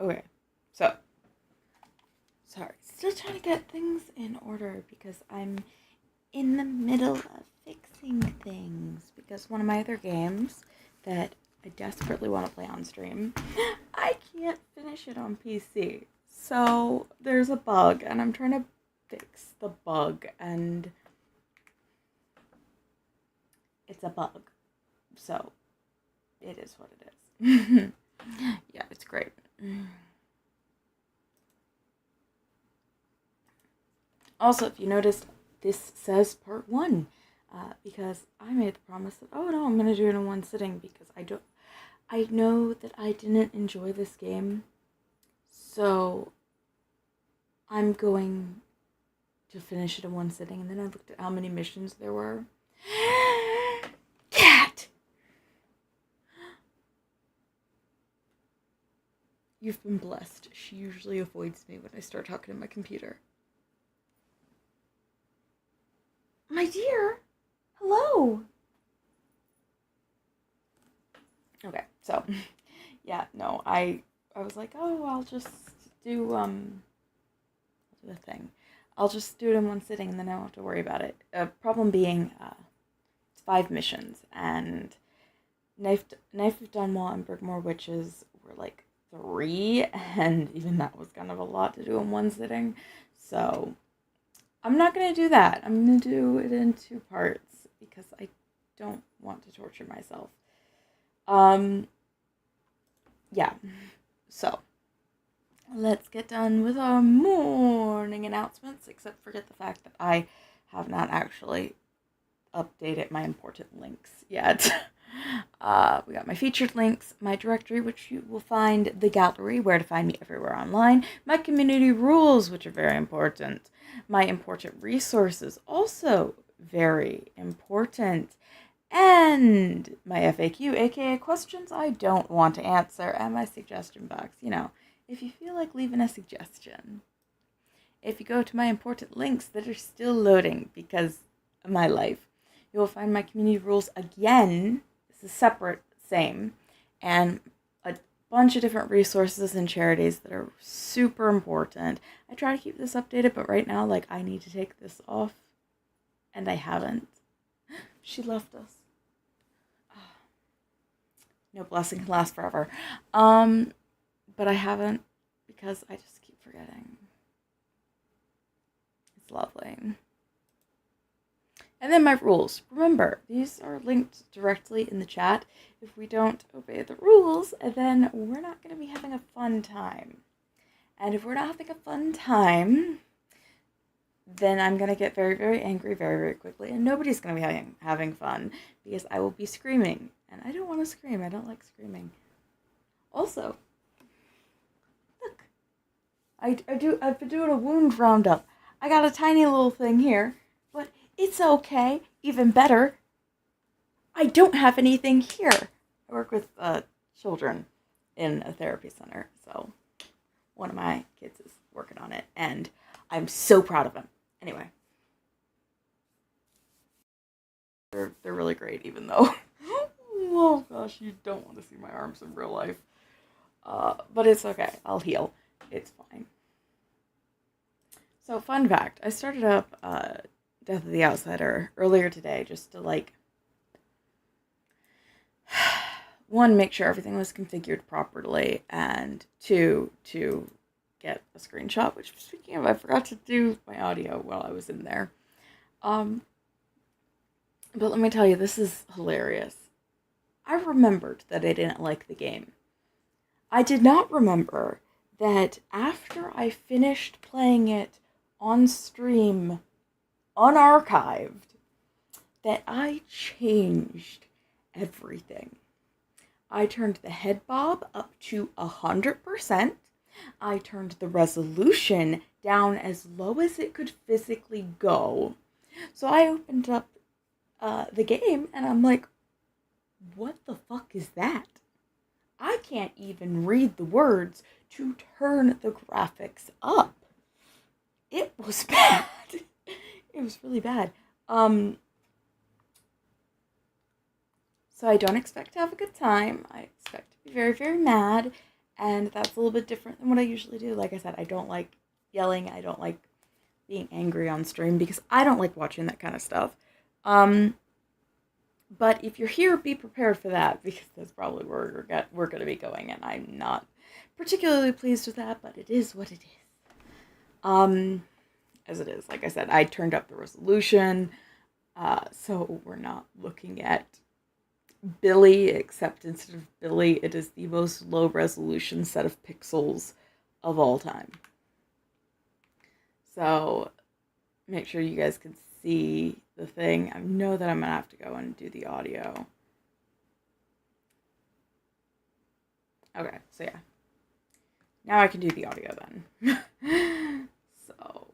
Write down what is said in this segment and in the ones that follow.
Okay, so, sorry, still trying to get things in order because I'm in the middle of fixing things. Because one of my other games that I desperately want to play on stream, I can't finish it on PC. So, there's a bug, and I'm trying to fix the bug, and it's a bug. So, it is what it is. Yeah, it's great. Also, if you noticed, this says part 1. Because I made the promise that, oh no, I'm going to do it in one sitting because I know that I didn't enjoy this game. So, I'm going to finish it in one sitting. And then I looked at how many missions there were. Cat! You've been blessed. She usually avoids me when I start talking to my computer. My dear! Hello! Okay, so, yeah, no, I was like, oh, I'll just do the thing. I'll just do it in one sitting and then I don't have to worry about it. Problem being, it's 5 missions, and Knife of Dunwall and Brigmore Witches were like 3, and even that was kind of a lot to do in one sitting. So I'm not going to do that. I'm going to do it in 2 parts because I don't want to torture myself. Yeah. So let's get done with our morning announcements, except forget the fact that I have not actually updated my important links yet. We got my featured links, my directory, which you will find the gallery, where to find me everywhere online, my community rules, which are very important, my important resources, also very important, and my FAQ, aka questions I don't want to answer, and my suggestion box, if you feel like leaving a suggestion. If you go to my important links that are still loading because of my life, you will find my community rules again. This is separate, same, and a bunch of different resources and charities that are super important. I try to keep this updated, but right now, I need to take this off, and I haven't. She left us. No blessing can last forever. But I haven't because I just keep forgetting. It's lovely. And then my rules. Remember, these are linked directly in the chat. If we don't obey the rules, then we're not going to be having a fun time. And if we're not having a fun time, then I'm going to get very, very angry very, very quickly. And nobody's going to be having fun because I will be screaming. And I don't want to scream. I don't like screaming. Also, look. I've been doing a wound roundup. I got a tiny little thing here. But it's okay. Even better, I don't have anything here. I work with children in a therapy center. So one of my kids is working on it. And I'm so proud of him. Anyway. They're really great, even though... oh gosh, you don't want to see my arms in real life. But it's okay. I'll heal. It's fine. So, fun fact. I started up Death of the Outsider earlier today just to, 1, make sure everything was configured properly, and 2, to get a screenshot, which, speaking of, I forgot to do my audio while I was in there. But let me tell you, this is hilarious. I remembered that I didn't like the game. I did not remember that after I finished playing it on stream, unarchived, that I changed everything. I turned the head bob up to 100%. I turned the resolution down as low as it could physically go. So I opened up the game and I'm like, what the fuck is that? I can't even read the words to turn the graphics up. It was bad. It was really bad. So I don't expect to have a good time. I expect to be very, very mad. And that's a little bit different than what I usually do. Like I said, I don't like yelling. I don't like being angry on stream because I don't like watching that kind of stuff. But if you're here, be prepared for that because that's probably where we're going to be going, and I'm not particularly pleased with that, but it is what it is. As it is, like I said, I turned up the resolution, so we're not looking at Billy, except instead of Billy, it is the most low resolution set of pixels of all time. So make sure you guys can see the thing. I know that I'm going to have to go and do the audio. Okay, so yeah. Now I can do the audio then. So,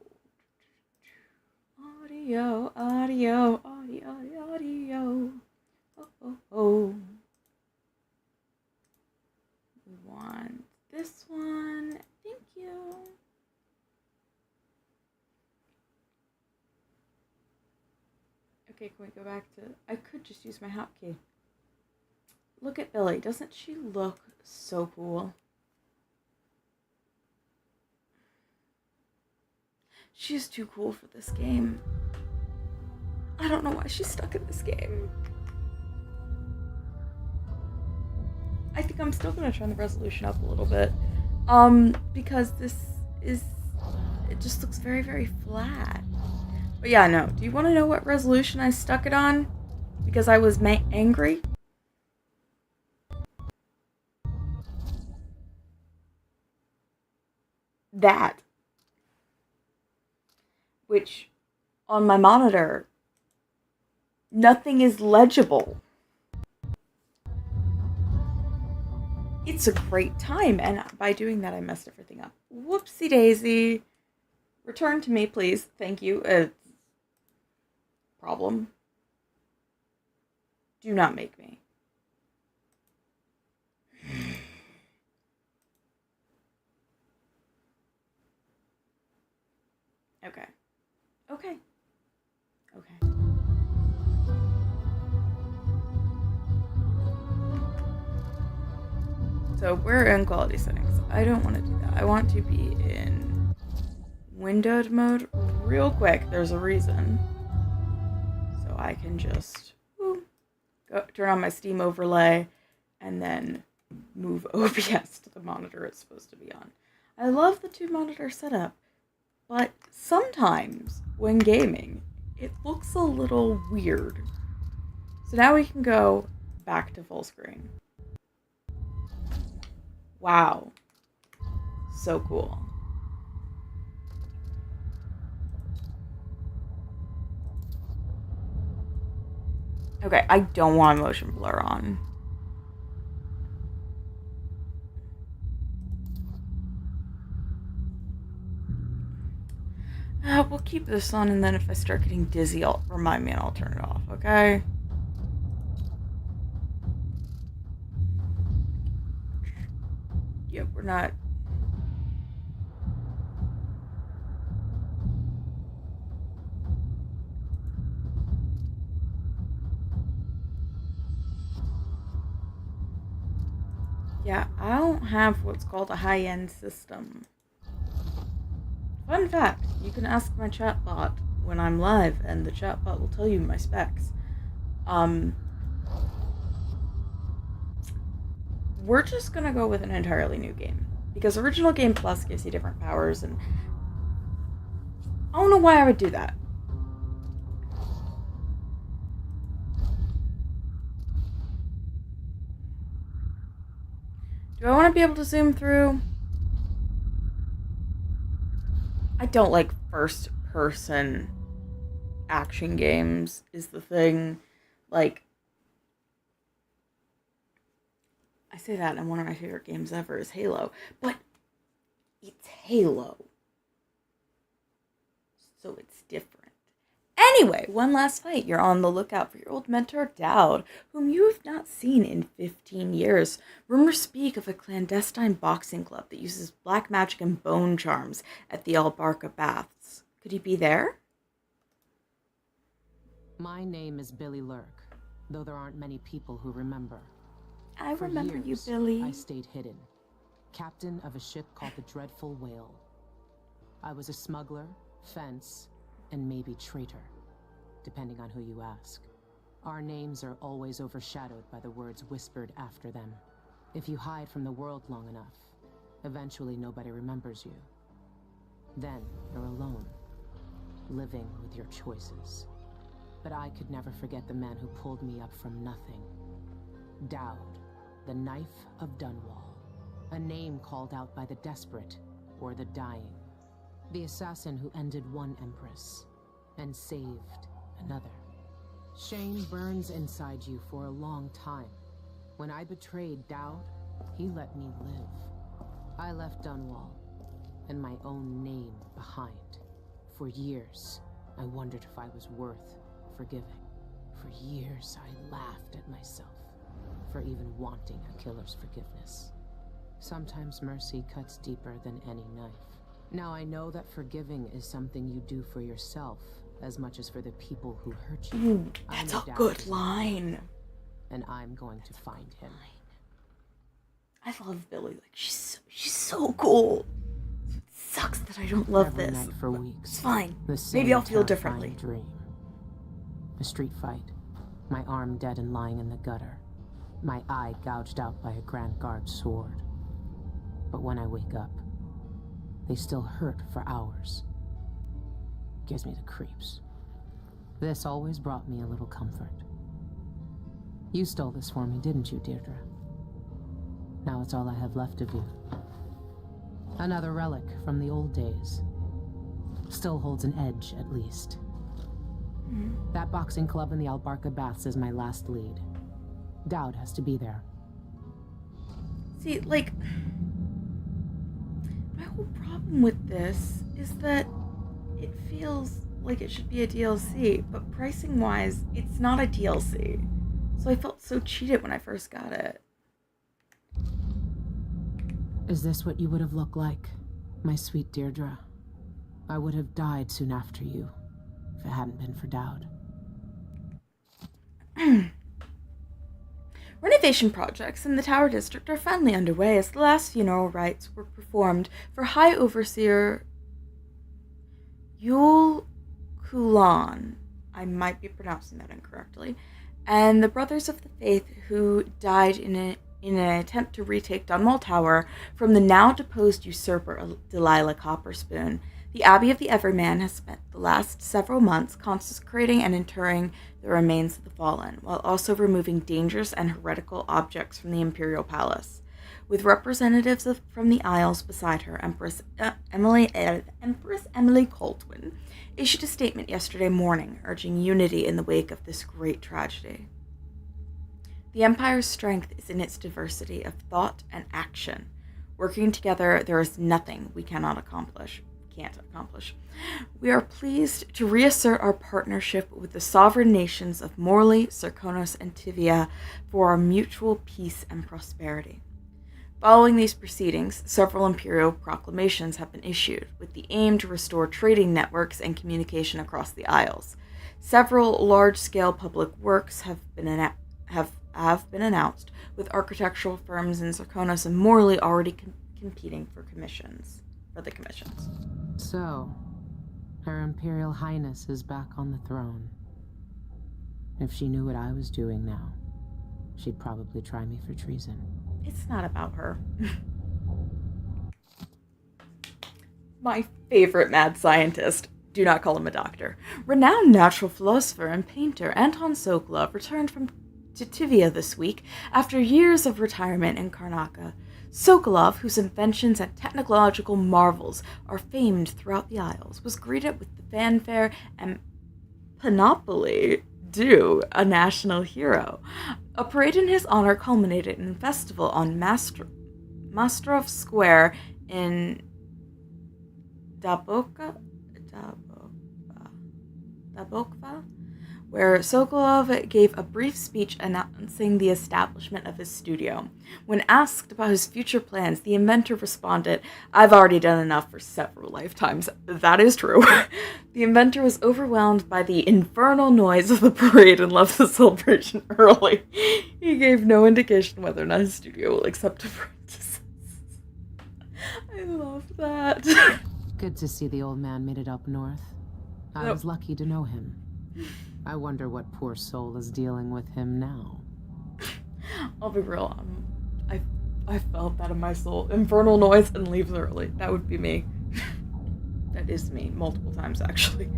audio. Oh. We want this one. Thank you. Okay, can we go back to... I could just use my hotkey. Look at Billy. Doesn't she look so cool? She's too cool for this game. I don't know why she's stuck in this game. I think I'm still going to turn the resolution up a little bit. Because this is... It just looks very, very flat. But yeah, no. Do you want to know what resolution I stuck it on? Because I was angry? That. Which, on my monitor, nothing is legible. It's a great time, and by doing that, I messed everything up. Whoopsie daisy. Return to me, please. Thank you. Problem. Do not make me. Okay. So we're in quality settings. I don't want to do that. I want to be in windowed mode real quick. There's a reason. So I can just go turn on my Steam overlay and then move OBS to the monitor it's supposed to be on. I love the 2-monitor setup, but sometimes when gaming, it looks a little weird. So now we can go back to full screen. Wow. So cool. Okay, I don't want motion blur on. We'll keep this on, and then if I start getting dizzy, remind me and I'll turn it off, okay? Yep, we're not... Yeah, I don't have what's called a high-end system. Fun fact, you can ask my chatbot when I'm live, and the chatbot will tell you my specs. We're just gonna go with an entirely new game. Because Original Game Plus gives you different powers, and I don't know why I would do that. Do I want to be able to zoom through? I don't like first-person action games, is the thing. Like, I say that, and one of my favorite games ever is Halo, but it's Halo. So it's different. Anyway, one last fight. You're on the lookout for your old mentor, Dowd, whom you have not seen in 15 years. Rumors speak of a clandestine boxing club that uses black magic and bone charms at the Albarca Baths. Could he be there? My name is Billy Lurk, though there aren't many people who remember. I For remember years, you, Billy. I stayed hidden. captain of a ship called the Dreadful Whale. I was a smuggler, fence, and maybe traitor, depending on who you ask. Our names are always overshadowed by the words whispered after them. If you hide from the world long enough, eventually nobody remembers you. Then you're alone, living with your choices. But I could never forget the man who pulled me up from nothing. Dowd, the Knife of Dunwall, a name called out by the desperate or the dying. The assassin who ended one empress and saved another. Shame burns inside you for a long time. When I betrayed Dowd, he let me live. I left Dunwall and my own name behind. For years, I wondered if I was worth forgiving. For years, I laughed at myself for even wanting a killer's forgiveness. Sometimes mercy cuts deeper than any knife. Now I know that forgiving is something you do for yourself as much as for the people who hurt you. Ooh, that's a good line. And I'm going to find him. I love Billy. Like, she's so cool. It sucks that I don't love Every this. night for weeks. It's fine. The same Maybe I'll feel terrifying differently. Dream. A street fight. My arm dead and lying in the gutter. My eye gouged out by a Grand Guard sword. But when I wake up, they still hurt for hours. Gives me the creeps. This always brought me a little comfort. You stole this for me, didn't you, Deirdre? Now it's all I have left of you. Another relic from the old days. Still holds an edge, at least. That boxing club in the Albarca Baths is my last lead. Dowd has to be there. See, like, my whole problem with this is that it feels like it should be a DLC, but pricing-wise, it's not a DLC. So I felt so cheated when I first got it. Is this what you would have looked like, my sweet Deirdre? I would have died soon after you, if it hadn't been for Dowd. Renovation projects in the Tower District are finally underway as the last funeral rites were performed for High Overseer Yul Kulan. I might be pronouncing that incorrectly. And the Brothers of the Faith who died in an attempt to retake Dunwall Tower from the now deposed usurper Delilah Copperspoon. The Abbey of the Everyman has spent the last several months consecrating and interring the remains of the fallen, while also removing dangerous and heretical objects from the Imperial Palace. With representatives from the Isles beside her, Empress Emily Coltwin issued a statement yesterday morning urging unity in the wake of this great tragedy. The Empire's strength is in its diversity of thought and action. Working together, there is nothing we can't accomplish. We are pleased to reassert our partnership with the sovereign nations of Morley, Serkonos, and Tivia for our mutual peace and prosperity. Following these proceedings, several imperial proclamations have been issued, with the aim to restore trading networks and communication across the Isles. Several large-scale public works have been announced, with architectural firms in Serkonos and Morley already competing for the commissions. So, Her Imperial Highness is back on the throne. If she knew what I was doing now, she'd probably try me for treason. It's not about her. My favorite mad scientist, do not call him a doctor, renowned natural philosopher and painter Anton Sokolov returned to Tivia this week after years of retirement in Karnaca. Sokolov, whose inventions and technological marvels are famed throughout the Isles, was greeted with the fanfare and panoply due a national hero. A parade in his honor culminated in a festival on Mastrov Square in Dabokva, where Sokolov gave a brief speech announcing the establishment of his studio. When asked about his future plans, the inventor responded, "I've already done enough for several lifetimes." That is true. The inventor was overwhelmed by the infernal noise of the parade and left the celebration early. He gave no indication whether or not his studio will accept apprentices. love that. Good to see the old man made it up north. I was lucky to know him. I wonder what poor soul is dealing with him now. I'll be real. I felt that in my soul. Infernal noise and leaves early. That would be me. That is me. Multiple times, actually.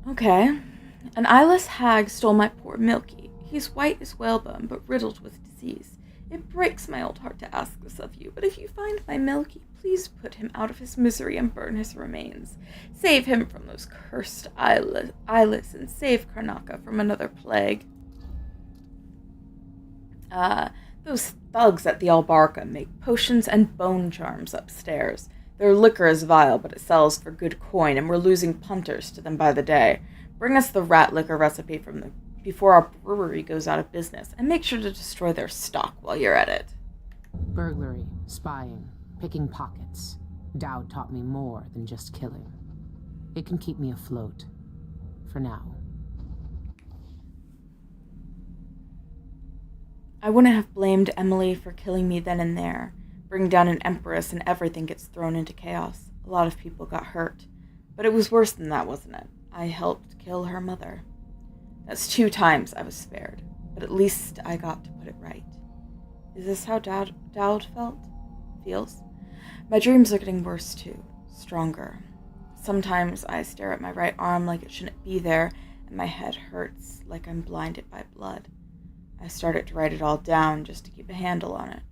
Okay. An eyeless hag stole my poor Milky. He's white as whalebone, but riddled with disease. It breaks my old heart to ask this of you, but if you find my Milky, please put him out of his misery and burn his remains. Save him from those cursed eyeless and save Karnaka from another plague. Those thugs at the Albarca make potions and bone charms upstairs. Their liquor is vile, but it sells for good coin, and we're losing punters to them by the day. Bring us the rat liquor recipe before our brewery goes out of business, and make sure to destroy their stock while you're at it. Burglary, spying, picking pockets. Dowd taught me more than just killing. It can keep me afloat. For now. I wouldn't have blamed Emily for killing me then and there. Bring down an empress and everything gets thrown into chaos. A lot of people got hurt. But it was worse than that, wasn't it? I helped kill her mother. That's 2 times I was spared, but at least I got to put it right. Is this how Dowd feels? My dreams are getting worse too, stronger. Sometimes I stare at my right arm like it shouldn't be there, and my head hurts like I'm blinded by blood. I started to write it all down just to keep a handle on it.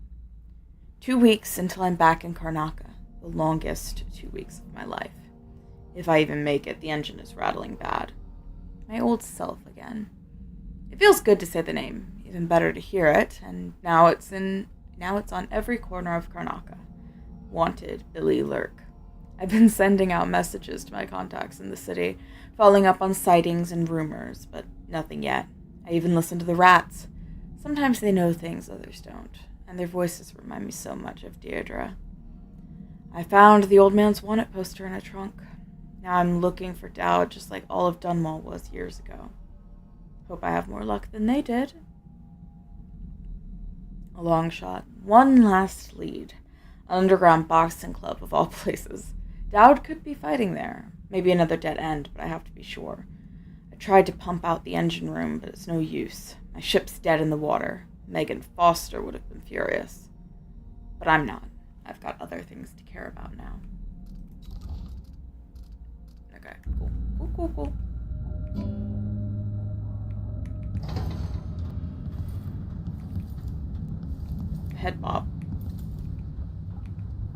2 weeks until I'm back in Karnaka, the longest 2 weeks of my life. If I even make it, the engine is rattling bad. My old self again. It feels good to say the name, even better to hear it, and now it's on every corner of Karnaka. Wanted, Billy Lurk. I've been sending out messages to my contacts in the city, following up on sightings and rumors, but nothing yet. I even listen to the rats. Sometimes they know things others don't, and their voices remind me so much of Deirdre. I found the old man's wanted poster in a trunk. Now I'm looking for Dowd just like all of Dunwall was years ago. Hope I have more luck than they did. A long shot. One last lead. An underground boxing club of all places. Dowd could be fighting there. Maybe another dead end, but I have to be sure. I tried to pump out the engine room, but it's no use. My ship's dead in the water. Megan Foster would have been furious. But I'm not. I've got other things to care about now. Okay, cool. Head bob.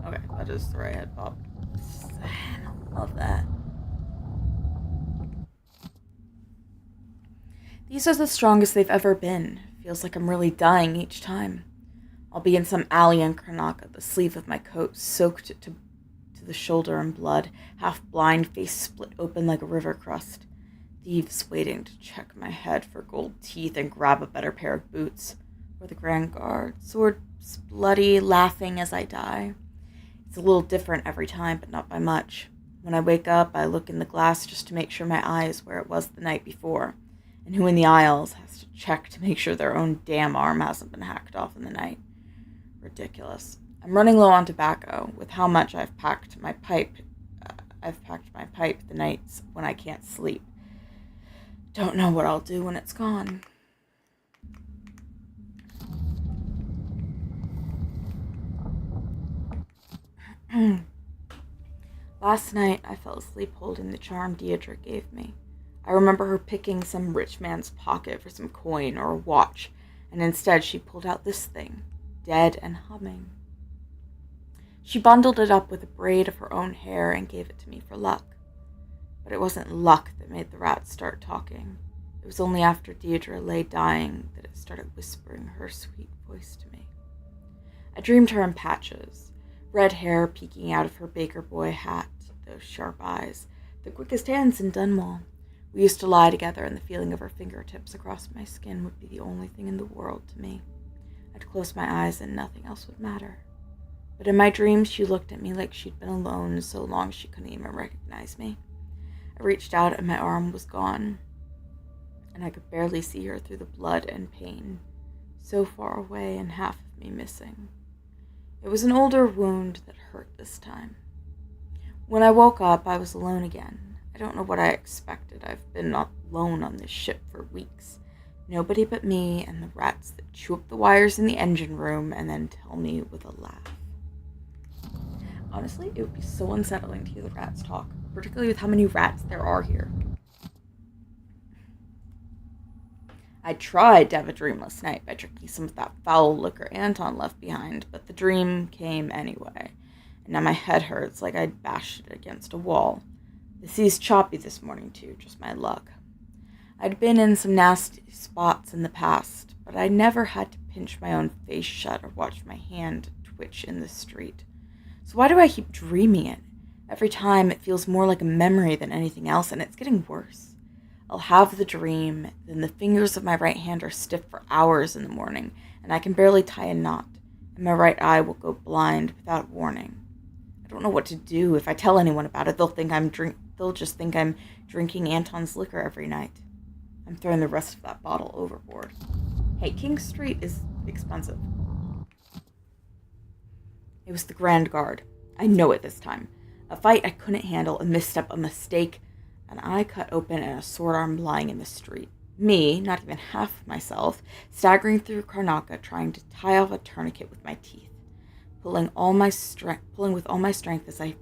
Okay, that is the right head bob. I love that. These are the strongest they've ever been. Feels like I'm really dying each time. I'll be in some alley in Karnaka, the sleeve of my coat soaked to the shoulder in blood, half blind, face split open like a river crust. Thieves waiting to check my head for gold teeth and grab a better pair of boots. Or the Grand Guard, swords bloody, laughing as I die. It's a little different every time, but not by much. When I wake up, I look in the glass just to make sure my eye is where it was the night before. And who in the aisles has to check to make sure their own damn arm hasn't been hacked off in the night? Ridiculous. I'm running low on tobacco with how much I've packed my pipe the nights when I can't sleep. Don't know what I'll do when it's gone. Last night, I fell asleep holding the charm Deirdre gave me. I remember her picking some rich man's pocket for some coin or a watch, and instead she pulled out this thing, dead and humming. She bundled it up with a braid of her own hair and gave it to me for luck. But it wasn't luck that made the rat start talking. It was only after Deirdre lay dying that it started whispering her sweet voice to me. I dreamed her in patches, red hair peeking out of her baker boy hat, those sharp eyes, the quickest hands in Dunwall. We used to lie together, and the feeling of her fingertips across my skin would be the only thing in the world to me. I'd close my eyes and nothing else would matter. But in my dreams, she looked at me like she'd been alone so long she couldn't even recognize me. I reached out and my arm was gone, and I could barely see her through the blood and pain. so far away and half of me missing. It was an older wound that hurt this time. When I woke up, I was alone again. I don't know what I expected. I've been alone on this ship for weeks. Nobody but me and the rats that chew up the wires in the engine room and then tell me with a laugh. Honestly, it would be so unsettling to hear the rats talk, particularly with how many rats there are here. I tried to have a dream last night by drinking some of that foul liquor Anton left behind, but the dream came anyway. And now my head hurts like I'd bashed it against a wall. The sea's choppy this morning too, just my luck. I'd been in some nasty spots in the past, but I never had to pinch my own face shut or watch my hand twitch in the street. So why do I keep dreaming it? Every time it feels more like a memory than anything else, and it's getting worse. I'll have the dream, then the fingers of my right hand are stiff for hours in the morning, and I can barely tie a knot, and my right eye will go blind without warning. I don't know what to do. If I tell anyone about it, they'll just think I'm drinking Anton's liquor every night. I'm throwing the rest of that bottle overboard. Hey, King Street is expensive. It was the Grand Guard. I know it this time. A fight I couldn't handle, a misstep, a mistake, an eye cut open and a sword arm lying in the street. Me, not even half myself, staggering through Karnaca, trying to tie off a tourniquet with my teeth, pulling with all my strength as I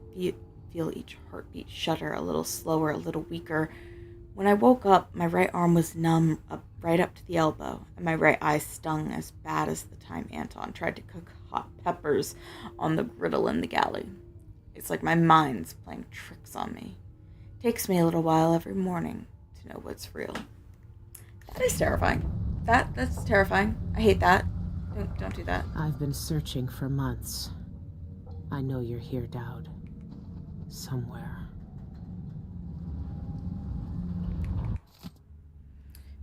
feel each heartbeat shudder, a little slower, a little weaker. When I woke up, my right arm was numb right up to the elbow, and my right eye stung as bad as the time Anton tried to cook hot peppers on the griddle in the galley. It's like my mind's playing tricks on me. It takes me a little while every morning to know what's real. That is terrifying. That's terrifying. I hate that. Don't do that. I've been searching for months. I know you're here, Dowd. Somewhere.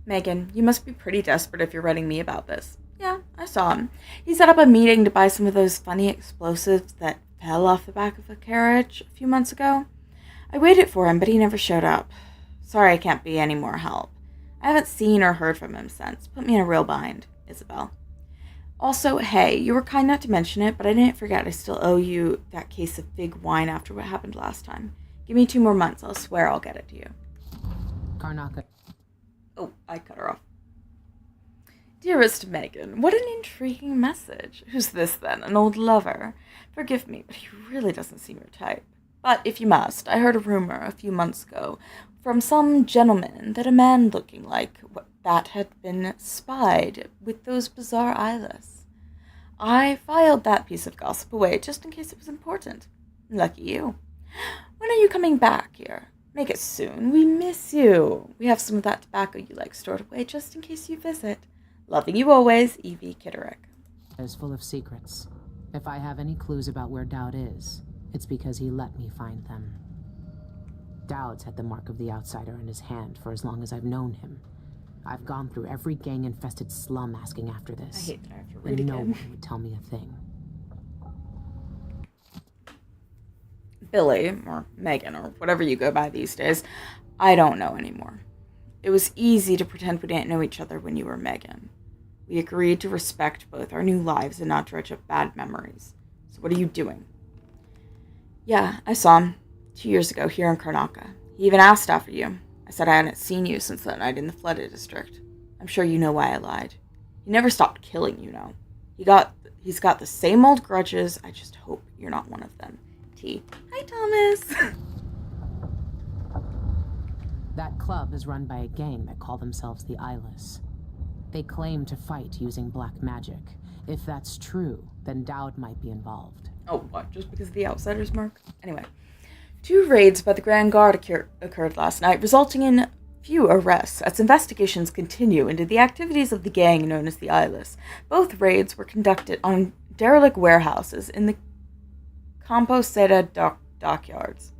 Megan, you must be pretty desperate if you're writing me about this. Yeah, I saw him. He set up a meeting to buy some of those funny explosives that fell off the back of a carriage a few months ago. I waited for him, but he never showed up. Sorry I can't be any more help. I haven't seen or heard from him since. Put me in a real bind, Isabel. Also, hey, you were kind not to mention it, but I didn't forget I still owe you that case of fig wine after what happened last time. Give me 2 more months. I'll swear I'll get it to you. Karnaca. Oh, I cut her off. Dearest Megan, what an intriguing message. Who's this, then? An old lover? Forgive me, but he really doesn't seem your type. But if you must, I heard a rumor a few months ago from some gentleman that a man looking like that had been spied with those bizarre eyelids. I filed that piece of gossip away just in case it was important. Lucky you. When are you coming back here? Make it soon. We miss you. We have some of that tobacco you like stored away just in case you visit. Loving you always, Evie Kitterick. Is full of secrets. If I have any clues about where Dowd is, it's because he let me find them. Dowd's had the mark of the outsider in his hand for as long as I've known him. I've gone through every gang-infested slum asking after this. I hate that I have to read and no again. one would tell me a thing. Billy, or Megan, or whatever you go by these days, I don't know anymore. It was easy to pretend we didn't know each other when you were Megan. We agreed to respect both our new lives and not dredge up bad memories. So what are you doing? Yeah, I saw him 2 years ago here in Karnaca. He even asked after you. I said I hadn't seen you since that night in the flooded district. I'm sure you know why I lied. He never stopped killing, you know. He's got the same old grudges. I just hope you're not one of them. T. Hi, Thomas. That club is run by a gang that call themselves the Eyeless. They claim to fight using black magic. If that's true, then Dowd might be involved. Oh, what? Just because of the outsider's mark? Anyway. 2 raids by the Grand Guard occurred last night, resulting in few arrests as investigations continue into the activities of the gang known as the Eyeless. Both raids were conducted on derelict warehouses in the Compostela dockyards.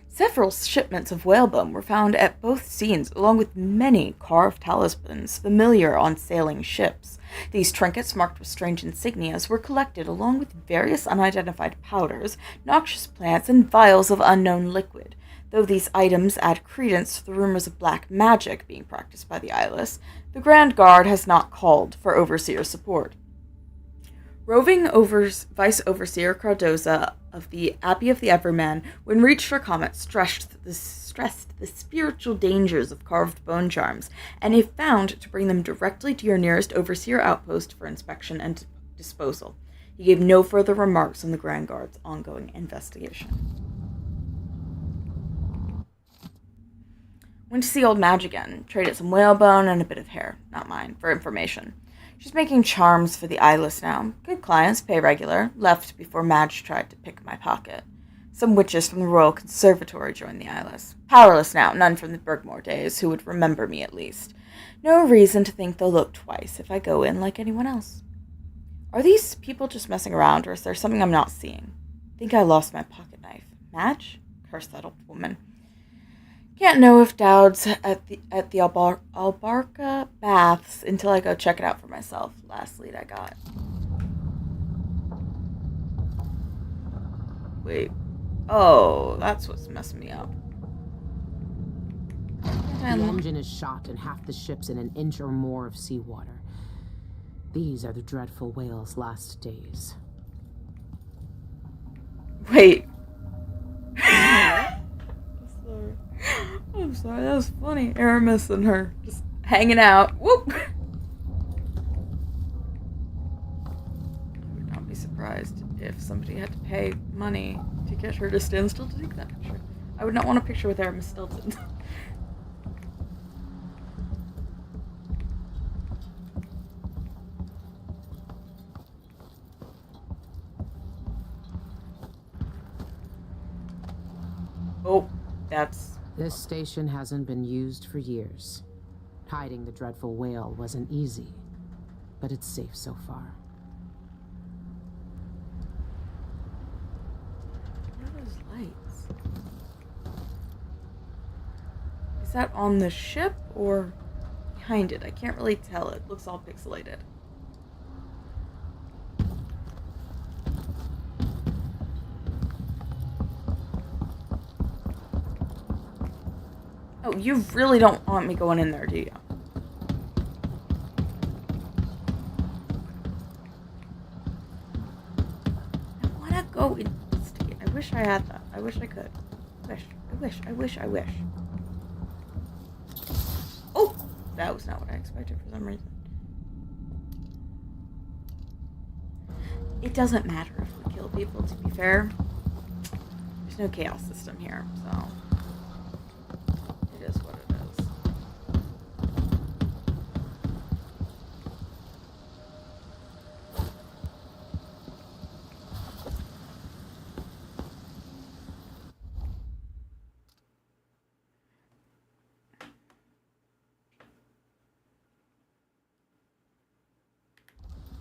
Several shipments of whalebone were found at both scenes, along with many carved talismans familiar on sailing ships. These trinkets, marked with strange insignias, were collected along with various unidentified powders, noxious plants, and vials of unknown liquid. Though these items add credence to the rumors of black magic being practiced by the eyeless, the Grand Guard has not called for Overseer support. Roving Vice Overseer Cardoza of the Abbey of the Everman, when reached for comment, stressed the spiritual dangers of carved bone charms, and if found, to bring them directly to your nearest Overseer outpost for inspection and disposal. He gave no further remarks on the Grand Guard's ongoing investigation. Went to see old Madge again. Traded some whalebone and a bit of hair, not mine, for information. She's making charms for the eyeless now. Good clients, pay regular. Left before Madge tried to pick my pocket. Some witches from the Royal Conservatory joined the eyeless. Powerless now, none from the Bergmore days, who would remember me at least. No reason to think they'll look twice if I go in like anyone else. Are these people just messing around, or is there something I'm not seeing? Think I lost my pocket knife. Madge? Curse that old woman. Can't know if Dowd's at the Albarca Baths until I go check it out for myself. Last lead I got. Wait. Oh, that's what's messing me up. The engine is shot and half the ship's in an inch or more of seawater. These are the dreadful whale's last days. Wait. I'm sorry, that was funny. Aramis and her just hanging out. Whoop! I would not be surprised if somebody had to pay money to get her to stand still to take that picture. I would not want a picture with Aramis Stilton. Oh, that's... This station hasn't been used for years. Hiding the dreadful whale wasn't easy, but it's safe so far. What are those lights? Is that on the ship or behind it? I can't really tell. It looks all pixelated. Oh, you really don't want me going in there, do you? I want to go investigate. I wish I had that. I wish I could. I wish. Oh! That was not what I expected for some reason. It doesn't matter if we kill people, to be fair. There's no chaos system here, so... is what it is.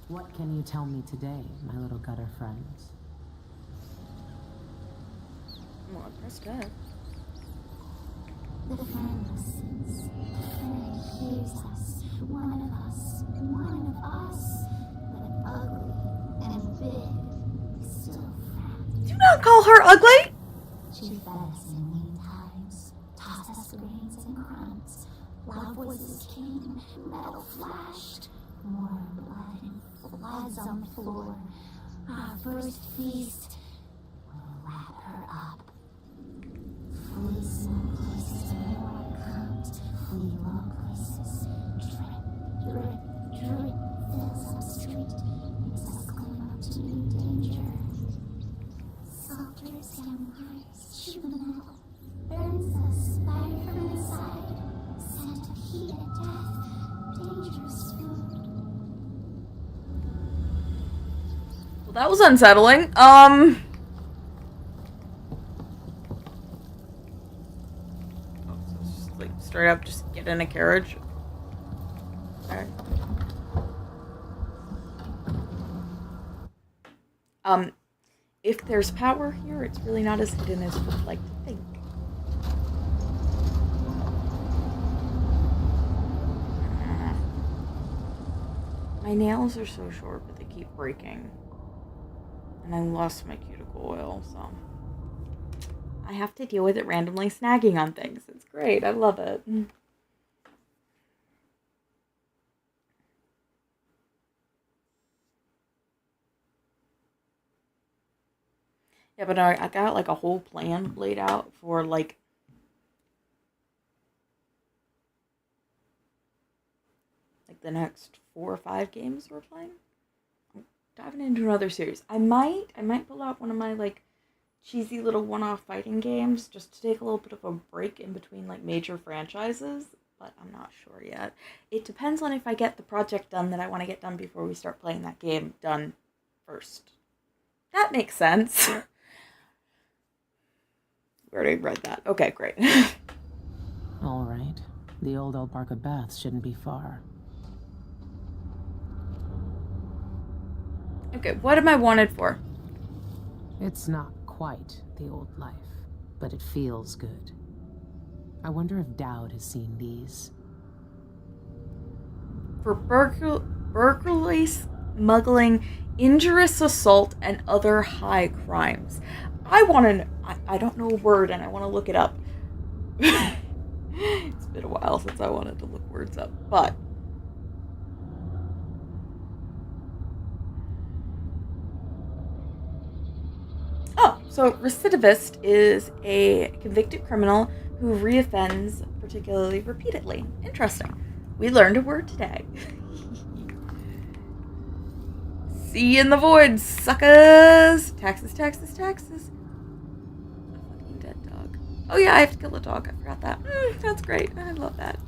What can you tell me today, my little gutter friends? Well, I pressed that. The friendlessness. The friend hears us. One of us. But ugly and big. Still friend. Do not call her ugly! She fed us in lean times. Tossed us grains and crumbs. Loud voices came. Metal flashed. More blood and floods on the floor. Our first feast. We'll wrap her up. Flee some places more count. Flee low places. Drip fills up street. Makes us climb up to new danger. Softer samurais chew the metal. Burns us fire from inside. Scent of heat and death. Dangerous food. Well, that was unsettling. Straight up just get in a carriage. Okay. If there's power here, it's really not as hidden as we'd like to think. My nails are so short, but they keep breaking. And I lost my cuticle oil, so... I have to deal with it randomly snagging on things. It's great. I love it. Yeah, but I got like a whole plan laid out for like the next 4 or 5 games we're playing. I'm diving into another series. I might pull out one of my like cheesy little one-off fighting games just to take a little bit of a break in between like major franchises, but I'm not sure yet. It depends on if I get the project done that I want to get done before we start playing that game done first. That makes sense. We already read that. Okay, great. All right. The old Albarca Baths shouldn't be far. Okay, what am I wanted for? It's not quite the old life, but it feels good. I wonder if Dowd has seen these. For burglary, smuggling, injurious assault, and other high crimes. I want to. I don't know a word, and I want to look it up. It's been a while since I wanted to look words up, but so recidivist is a convicted criminal who reoffends, particularly repeatedly. Interesting. We learned a word today. See you in the void, suckers! Taxes, taxes, taxes. A fucking dead dog. Oh yeah, I have to kill a dog. I forgot that. That's great. I love that.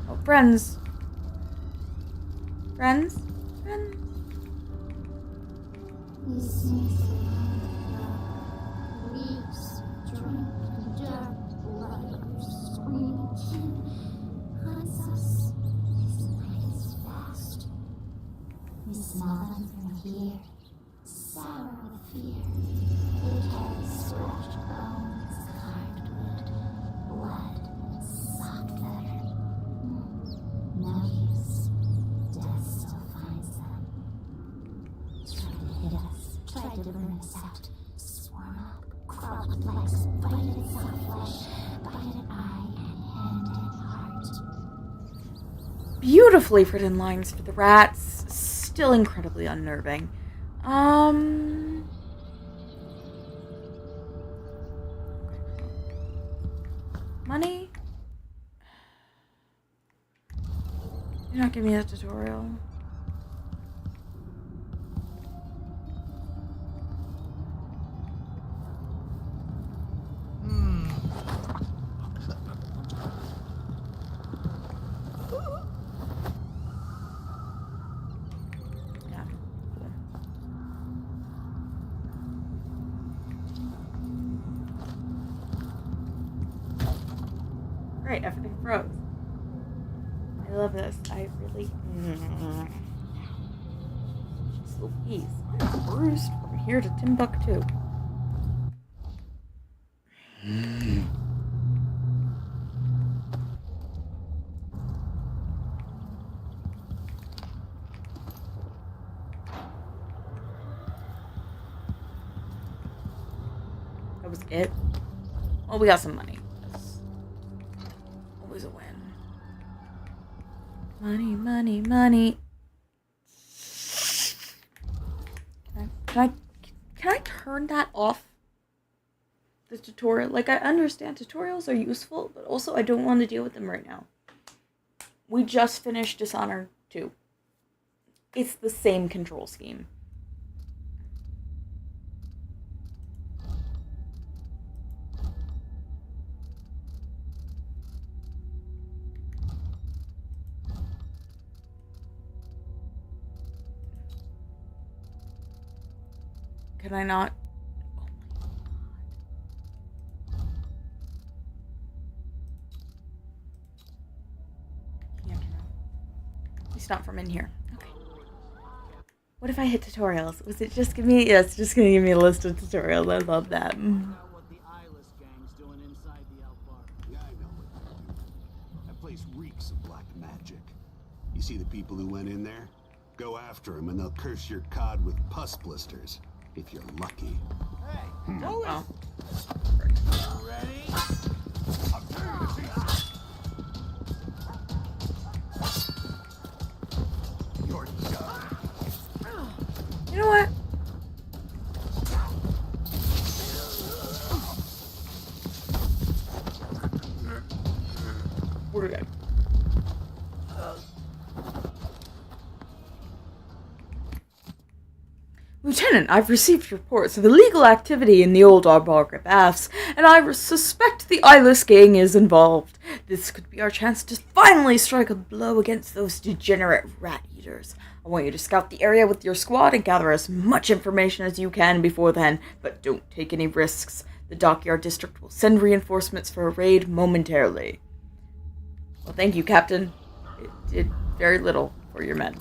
Oh, friends. Friends? Friends? This makes leaves drink the dark blood of screaming kin. Hunts us. His night is fast. We smell them from here, sour with fear. They carry scratched bones, carved wood, blood, and soft leather. No use. Death still finds them. Try to hit us, try to burn us out. Swarm up, crawl up legs, bite at soft flesh, bite at eye and hand and heart. Beautifully written lines for the rats. Still incredibly unnerving. Money? You're not giving me a tutorial. Yeah, cool. Great, everything froze. I love this. I really. So please, I'm bruised from here to Timbuktu. That was it. Well, we got some money. That's always a win. Money, money, money. Can I turn that off? The tutorial? Like, I understand tutorials are useful, but also I don't want to deal with them right now. We just finished Dishonored 2. It's the same control scheme. Can I not? Oh my god. Yeah, it's not from in here. Okay. What if I hit tutorials? Was it just give me? Yeah, it's just gonna give me a list of tutorials. I love that. What the eyeless gang's doing inside the Albarca. Yeah, I know what they do. That place reeks of black magic. You see the people who went in there? Go after him and they'll curse your cod with pus blisters. If you're lucky. Hey, who is... Oh. Ready? You're done. You know what? We're good. Lieutenant, I've received reports of illegal activity in the old Arbarga Baths, and I suspect the Eyeless Gang is involved. This could be our chance to finally strike a blow against those degenerate rat-eaters. I want you to scout the area with your squad and gather as much information as you can before then, but don't take any risks. The Dockyard District will send reinforcements for a raid momentarily. Well, thank you, Captain. It did very little for your men.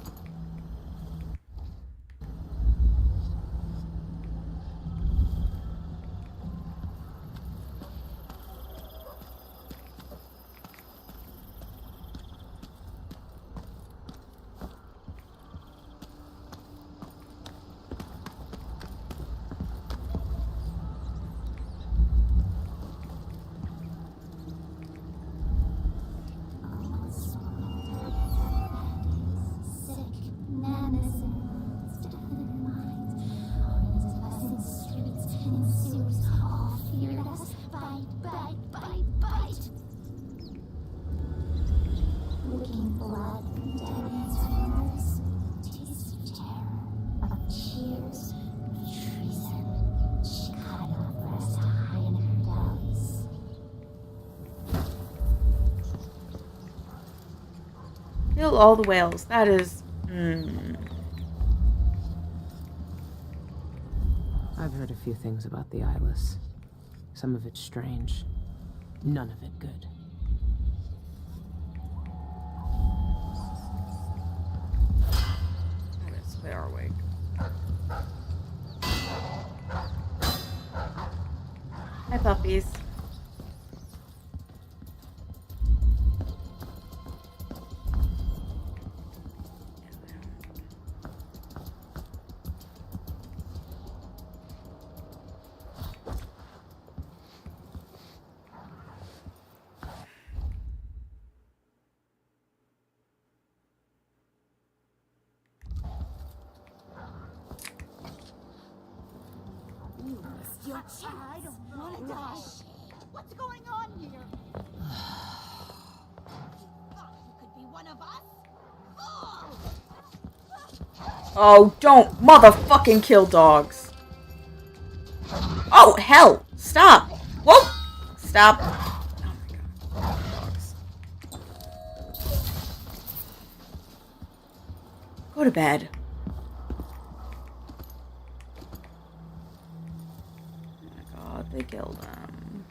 Kill all the whales. That is... I've heard a few things about the Eyeless. Some of it strange. None of it good. Okay, so they are awake. Hi, puppies. I don't want to die. What's going on here? You thought you could be one of us? Oh, don't motherfucking kill dogs. Oh, hell. Stop. Whoa. Stop. Oh my god. Dogs. Go to bed. They killed him.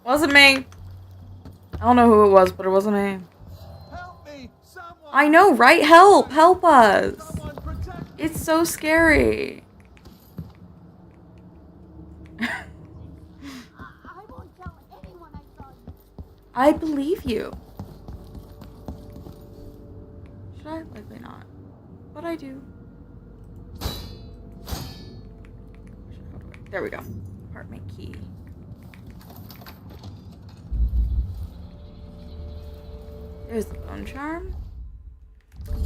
Wasn't me. I don't know who it was, but it wasn't me. Help me! Someone! I know, right? Help! Help us! Someone protect me! It's so scary. I won't tell anyone I saw you. I believe you. Should I? Likely not. But I do. There we go. Apartment key. There's the bone charm.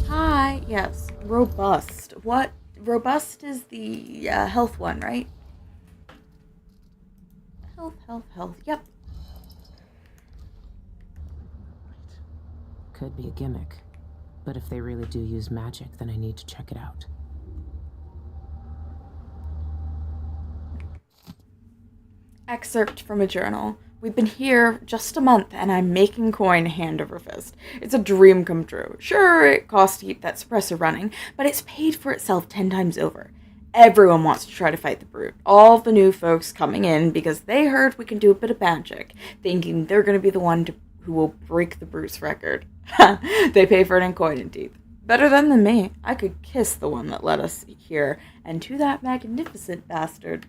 Hi. Yes. Robust. What? Robust is the health one, right? Health. Yep. Could be a gimmick. But if they really do use magic, then I need to check it out. Excerpt from a journal. We've been here just a month, and I'm making coin hand over fist. It's a dream come true. Sure, it costs to keep that suppressor running, but it's paid for itself 10 times over. Everyone wants to try to fight the brute. All the new folks coming in because they heard we can do a bit of magic, thinking they're going to be the one who will break the brute's record. They pay for it in coin and teeth. Better than me. I could kiss the one that led us here, and to that magnificent bastard.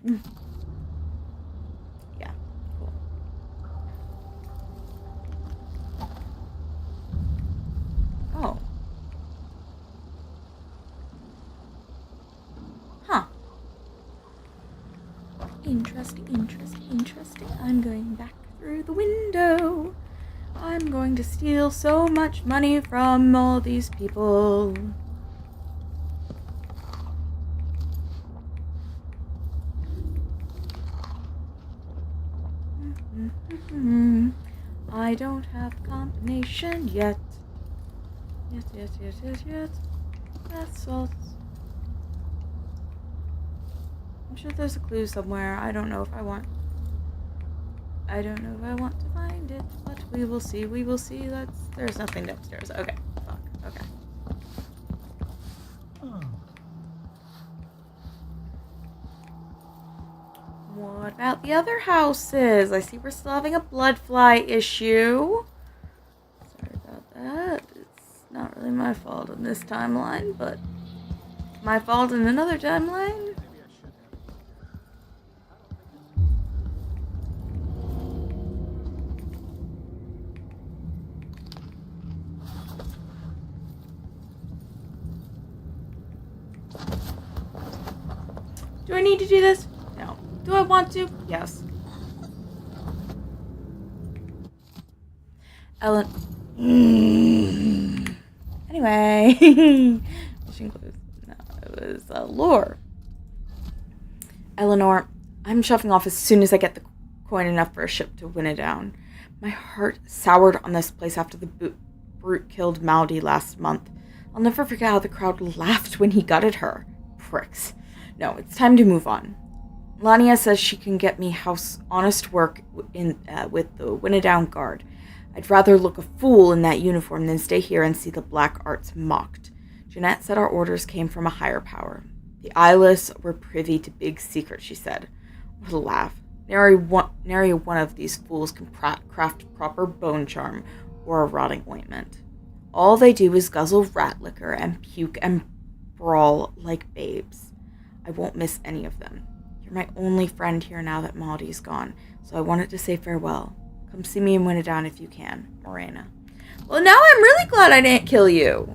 Yeah, cool. Oh. Huh. Interesting, interesting, interesting. I'm going back through the window. I'm going to steal so much money from all these people. I don't have combination yet. Yet. That's all. I'm sure there's a clue somewhere. I don't know if I want to find it, but we will see. We will see. There's nothing downstairs. Okay. Fuck. Okay. What about the other houses? I see we're still having a blood fly issue. Sorry about that. It's not really my fault in this timeline, but my fault in another timeline. Do I need to do this? No. Do I want to? Yes. Ellen. Anyway. Mission clues. No, it was lore. Eleanor, I'm shuffling off as soon as I get the coin enough for a ship to win it down. My heart soured on this place after the brute killed Maldy last month. I'll never forget how the crowd laughed when he gutted her. Pricks. No, it's time to move on. Lania says she can get me honest work with the Winnedown Guard. I'd rather look a fool in that uniform than stay here and see the black arts mocked. Jeanette said our orders came from a higher power. The eyeless were privy to big secrets, she said. What a laugh. Nary one of these fools can craft proper bone charm or a rotting ointment. All they do is guzzle rat liquor and puke and brawl like babes. I won't miss any of them. You're my only friend here now that Maldy's gone, so I wanted to say farewell. Come see me in Winnedown if you can, Morena. Well, now I'm really glad I didn't kill you.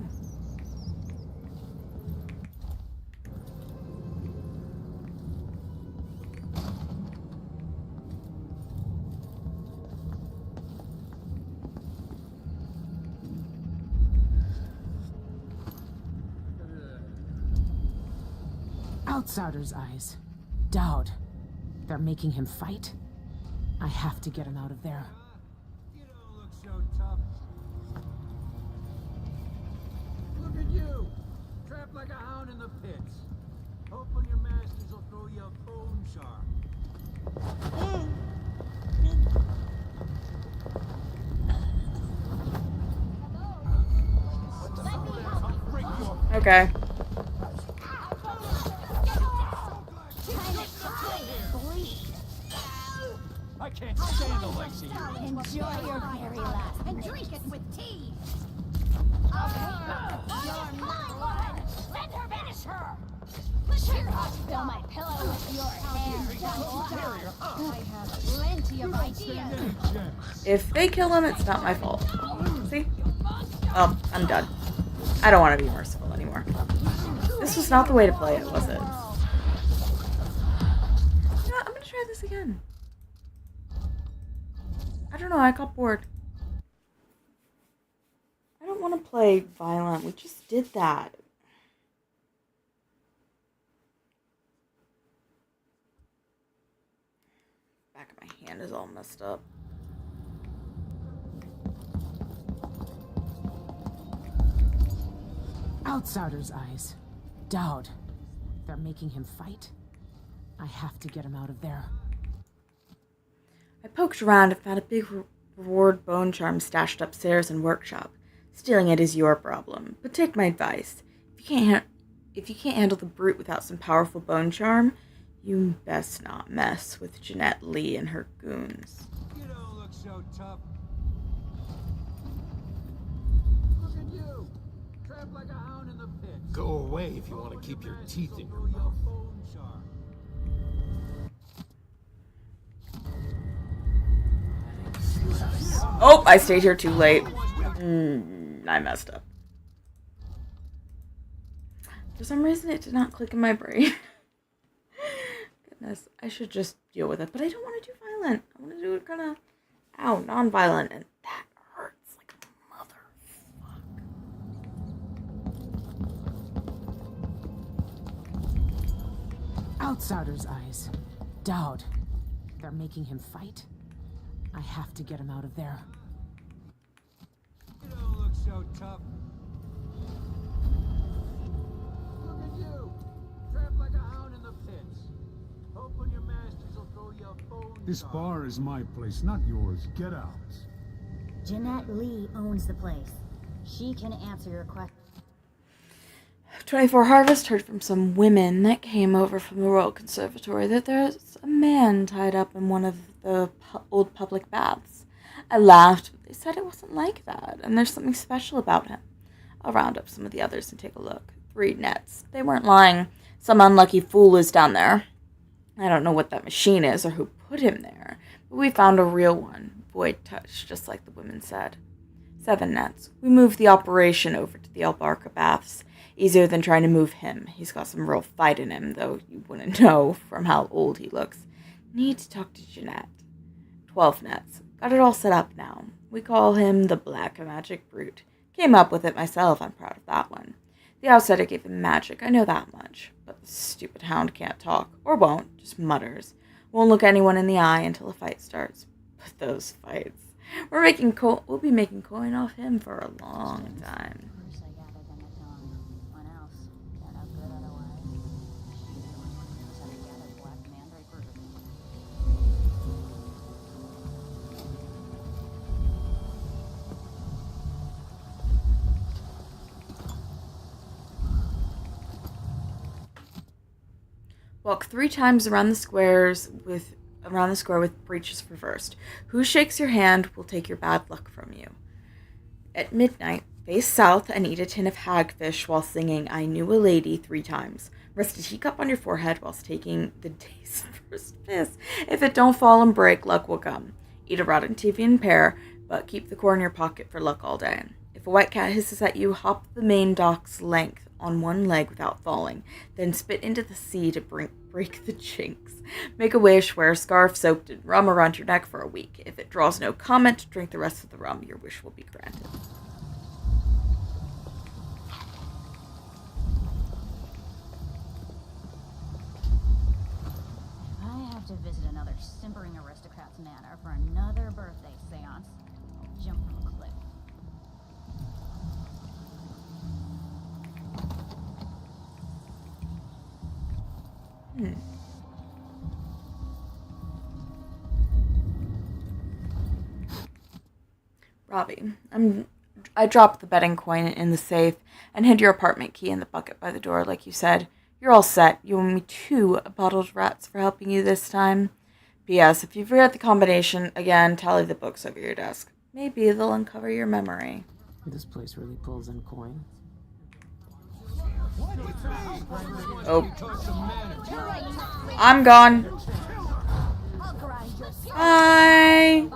Outsider's eyes. Dowd. They're making him fight? I have to get him out of there. You don't look so tough. Look at you, trapped like a hound in the pits. Hoping your masters will throw you a bone charm. Okay. I can't stand the likes of you. Enjoy your very last and drink it with tea. You're my one. Let her finish her. Sure, I'll fill my pillow with your hair. I have plenty of ideas. If they kill him, it's not my fault. See? Oh, I'm done. I don't want to be merciful anymore. This was not the way to play it, was it? You know what? I'm gonna try this again. I don't know, I got bored. I don't want to play violent. We just did that. Back of my hand is all messed up. Outsider's eyes. Dowd. They're making him fight? I have to get him out of there. I poked around and found a big reward bone charm stashed upstairs in workshop. Stealing it is your problem, but take my advice. If you can't handle the brute without some powerful bone charm, you best not mess with Jeanette Lee and her goons. You don't look so tough. Look at you, Trapped like a hound in the pits. Go away if you want to keep your teeth in your Throw mouth. bone shark. Oh, I stayed here too late. I messed up. For some reason, it did not click in my brain. Goodness, I should just deal with it. But I don't want to do violent. I want to do it kind of, non-violent. And that hurts like a motherfucker. Outsider's eyes. Dowd. They're making him fight. I have to get him out of there. You don't look so tough. Look at you. Trapped like a hound in the pits. Hoping your masters will throw you a bone This shark. bar is my place, not yours. Get out. Jeanette Lee owns the place. She can answer your question. 24 Harvest heard from some women that came over from the Royal Conservatory that there's a man tied up in one of the old public baths. I laughed, but they said it wasn't like that, and there's something special about him. I'll round up some of the others and take a look. 3 nets. They weren't lying. Some unlucky fool is down there. I don't know what that machine is or who put him there, but we found a real one. Void touch, just like the women said. 7 nets. We moved the operation over to the Albarca baths. Easier than trying to move him. He's got some real fight in him, though you wouldn't know from how old he looks. Need to talk to Jeanette. 12 nets. Got it all set up now. We call him the Black Magic Brute. Came up with it myself. I'm proud of that one. The outsider gave him magic. I know that much. But the stupid hound can't talk. Or won't. Just mutters. Won't look anyone in the eye until a fight starts. But those fights. We'll be making coin off him for a long time. First I gathered them at dawn. What else? They're no good otherwise. She's the only one who knows how to gather black mandrake root. Walk 3 times around the square with breaches reversed. Who shakes your hand will take your bad luck from you. At midnight, face south and eat a tin of hagfish while singing I Knew a Lady 3 times. Rest a teacup on your forehead whilst taking the day's first piss. If it don't fall and break, luck will come. Eat a rotten TV and pear, but keep the core in your pocket for luck all day. If a white cat hisses at you, hop the main dock's length on one leg without falling, then spit into the sea to break the jinx. Make a wish, wear a scarf soaked in rum around your neck for a week. If it draws no comment, drink the rest of the rum. Your wish will be granted. If I have to visit another simpering aristocrat's manor for another birthday seance, I'll jump from a cliff. Robbie, I dropped the betting coin in the safe and hid your apartment key in the bucket by the door, like you said. You're all set. You owe me 2 bottled rats for helping you this time. P.S. If you forget the combination, again, tally the books over your desk. Maybe they'll uncover your memory. This place really pulls in coin. Oh. I'm gone. Bye.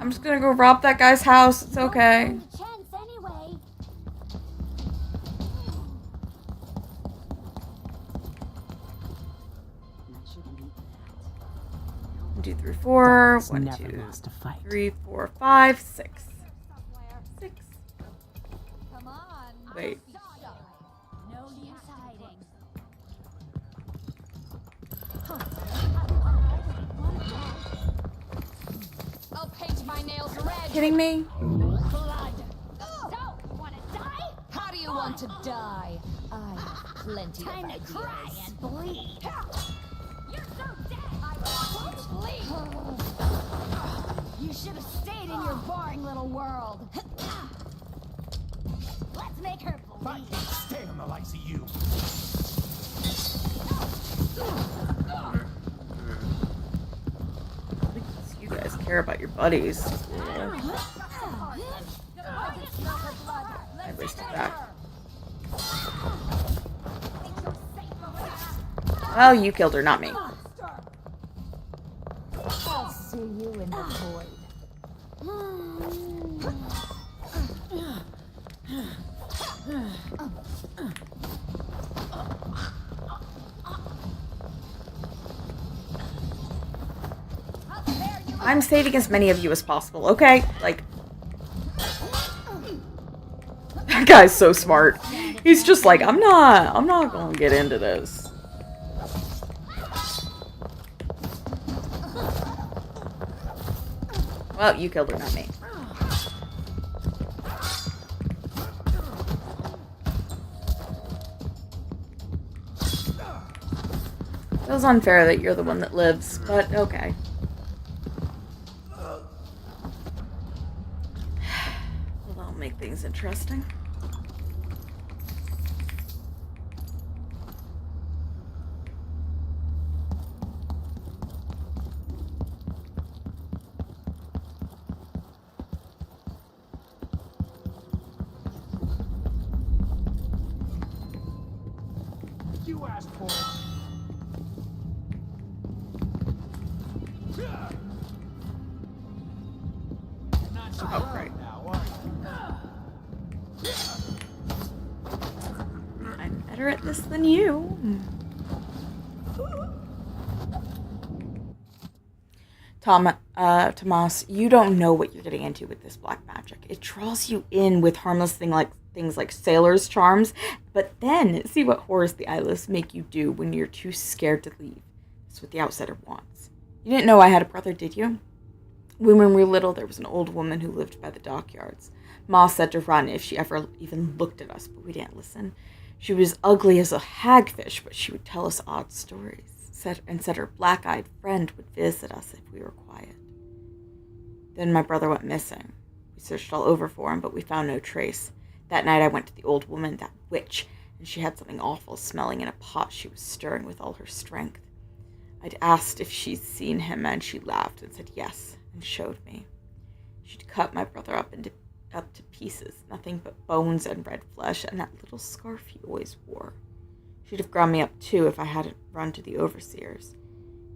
I'm just gonna go rob that guy's house. It's okay. Chance anyway. 1, 2, 3, 4. Dogs 1, never 2, lost a fight. 3, 4, 5, 6. 6. Come on. Wait. No use hiding. I'll paint my nails red. Kidding me? Blood. So, wanna die? How do you want to die? I have plenty Time of to ideas. cry and bleed. You're so dead. I won't bleed. You should have stayed in your boring little world. Let's make her bleed. Stay on the likes of you. You guys care about your buddies. Just back. Well, you killed her, not me. I'll see you in the void. I'm saving as many of you as possible, okay? Like, that guy's so smart. He's just like, I'm not gonna get into this. Well, you killed her, not me. Feels unfair that you're the one that lives, but okay. Well, that'll make things interesting. You asked for it. Not so Oh, great. now, are you? I'm better at this than you. Tomas, you don't know what you're getting into with this black magic. It draws you in with harmless things like sailor's charms, but then see what horrors the eyeless make you do when you're too scared to leave. That's what the outsider wants. You didn't know I had a brother, did you? When we were little, there was an old woman who lived by the dockyards. Ma said to run if she ever even looked at us, but we didn't listen. She was ugly as a hagfish, but she would tell us odd stories. Said her black-eyed friend would visit us if we were quiet. Then my brother went missing. We searched all over for him, but we found no trace. That night I went to the old woman, that witch, and she had something awful smelling in a pot she was stirring with all her strength. I'd asked if she'd seen him, and she laughed and said yes, and showed me. She'd cut my brother up to pieces, nothing but bones and red flesh, and that little scarf he always wore. She'd have ground me up too if I hadn't run to the overseers.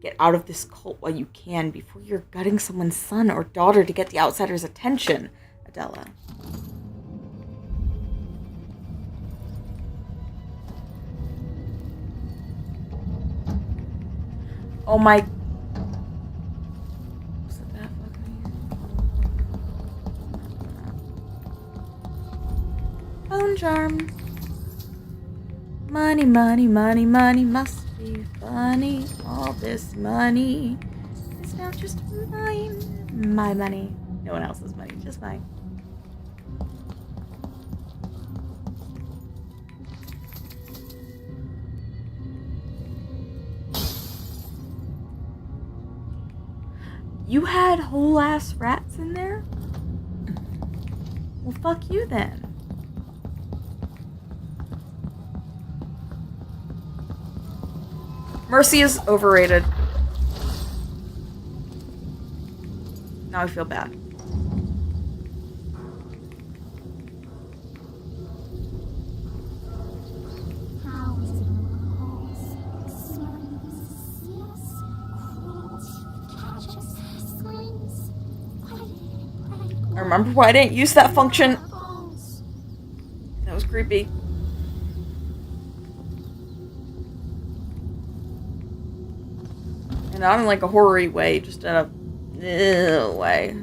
Get out of this cult while you can before you're gutting someone's son or daughter to get the outsider's attention, Adela. Oh my... Was it that fucking... Bone charm. Money, money, money, money must be funny. All this money is now just mine. My money. No one else's money, just mine. You had whole ass rats in there? Well, fuck you then. Mercy is overrated. Now I feel bad. How is it holes? Smelling vicious, cruelty, catches, screams, fighting, I remember why I didn't use that function. bones. That was creepy. And not in like a horror-y way, just in a way.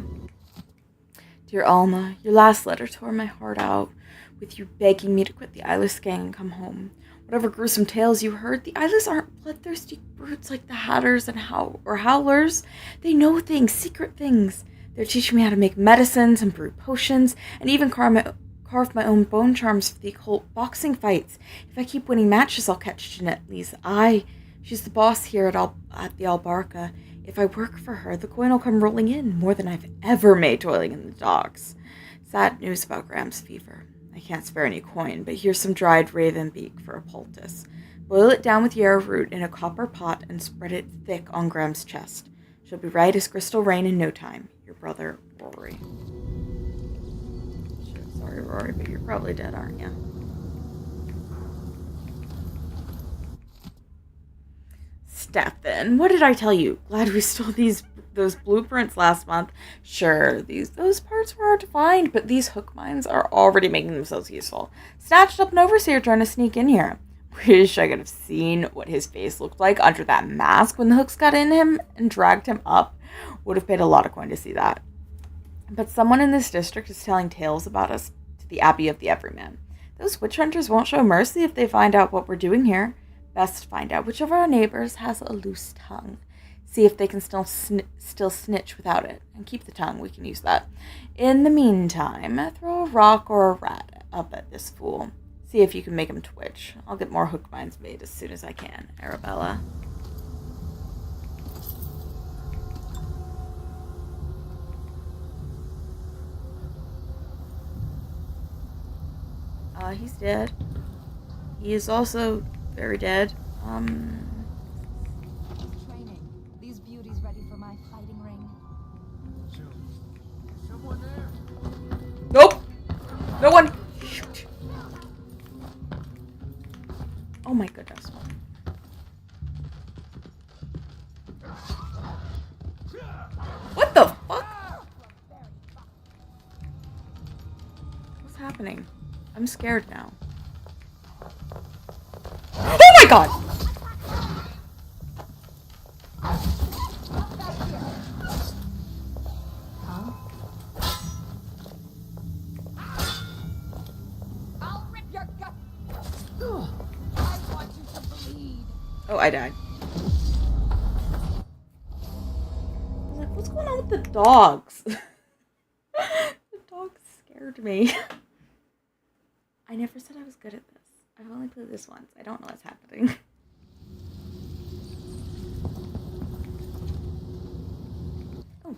Dear Alma, your last letter tore my heart out, with you begging me to quit the Eyeless gang and come home. Whatever gruesome tales you heard, the Eyeless aren't bloodthirsty brutes like the Hatters and Howlers. They know things, secret things. They're teaching me how to make medicines and brew potions, and even carve my own bone charms for the occult boxing fights. If I keep winning matches, I'll catch Jeanette Lee's eye. She's the boss here at the Albarca. If I work for her, the coin will come rolling in, more than I've ever made toiling in the docks. Sad news about Graham's fever. I can't spare any coin, but here's some dried raven beak for a poultice. Boil it down with yarrow root in a copper pot and spread it thick on Graham's chest. She'll be right as crystal rain in no time. Your brother, Rory. Shit, sorry. sorry, Rory, but you're probably dead, aren't you? Stefan, what did I tell you? Glad we stole those blueprints last month. Sure, those parts were hard to find, but these hook mines are already making themselves useful. Snatched up an overseer trying to sneak in here. Wish I could have seen what his face looked like under that mask when the hooks got in him and dragged him up. Would have paid a lot of coin to see that. But someone in this district is telling tales about us to the Abbey of the Everyman. Those witch hunters won't show mercy if they find out what we're doing here. Best find out which of our neighbors has a loose tongue. See if they can still snitch without it. And keep the tongue, we can use that. In the meantime, throw a rock or a rat up at this fool. See if you can make him twitch. I'll get more hook mines made as soon as I can, Arabella. He's dead. He is also very dead. Training. These beauties ready for my fighting ring. Someone there? Nope! No one! Shoot. Oh my goodness. What the fuck? What's happening? I'm scared now. Oh my god! I'll rip your gut. I want you to bleed. Oh, I died. I was like, what's going on with the dogs? The dogs scared me. I never said I was good at this. I've only played this once. I don't know what's happening. Oh,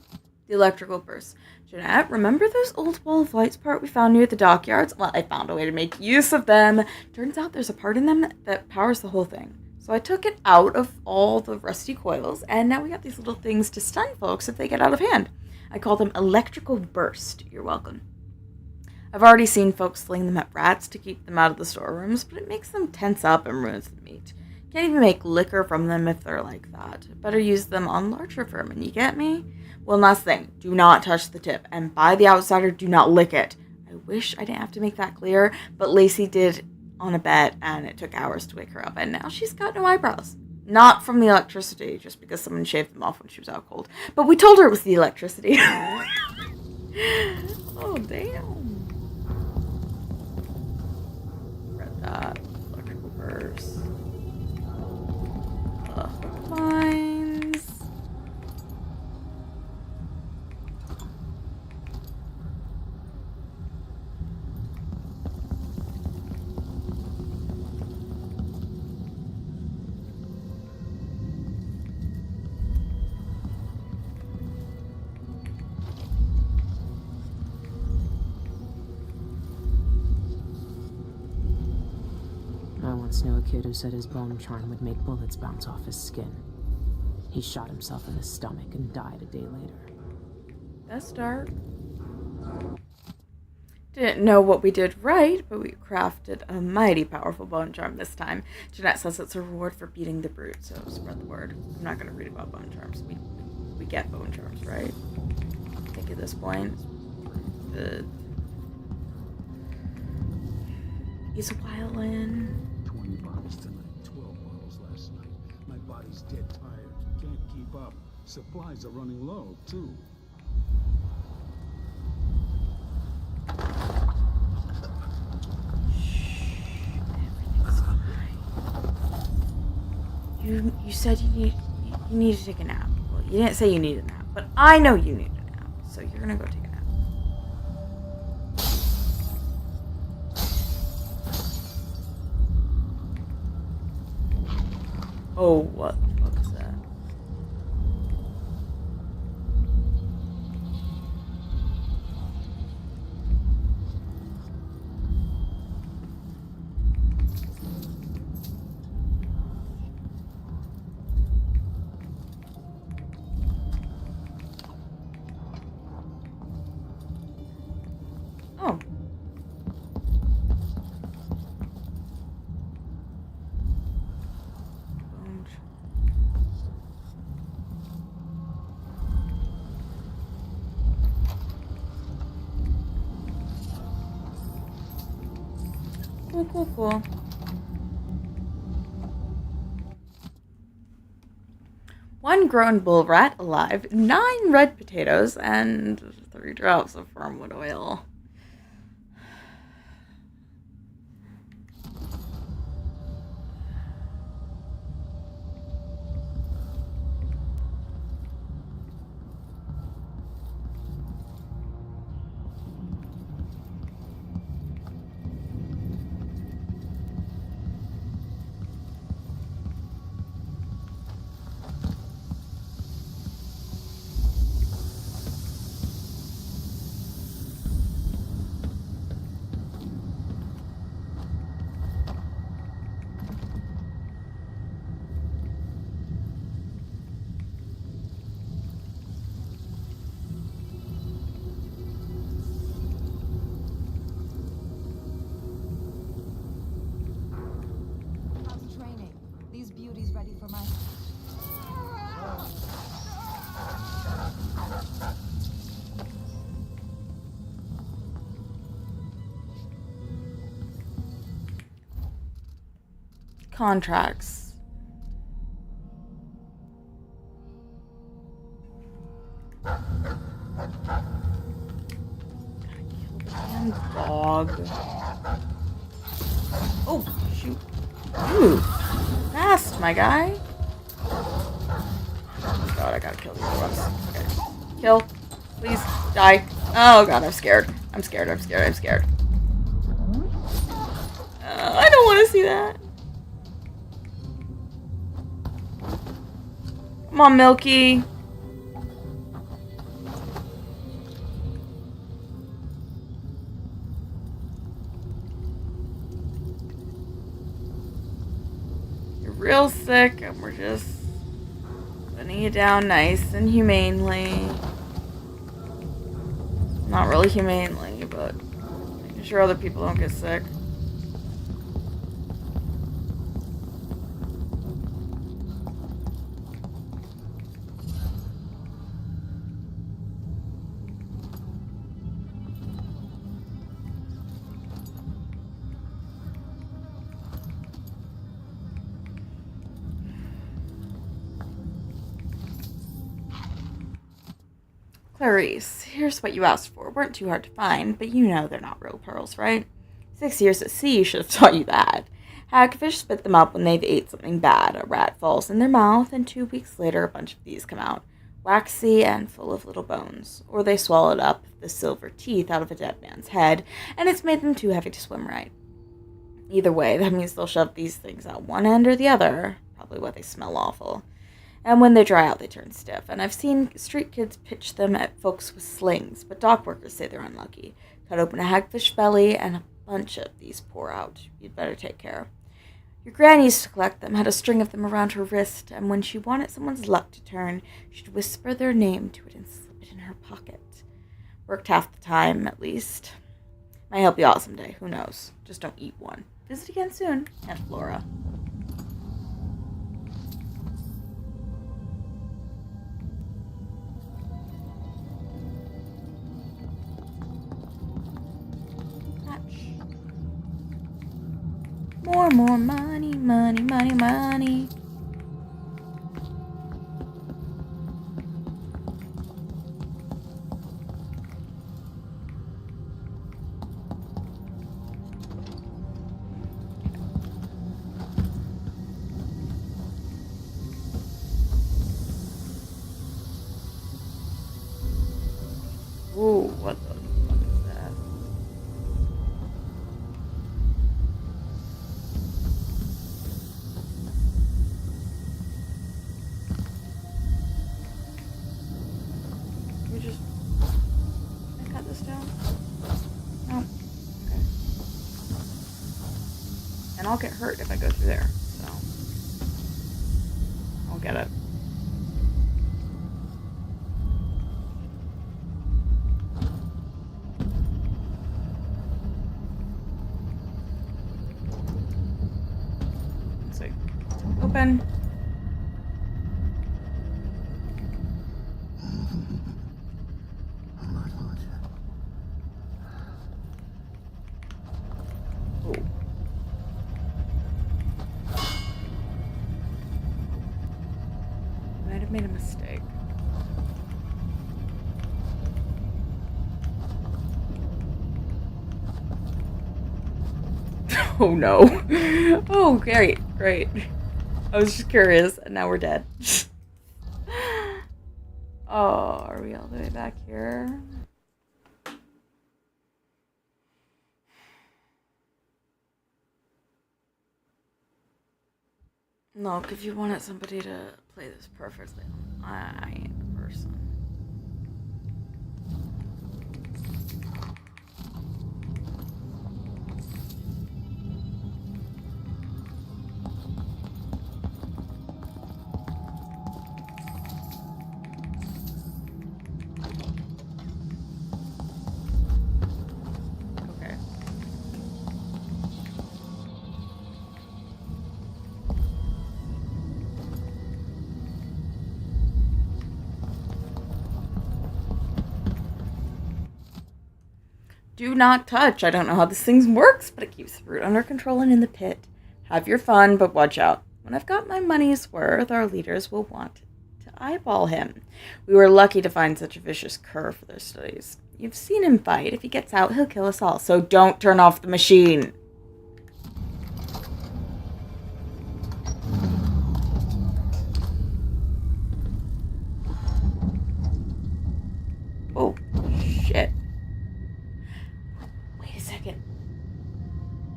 the electrical burst. Jeanette, remember those old wall of lights part we found near the dockyards? Well, I found a way to make use of them. Turns out there's a part in them that powers the whole thing. So I took it out of all the rusty coils, and now we got these little things to stun folks if they get out of hand. I call them electrical burst. You're welcome. I've already seen folks sling them at rats to keep them out of the storerooms, but it makes them tense up and ruins the meat. Can't even make liquor from them if they're like that. Better use them on larger vermin, you get me? One last thing, do not touch the tip, and by the outsider, do not lick it. I wish I didn't have to make that clear, but Lacey did on a bet, and it took hours to wake her up, and now she's got no eyebrows. Not from the electricity, just because someone shaved them off when she was out cold. But we told her it was the electricity. Oh, damn. Electrical burst. Mines. I once knew a kid who said his bone charm would make bullets bounce off his skin. He shot himself in the stomach and died a day later. That's dark. Didn't know what we did right, but we crafted a mighty powerful bone charm this time. Jeanette says it's a reward for beating the brute, so spread the word. I'm not going to read about bone charms. We get bone charms, right? I think at this point, he's a violin. 20 bottles tonight, 12 bottles last night. My body's dead tired. Can't keep up. Supplies are running low, too. You said you need to take a nap. Well, you didn't say you need a nap, but I know you need a nap, so you're gonna go take a nap. Oh, what the fuck is that? Oh. Cool, cool, cool. One grown bull rat alive, 9 red potatoes, and 3 drops of firmwood oil. How's training? These beauties ready for my... Contracts. Damn dog. Oh, shoot. Ooh. Fast, my guy. Oh god, I gotta kill these ones. Okay. Kill. Please. Die. Oh god, I'm scared. I'm scared, I'm scared, I'm scared. I don't want to see that. Come on, Milky. You're real sick, and we're just putting you down nice and humanely. Not really humanely, but making sure other people don't get sick. Clarice, here's what you asked for. Weren't too hard to find, but you know they're not real pearls, right? 6 years at sea should have taught you that. Hagfish spit them up when they've ate something bad. A rat falls in their mouth, and 2 weeks later a bunch of these come out, waxy and full of little bones. Or they swallowed up the silver teeth out of a dead man's head, and it's made them too heavy to swim right. Either way, that means they'll shove these things out one end or the other. Probably why they smell awful. And when they dry out, they turn stiff. And I've seen street kids pitch them at folks with slings, but dock workers say they're unlucky. Cut open a hagfish belly, and a bunch of these pour out. You'd better take care. Your granny used to collect them, had a string of them around her wrist, and when she wanted someone's luck to turn, she'd whisper their name to it and slip it in her pocket. Worked half the time, at least. Might help you out someday, who knows. Just don't eat one. Visit again soon, Aunt Flora. More money, money, money, money. Ooh, what the fuck is that? Can I cut this down? No. Okay. And I'll get hurt if I go through there, so I'll get it. Let's see. Open. Ooh. I've made a mistake. Oh no. Oh, great. I was just curious, and now we're dead. Oh, are we all the way back here? Look, if you wanted somebody to play this perfectly, I ain't the person. Okay. Do not touch. I don't know how this thing works, but it keeps the fruit under control and in the pit. Have your fun, but watch out. When I've got my money's worth, our leaders will want to eyeball him. We were lucky to find such a vicious cur for their studies. You've seen him fight. If he gets out, he'll kill us all. So don't turn off the machine. Oh, shit. Wait a second.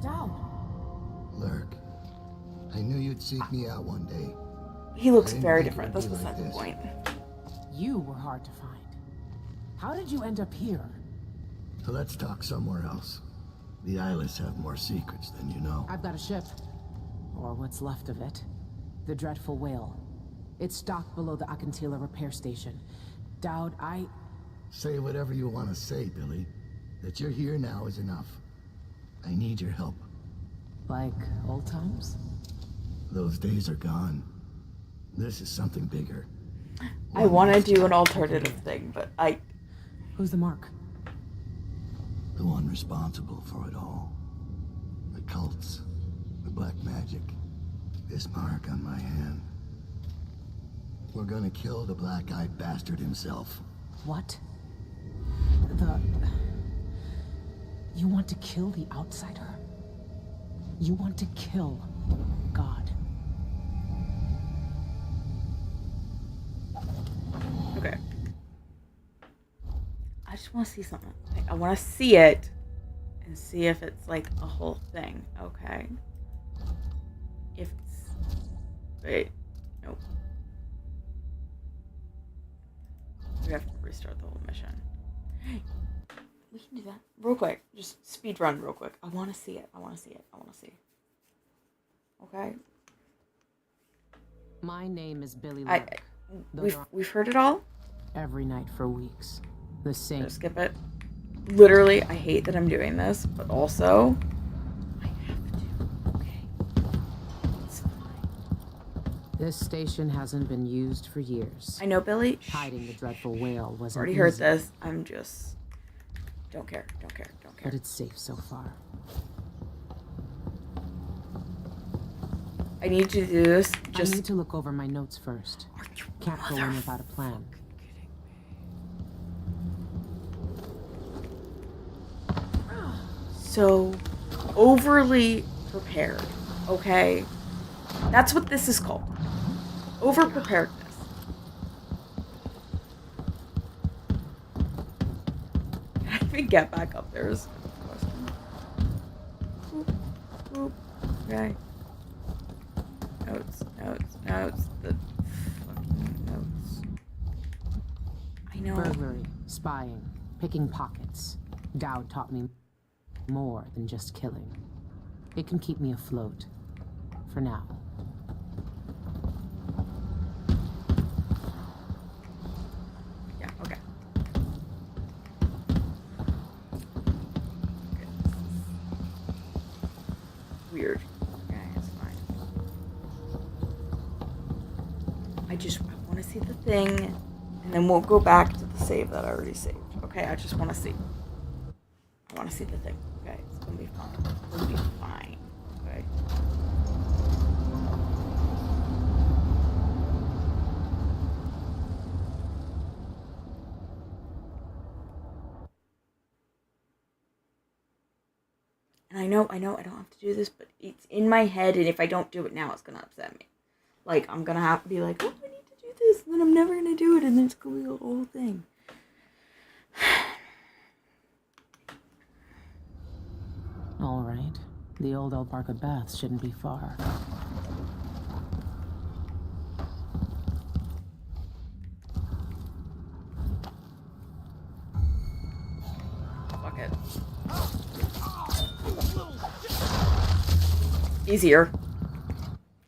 Dowd. Lurk. I knew you'd seek me out one day. He looks I didn't very think it different. would That's be beside like the this. point. You were hard to find. How did you end up here? So let's talk somewhere else. The Eyeless have more secrets than you know. I've got a ship. Or what's left of it. The Dreadful Whale. It's docked below the Akantila repair station. Dowd, Say whatever you want to say, Billy. That you're here now is enough. I need your help. like old times? Those days are gone. This is something bigger. I want to do an alternative thing, but Who's the mark? The one responsible for it all. The cults. The black magic. This mark on my hand. We're gonna kill the black-eyed bastard himself. What? You want to kill the outsider? You want to kill God? Okay. I just want to see something. I want to see it and see if it's like a whole thing. Okay. If it's... Wait. Nope. We have to restart the whole mission. We can do that. Real quick. Just speed run real quick. I want to see it. I want to see it. I want to see. Okay? My name is Billy Lurk. We've heard it all. Every night for weeks. The same. Just skip it. Literally, I hate that I'm doing this, but also I have to. Okay. It's fine. This station hasn't been used for years. I know, Billy. Hiding the dreadful whale wasn't Already heard easy, this. I'm just don't care. but it's safe so far. I need you to do this. I need to look over my notes first. Can't go in without a plan. So overly prepared. Okay, that's what this is called. Over preparedness. How do we get back up there is the question. Boop, boop. Okay. Notes. The fucking notes. I know. Burglary, spying, picking pockets. Dowd taught me more than just killing. It can keep me afloat. For now. Yeah, okay. Weird. Okay, it's fine. I want to see the thing, and then we'll go back to the save that I already saved. Okay, I just want to see. I want to see the thing. Okay, it's gonna be fine. It's gonna be fine. Okay. And I know I don't have to do this, but it's in my head, and if I don't do it now, it's gonna upset me. Like, I'm gonna have to be like, oh, I need to do this, and then I'm never gonna do it, and then it's gonna be the whole thing. All right. The old Alparca Baths shouldn't be far. Fuck it. Easier.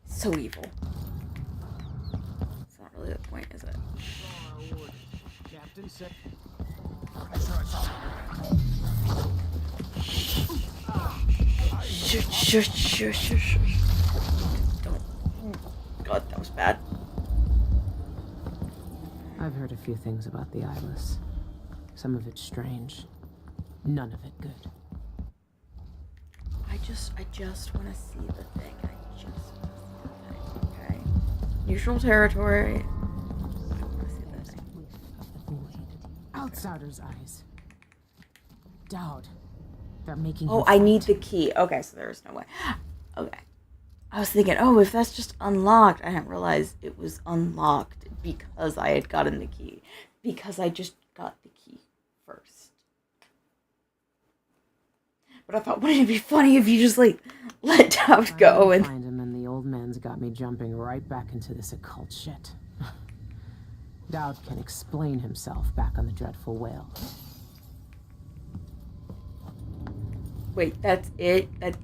So evil. It's not really the point, is it? Captain said. Shush. Don't. God, that was bad. I've heard a few things about the Eyeless. Some of it strange. None of it good. I just want to see the thing. I just want to see the thing. Okay. Neutral territory. I want to see the thing. Outsider's eyes. Dowd. They're making. Oh, I need the key. Okay, so there's no way. Okay. I was thinking, oh, if that's just unlocked. I didn't realize it was unlocked because I had gotten the key. Because I just got the key first. But I thought, wouldn't it be funny if you just, like, let Dowd go and... Find him, and the old man's got me jumping right back into this occult shit. Dowd can explain himself back on the dreadful whale. Wait, that's it? That's...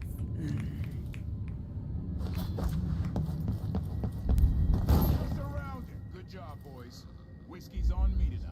Surrounded. Good job, boys. Whiskey's on me tonight.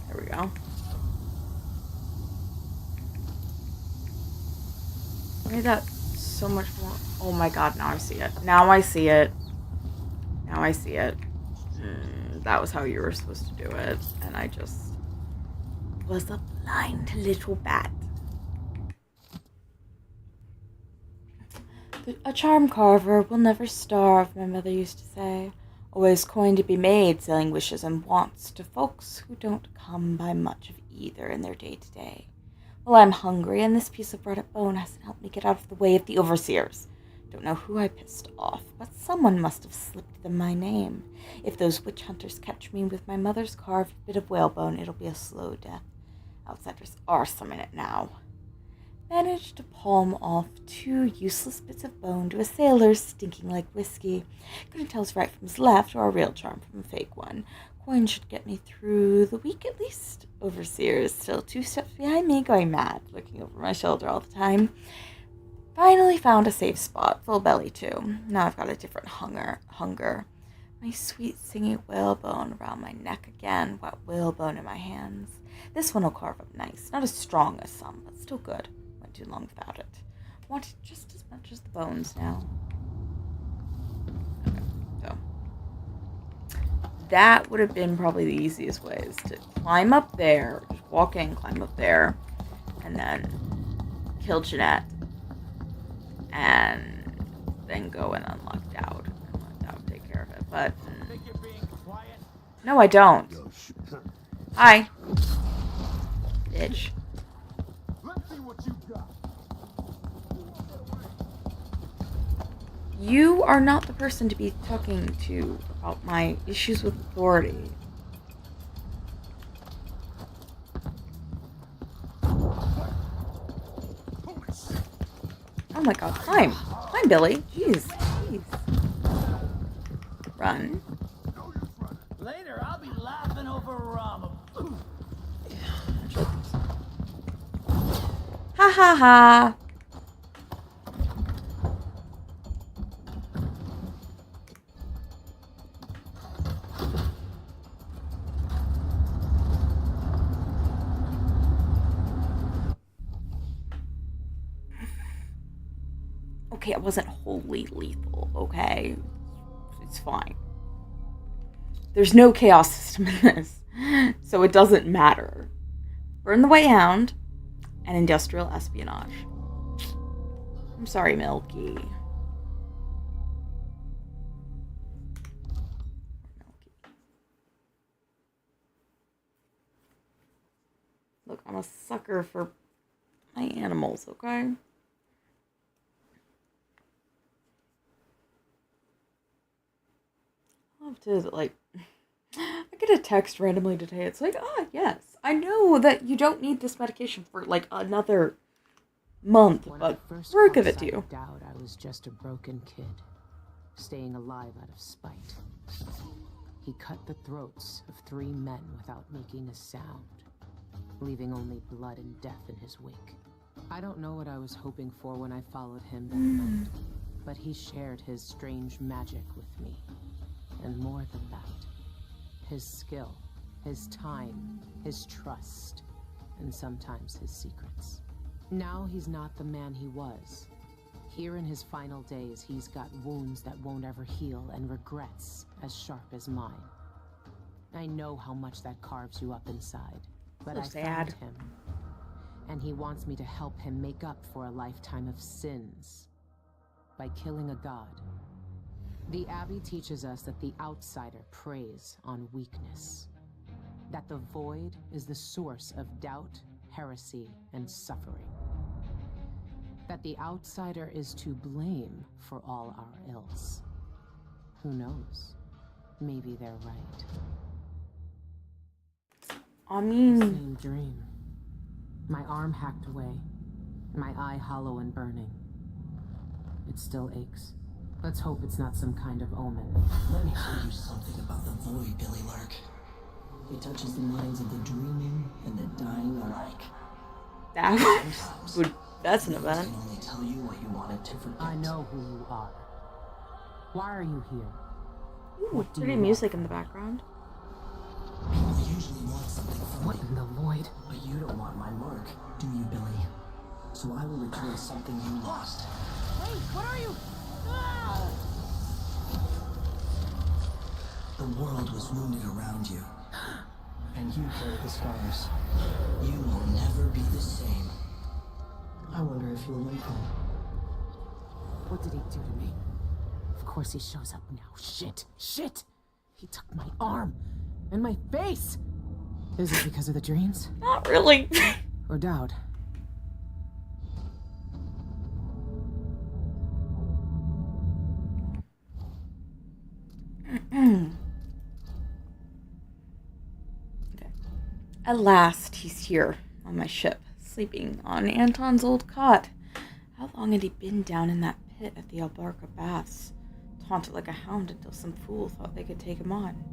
There we go. Made that so much more... Oh my god, now I see it. Now I see it. Now I see it. That was how you were supposed to do it. And I just... was a blind little bat. A charm carver will never starve, my mother used to say. Always coin to be made, selling wishes and wants to folks who don't come by much of either in their day-to-day. Well, I'm hungry, and this piece of bread at bone hasn't helped me get out of the way of the overseers. Don't know who I pissed off, but someone must have slipped them my name. If those witch hunters catch me with my mother's carved bit of whalebone, it'll be a slow death. Outsiders are some in it now. Managed to palm off 2 useless bits of bone to a sailor stinking like whiskey. Couldn't tell his right from his left, or a real charm from a fake one. Coin should get me through the week at least. Overseers still 2 steps behind me, going mad, looking over my shoulder all the time. Finally found a safe spot, full belly too. Now I've got a different hunger. My sweet singing whalebone around my neck again, wet whalebone in my hands. This one will carve up nice, not as strong as some, but still good. Went too long without it. Want it just as much as the bones now. Okay, so that would have been probably the easiest way, is to climb up there, just walk in, climb up there, and then kill Jeanette, and then go and unlock Dowd, and let Dowd take care of it. But no, I don't. Hi, bitch. Let's see what you got. You are not the person to be talking to about my issues with authority. Oh my god, climb! Climb, Billy! Jeez. Run. Later, I'll be laughing over Rama. Ha ha ha. Okay, it wasn't wholly lethal, okay? It's fine. There's no chaos system in this, so it doesn't matter. Burn the White Hound and industrial espionage. I'm sorry, Milky. Look, I'm a sucker for my animals, okay? I love to, like, I get a text randomly today. It's like, yes, I know that you don't need this medication for, like, another month, but we'll give it to you. Doubt I was just a broken kid, staying alive out of spite. He cut the throats of 3 men without making a sound, leaving only blood and death in his wake. I don't know what I was hoping for when I followed him that night, but he shared his strange magic with me. And more than that, his skill, his time, his trust, and sometimes his secrets. Now he's not the man he was. Here in his final days, he's got wounds that won't ever heal and regrets as sharp as mine. I know how much that carves you up inside, but So I sad. found him. And he wants me to help him make up for a lifetime of sins by killing a god. The Abbey teaches us that the outsider preys on weakness, that the void is the source of doubt, heresy, and suffering, that the outsider is to blame for all our ills. Who knows? Maybe they're right. I mean, Same dream. My arm hacked away, my eye hollow and burning. It still aches. Let's hope it's not some kind of omen. Let me tell you something about the void, Billy Lark. It touches the minds of the dreaming and the dying alike. that's an I event. can only tell you what you wanted to forget. I know who you are. Why are you here? Ooh, What do pretty you music in the background. People usually want something from What me, in the void? but you don't want my mark, do you, Billy? So I will return something you lost. Wait, what are you? The world was wounded around you, and you carry the scars. You will never be the same. I wonder if you'll like them. What did he do to me? Of course he shows up now. Shit! Shit! He took my arm! And my face! Is it because of the dreams? Not really. Or doubt? Okay. At last, he's here on my ship, sleeping on Anton's old cot. How long had he been down in that pit at the Albarca Baths, taunted like a hound until some fool thought they could take him on?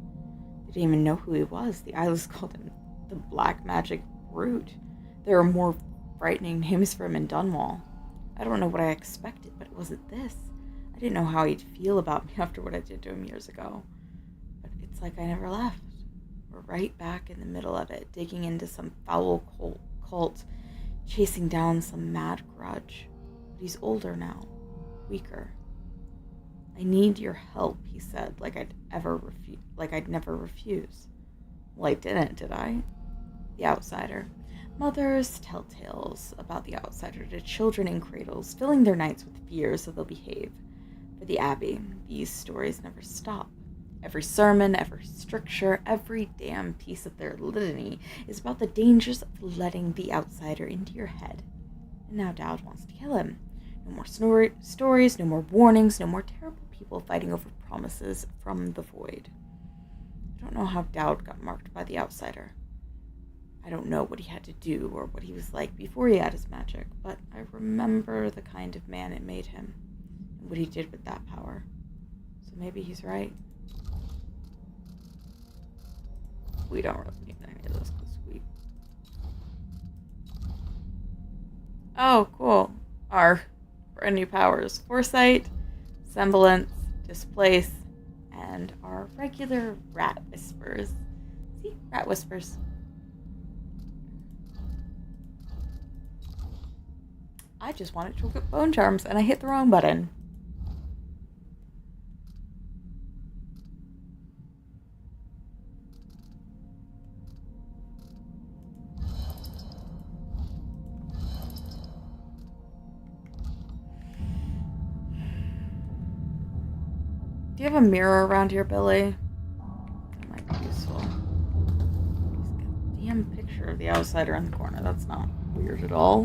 They didn't even know who he was. The Isles called him the Black Magic Brute. There are more frightening names for him in Dunwall. I don't know what I expected, but it wasn't this. I didn't know how he'd feel about me after what I did to him years ago. But it's like I never left. We're right back in the middle of it, digging into some foul cult, chasing down some mad grudge. But he's older now, weaker. I need your help, he said, like I'd never refuse. Well, I didn't, did I? The outsider. Mothers tell tales about the outsider to children in cradles, filling their nights with fear so they'll behave. For the Abbey, these stories never stop. Every sermon, every stricture, every damn piece of their litany is about the dangers of letting the outsider into your head. And now Dowd wants to kill him. No more stories, no more warnings, no more terrible people fighting over promises from the void. I don't know how Dowd got marked by the outsider. I don't know what he had to do or what he was like before he had his magic, but I remember the kind of man it made him, and what he did with that power. So maybe he's right. We don't really need any of those because we... Oh, cool. Our brand new powers. Foresight, Semblance, Displace, and our regular Rat Whispers. See? Rat Whispers. I just wanted to look at bone charms and I hit the wrong button. Do you have a mirror around here, Billy? That might be useful. He's got a damn picture of the outsider in the corner. That's not weird at all.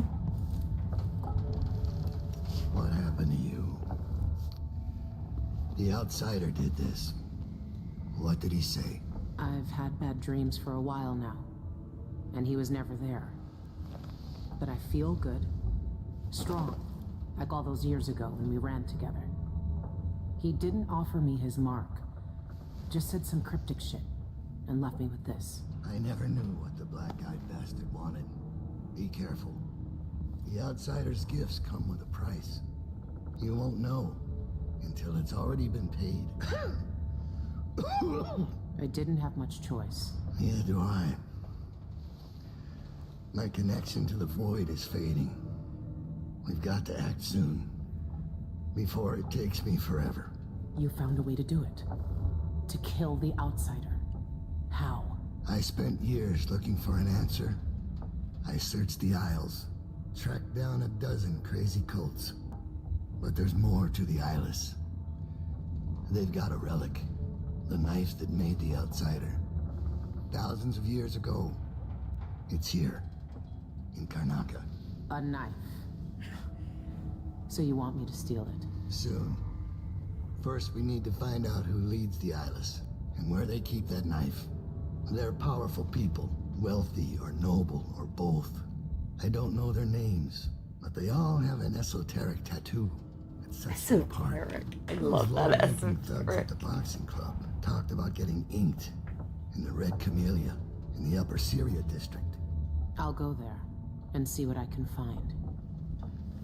What happened to you? The outsider did this. What did he say? I've had bad dreams for a while now, and he was never there. But I feel good. Strong. Like all those years ago when we ran together. He didn't offer me his mark. Just said some cryptic shit, and left me with this. I never knew what the black-eyed bastard wanted. Be careful. The outsider's gifts come with a price. You won't know until it's already been paid. I didn't have much choice. Neither do I. My connection to the void is fading. We've got to act soon. Before it takes me forever. You found a way to do it. To kill the outsider. How? I spent years looking for an answer. I searched the Isles, tracked down a dozen crazy cults. But there's more to the Eyeless. They've got a relic. The knife that made the outsider. Thousands of years ago. It's here. In Karnaca. A knife. So you want me to steal it? Soon. First, we need to find out who leads the Eyeless, and where they keep that knife. They're powerful people, wealthy or noble or both. I don't know their names, but they all have an esoteric tattoo that sets them apart. I love that Thugs at the boxing club talked about getting inked in the Red Camellia in the Upper Syria district. I'll go there and see what I can find.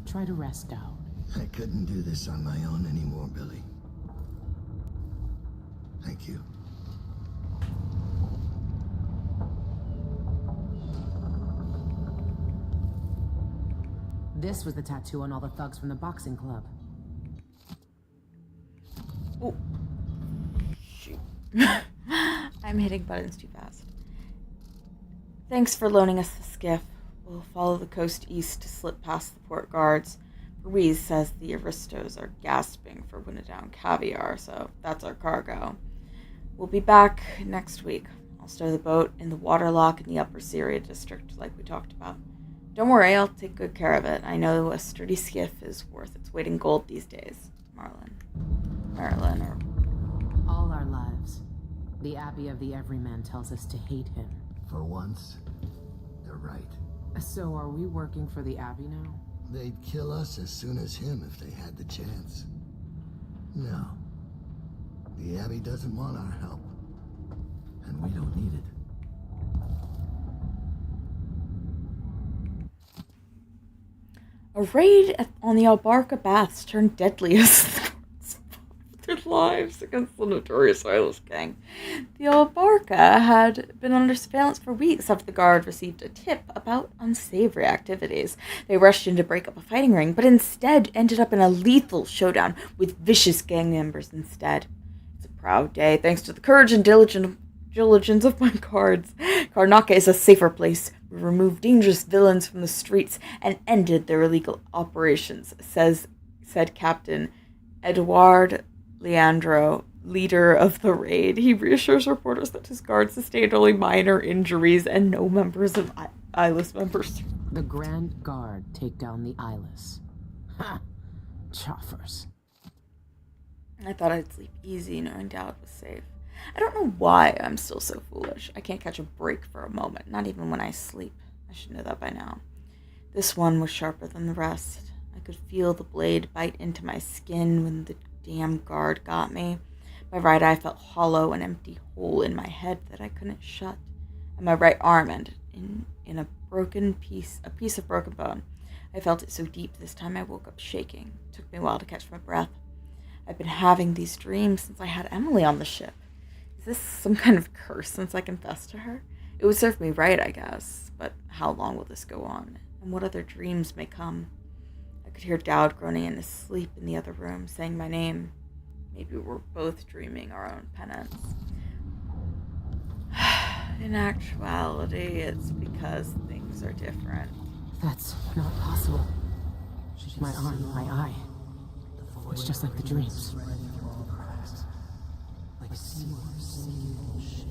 Try to rest out. I couldn't do this on my own anymore, Billy. Thank you. This was the tattoo on all the thugs from the boxing club. Oh. Shoot. I'm hitting buttons too fast. Thanks for loaning us the skiff. We'll follow the coast east to slip past the port guards. Ruiz says the aristos are gasping for Winnodown caviar, so that's our cargo. We'll be back next week. I'll stow the boat in the waterlock in the Upper Syria district, like we talked about. Don't worry, I'll take good care of it. I know a sturdy skiff is worth its weight in gold these days. Marilyn, or... All our lives, the Abbey of the Everyman tells us to hate him. For once, they're right. So are we working for the Abbey now? They'd kill us as soon as him if they had the chance. No. The Abbey doesn't want our help. And we don't need it. A raid on the Albarca Baths turned deadly as the guards fought their lives against the notorious Silas gang. The Albarca had been under surveillance for weeks after the guard received a tip about unsavory activities. They rushed in to break up a fighting ring, but instead ended up in a lethal showdown with vicious gang members instead. It's a proud day, thanks to the courage and diligence of my guards. Karnaca is a safer place. We removed dangerous villains from the streets and ended their illegal operations, said Captain Eduard Leandro, leader of the raid. He reassures reporters that his guards sustained only minor injuries and no members of Eyeless members. The Grand Guard take down the Eyeless. Ha! Choffers. I thought I'd sleep easy knowing Dad was safe. I don't know why I'm still so foolish. I can't catch a break for a moment, not even when I sleep. I should know that by now. This one was sharper than the rest. I could feel the blade bite into my skin when the damn guard got me. My right eye felt hollow, an empty hole in my head that I couldn't shut. and my right arm ended in a piece of broken bone. I felt it so deep this time I woke up shaking. It took me a while to catch my breath. I've been having these dreams since I had Emily on the ship. Is this some kind of curse since I confessed to her? It would serve me right, I guess, but how long will this go on? And what other dreams may come? I could hear Dowd groaning in his sleep in the other room, saying my name. Maybe we're both dreaming our own penance. In actuality, it's because things are different. That's not possible. My arm, my eye. It's just like the dreams. Like a single ship.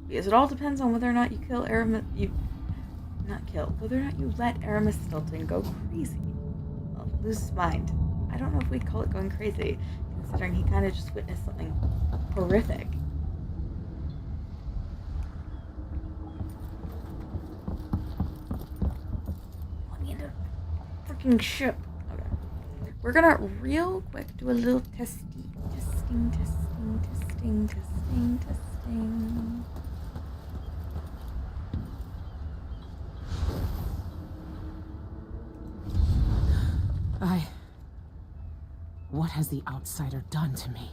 Because it all depends on whether or not you whether or not you let Aramis Stilton go crazy. Well, lose his mind. I don't know if we'd call it going crazy, considering he kind of just witnessed something horrific. Let me into a freaking ship. Okay. We're gonna real quick do a little testing. What has the outsider done to me?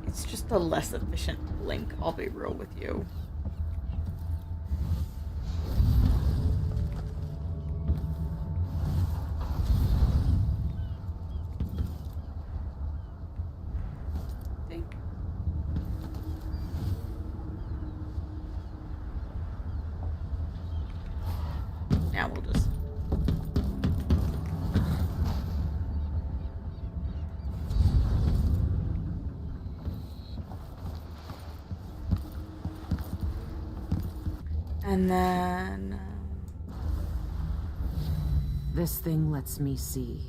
It's just a less efficient link, I'll be real with you. Now we'll just... And then... This thing lets me see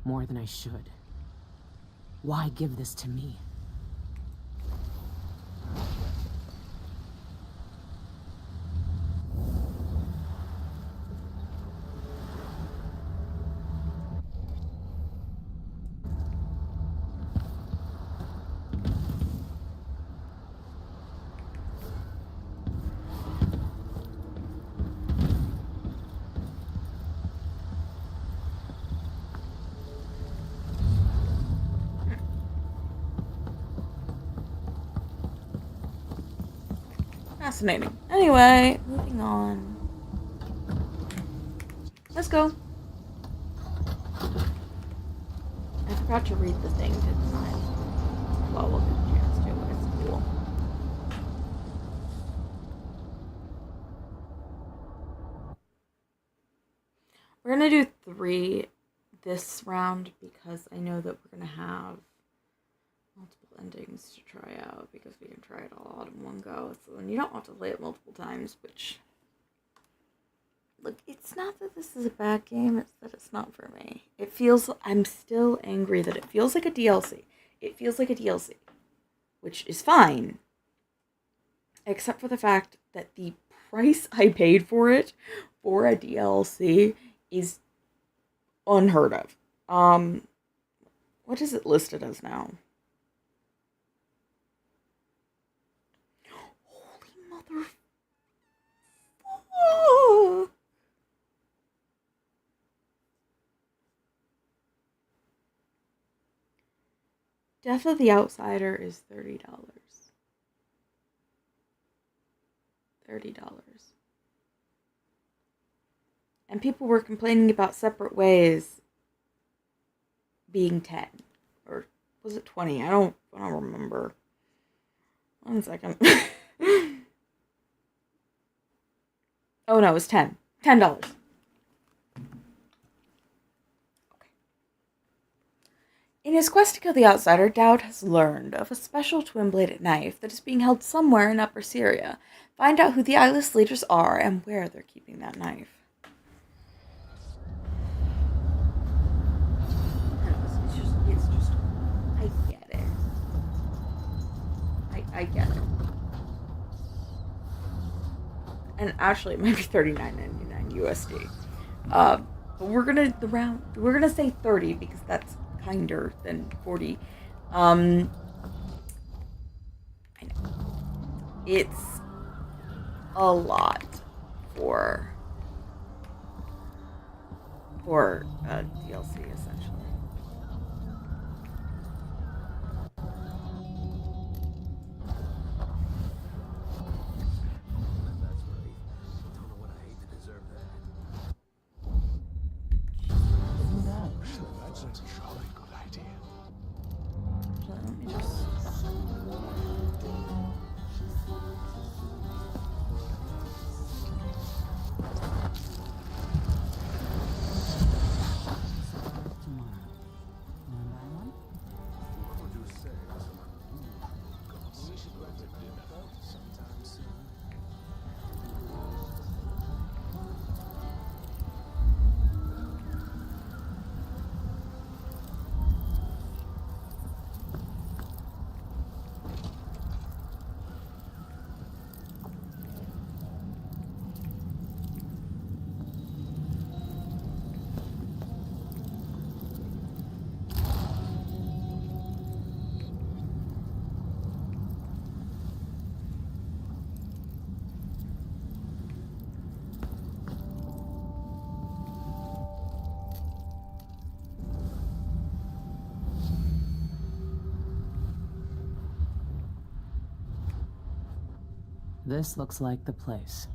more than I should. Why give this to me? Fascinating. Anyway, moving on. Let's go. I forgot to read the thing, didn't I? Well, we'll get a chance to, but it's cool. We're gonna do 3 this round because I know that we're gonna have multiple endings to try out because we can try it all out in one go. So then you don't have to play it multiple times, which... Look, it's not that this is a bad game, it's that it's not for me. It feels... I'm still angry that it feels like a DLC. It feels like a DLC, which is fine. Except for the fact that the price I paid for it, for a DLC, is unheard of. What is it listed as now? Holy mother... Oh. Death of the Outsider is $30. $30. And people were complaining about Separate Ways being 10. Or was it 20? I don't remember. 1 second. Oh no, it was 10. $10. In his quest to kill the Outsider, Dowd has learned of a special twin-bladed knife that is being held somewhere in Upper Syria. Find out who the eyeless leaders are and where they're keeping that knife. It's just, I get it. I get it. and actually it might be $39.99 USD. But we're gonna say 30 because that's kinder than 40. I know it's a lot for DLC essentially. That's right. Don't know what I hate to deserve that. That's a jolly good idea. Let me just. Tomorrow. One by one? What would you say to someone? We should rent a dinner sometime soon. This looks like the place.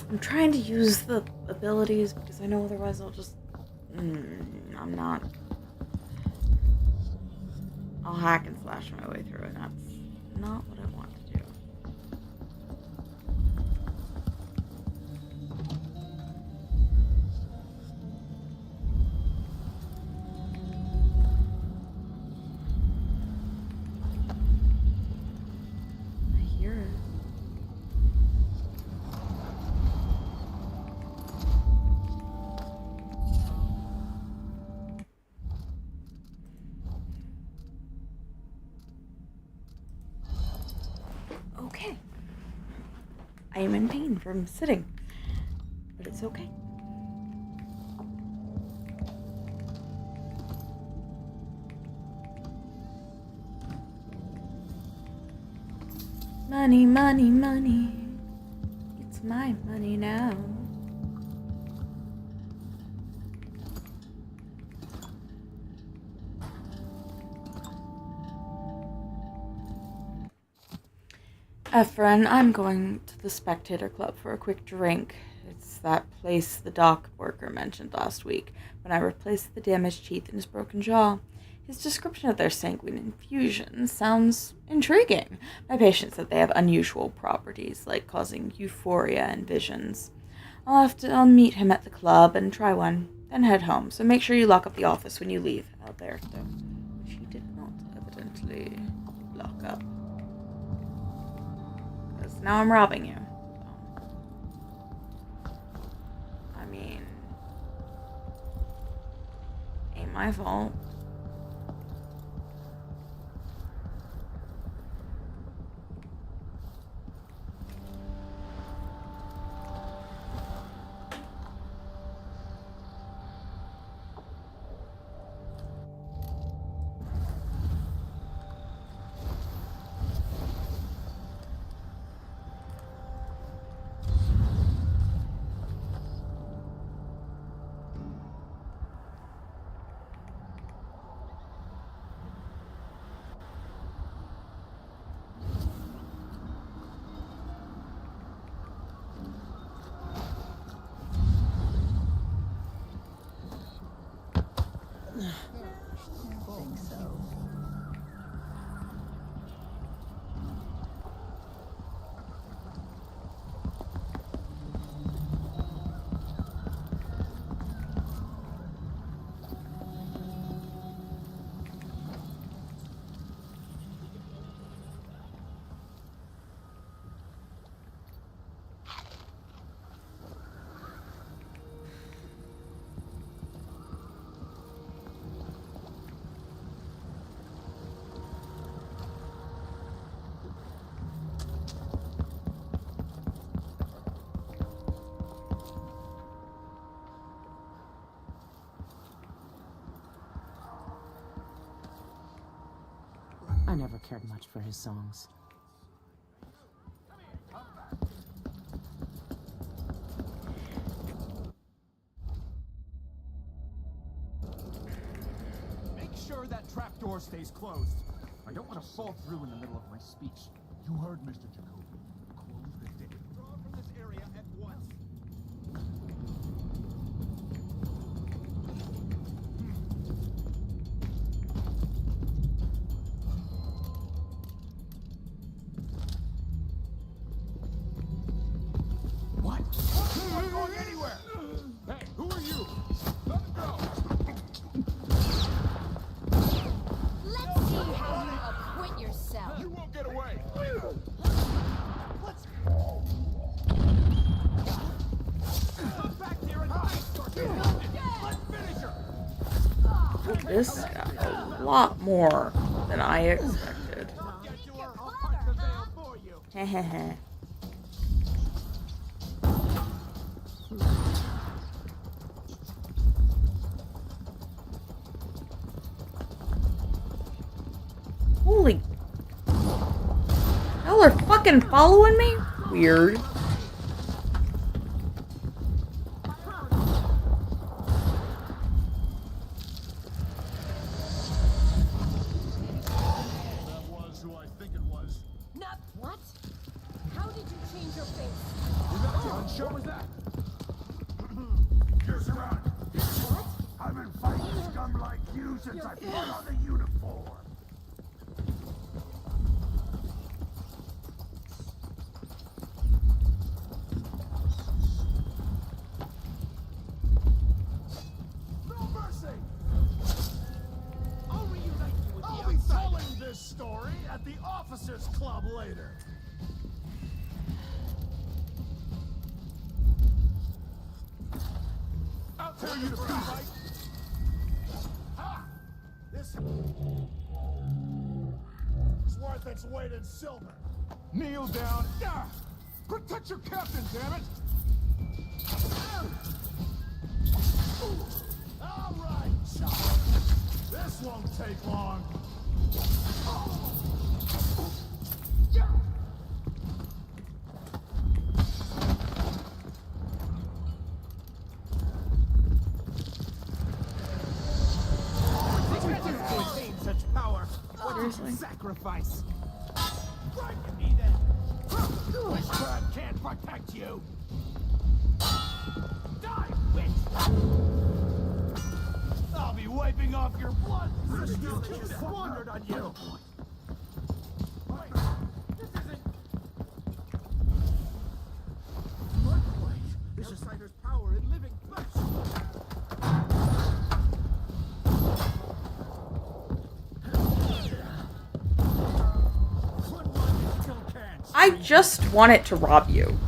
I'm trying to use the abilities because I know otherwise I'll just. I'm not. I'll hack and slash my way through, and that's not what I want to do. I hear it. Okay. I am in pain from sitting, but it's okay. Money, money, money. It's my money now. Efren, I'm going to the Spectator Club for a quick drink. It's that place the dock worker mentioned last week when I replaced the damaged teeth in his broken jaw. His description of their sanguine infusion sounds intriguing. My patient said they have unusual properties, like causing euphoria and visions. I'll meet him at the club and try one, then head home, so make sure you lock up the office when you leave. Alberto, which he did not evidently lock up. Because now I'm robbing you. So. I mean, ain't my fault. I think so. I never cared much for his songs. Make sure that trapdoor stays closed. I don't want to fall through in the middle of my speech. You heard, Mr. Jacoby. Close the gate. Withdraw from this area at once. What? I'm not going anywhere! Hey, who are you? Let him go! Let's see how you acquit yourself. You won't get away! Let's... Come back here and hide! Let's finish her! This got a lot more than I expected. Get to her, I'll punch the veil for you! Hehehe. Holy... Y'all are fucking following me? Weird. That was who I think it was. Not what? How did you change your face? Was that John show? Was that? You're surrounded. What? I've been fighting scum like you since I put on the uniform. No mercy! I'll reunite you with I'll be telling this story at the officers' club later. I'll tell you to fight. Ha! This is worth its weight in silver. Kneel down. Ah! Protect your captain, damn it! All right, child. This won't take long. Such power. Seriously? Sacrifice. Right with me then. This crab can't protect you. Die, witch! I'll be wiping off your blood. This is squandered on you. Wait, this isn't. Wait, this is Outsider's power in living flesh. I just want it to rob you.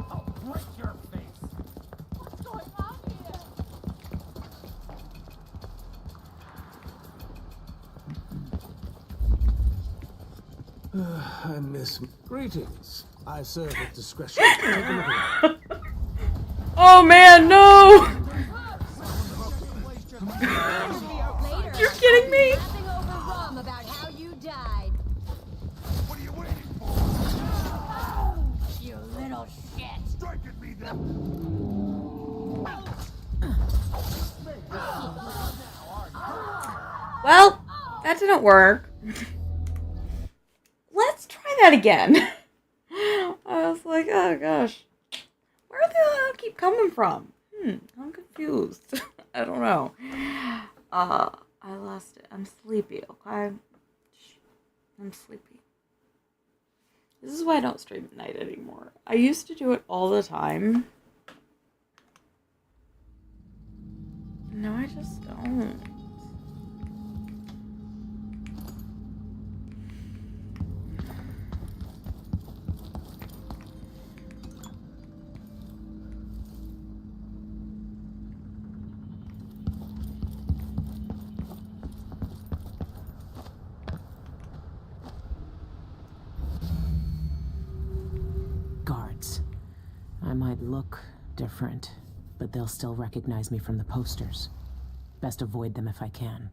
I'll break your face. What's going on here? I miss. Greetings. I serve at discretion. Take a look at it. Oh man, no! Later, You're kidding me? laughing over rum about how you died. What are you waiting for? You little shit. Strike at me then. Well, that didn't work. Let's try that again. I was like, oh gosh. Where do they keep coming from? I'm confused. I don't know. I lost it. I'm sleepy, okay? I'm sleepy. This is why I don't stream at night anymore. I used to do it all the time. No, I just don't. Guards. I might look different, but they'll still recognize me from the posters. Best avoid them if I can.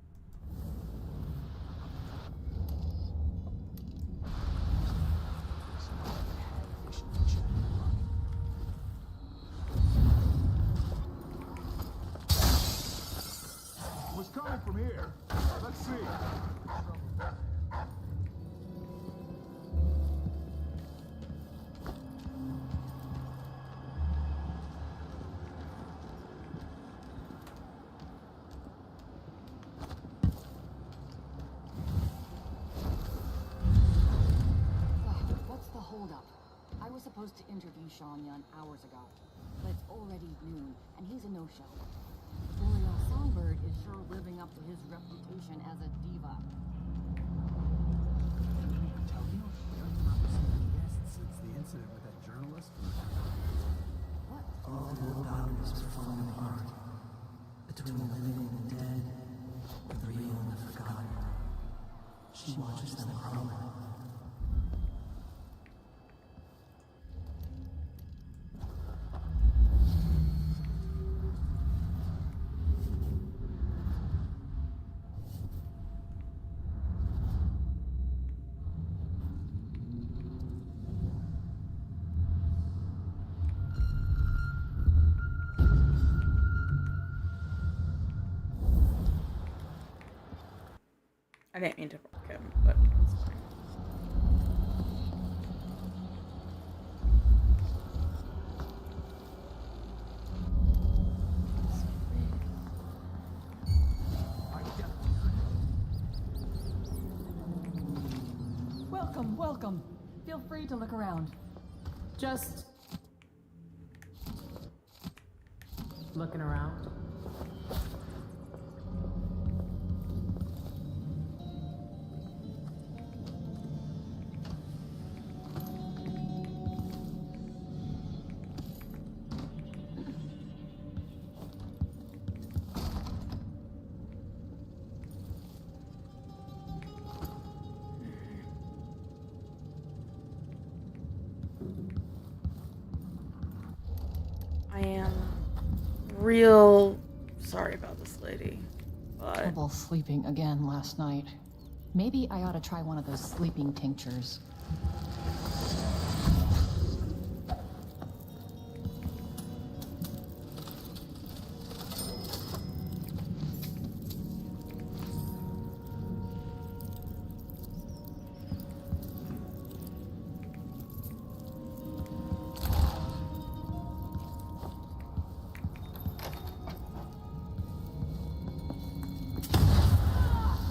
Was coming from here. Let's see. What's the holdup? I was supposed to interview Sean Yun hours ago, but it's already noon, and he's a no-show. L'Oreal Songbird is sure living up to his reputation as a diva. Tell you, Young's not received guests since the incident with that journalist. What? All the old boundaries are falling apart. Between the living and the dead, the real and the forgotten. She watches them crumble. I didn't mean to fuck him, but it's fine. Welcome, welcome. Feel free to look around. Just... looking around. I am real sorry about this lady, but Trouble sleeping again last night. Maybe I ought to try one of those sleeping tinctures.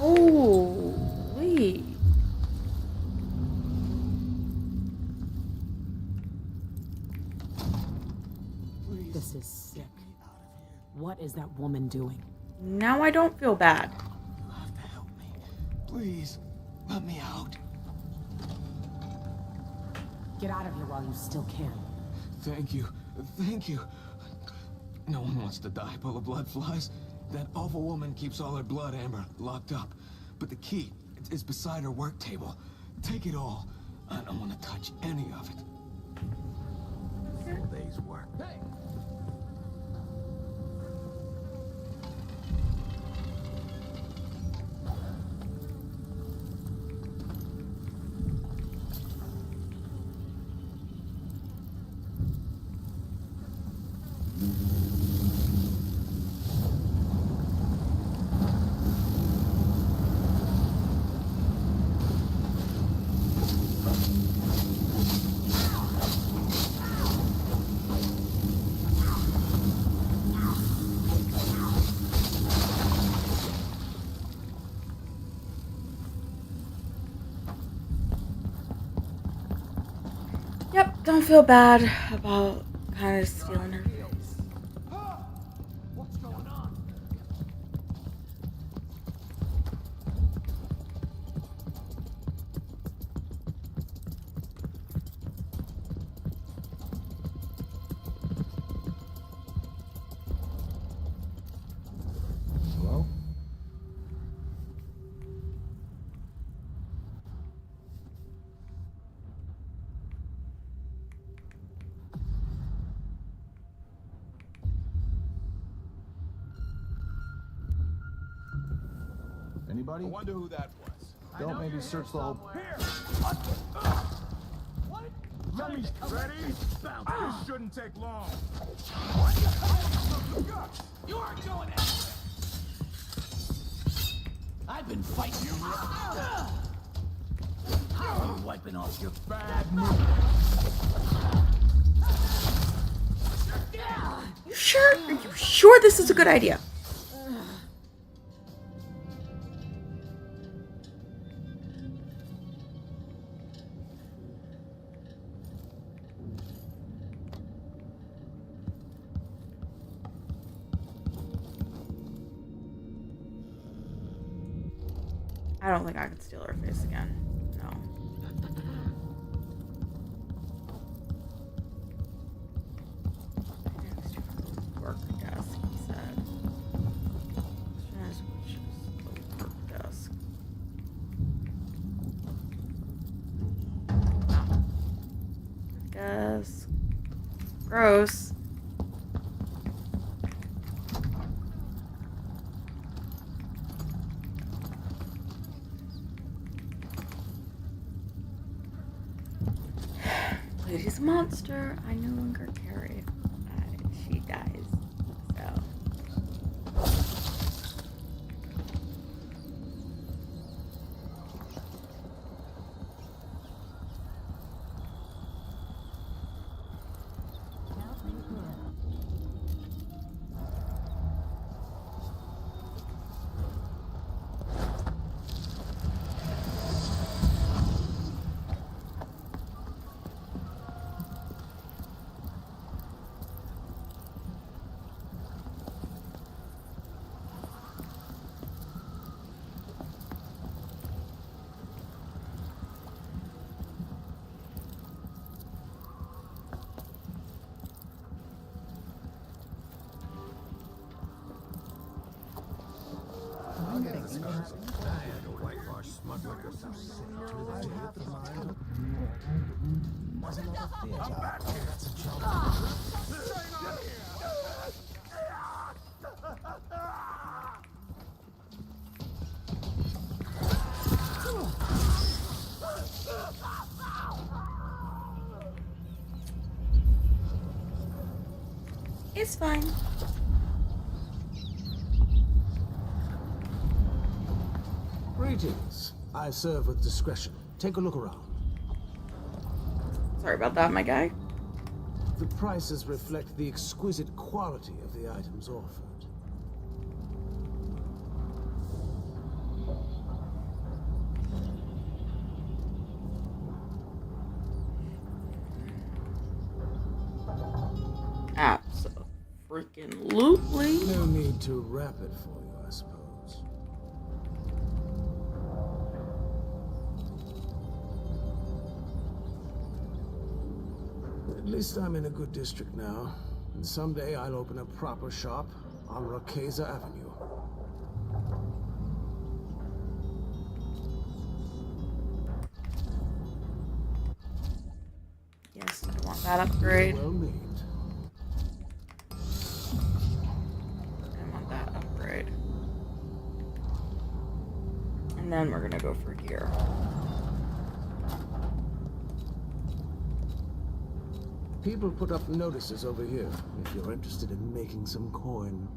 holy. This is sick. What is that woman doing? Now I don't feel bad. You have to help me. Please, let me out. Get out of here while you still can. Thank you. Thank you. No one wants to die full of blood flies. That awful woman keeps all her blood, Amber, locked up. But the key is beside her work table. Take it all. I don't want to touch any of it. Full day's work. Hey! Yep, don't feel bad about kind of stealing her face. What's going on? Hello? Anybody? I wonder who that was. Don't maybe search the whole... Here! What? Let me... Ready? Bounce. This shouldn't take long. You aren't going anywhere! I've been fighting you. I'm wiping off your Bad move. You sure? Are you sure this is a good idea? I don't think I can steal her face again. No. Work desk, he said. Which is the work desk. Wow. Desk. Gross. Lady's a monster. I no longer carry. She dies. So. It's fine. Greetings. I serve with discretion. Take a look around. Sorry about that, my guy. The prices reflect the exquisite quality of the items offered. Absolutely. No need to wrap it for you, I suppose. At least I'm in a good district now, and someday I'll open a proper shop on Rocasa Avenue. Yes, I want that upgrade. Well made. I want that upgrade. And then we're gonna go for gear. People put up notices over here if you're interested in making some coin.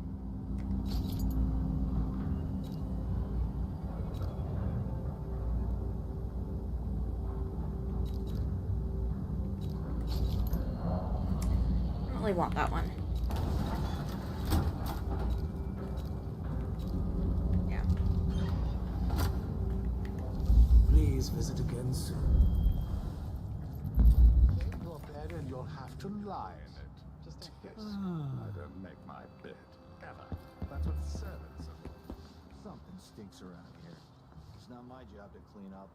I don't really want that one. Yeah. Please visit again soon. Your bed and you'll have to lie in it. Just in case. I don't make my bed. Ever. That's what servants are for. Something stinks around here. It's not my job to clean up.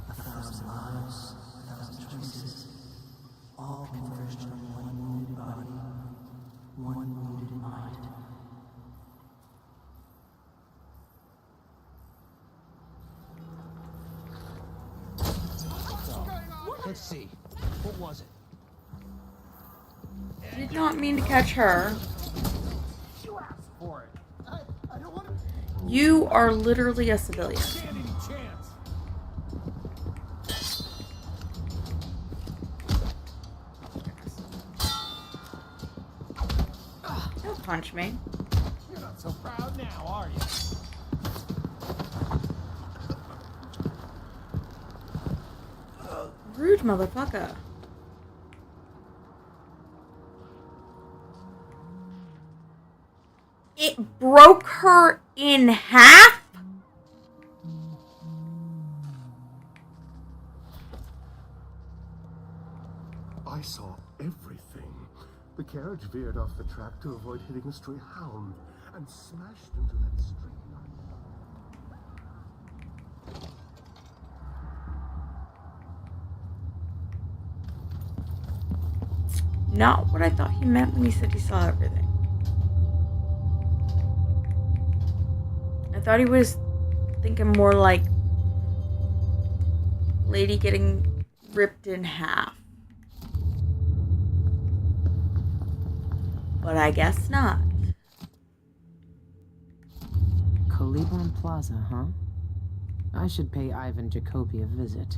A thousand lives, a thousand choices, all converged on one wounded body, one wounded mind. Let's see. What was it? did not mean to catch her. You asked for it. I don't want to. You are literally a civilian. Stand any chance. Don't punch me. You're not so proud now, are you? Rude motherfucker. It broke her in half? I saw everything. The carriage veered off the track to avoid hitting a stray hound and smashed into that street light. Not what I thought he meant when he said he saw everything. I thought he was thinking more like lady getting ripped in half. But I guess not. Colibon Plaza, huh? I should pay Ivan Jacoby a visit.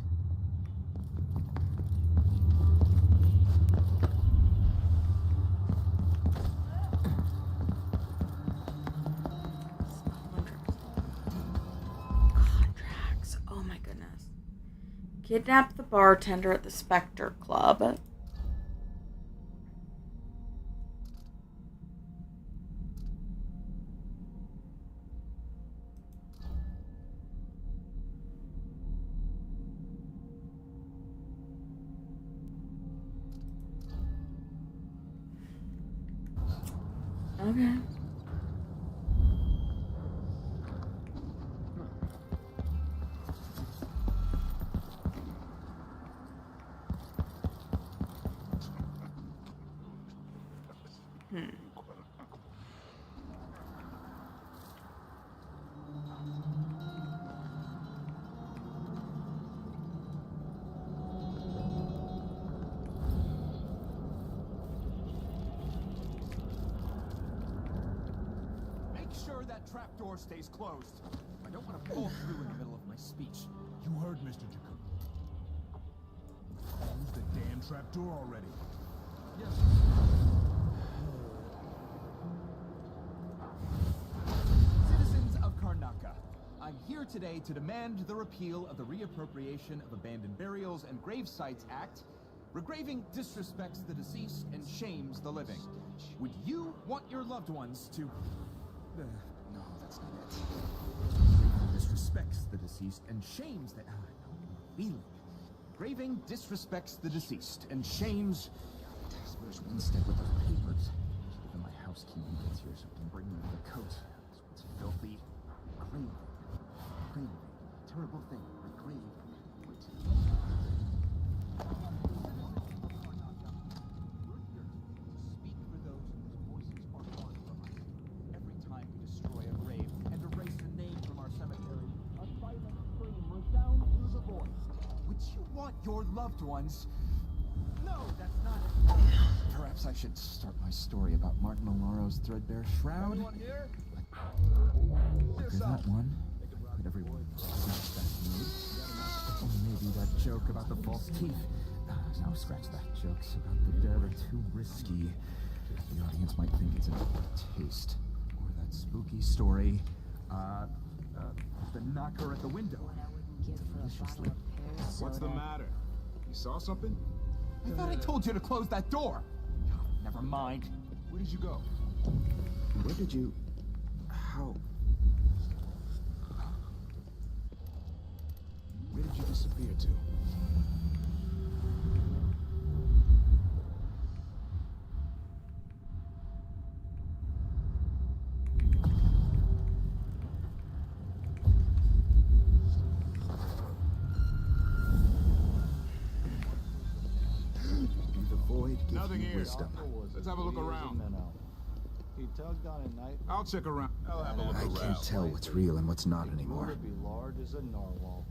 Contracts. Oh my goodness. Kidnap the bartender at the Spectre Club. Okay. Make sure that trapdoor stays closed. I don't want to pull through in the middle of my speech. You heard Mr. Jacob. Close the damn trapdoor already. Yes. Citizens of Karnaka, I'm here today to demand the repeal of the Reappropriation of Abandoned Burials and Grave Sites Act. Regraving disrespects the deceased and shames the living. Would you want your loved ones to... no, that's not it. Graving disrespects the deceased and shames the... feeling. Graving disrespects the deceased and shames... Where's Winstead with those papers? Even my housekeeping gets here so I can bring them the coat. This one's filthy. Graving. Graving. Terrible thing. Grave. Your loved ones. No, that's not it. Perhaps I should start my story about Martin Malaro's threadbare shroud. Anyone here? There's that one. That everyone scratch that mood. Or maybe that joke about the false teeth. No, scratch that. Jokes about the dead are too risky. The audience might think it's a taste. Or that spooky story. The knocker at the window. Deliciously. What's the matter? You saw something? I thought I told you to close that door. Oh, never mind. Where did you go? Where did you... How... Where did you disappear to? Nothing here. Let's have a look around. He tugged on a knife. I'll check around. I'll have a look around. I can't tell what's real and what's not anymore. Would be large as a narwhal.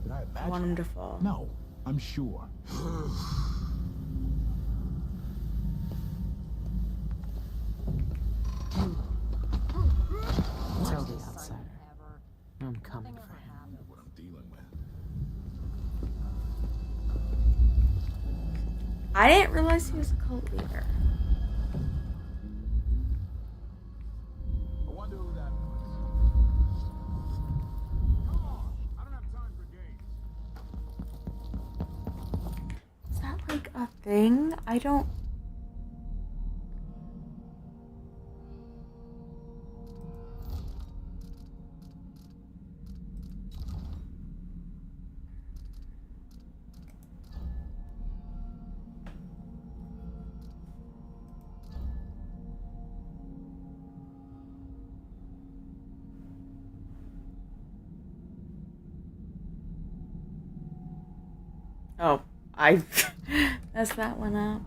Did I imagine? Wonderful. No, I'm sure. I'm coming for him. What I'm dealing with. I didn't realize he was a cult leader. I wonder who that was. Come on! I don't have time for games. Is that like a thing? I don't. Oh, I messed that one up.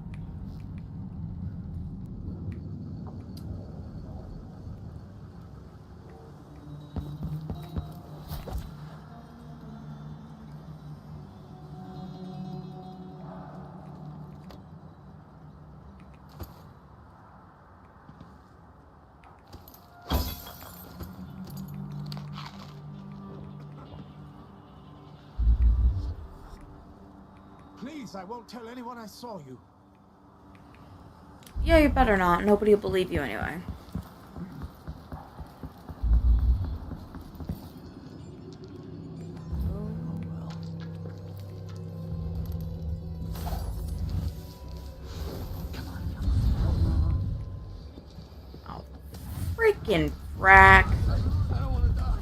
Please, I won't tell anyone I saw you. Yeah, you better not. Nobody will believe you anyway. Oh, freaking frack. I don't want to die.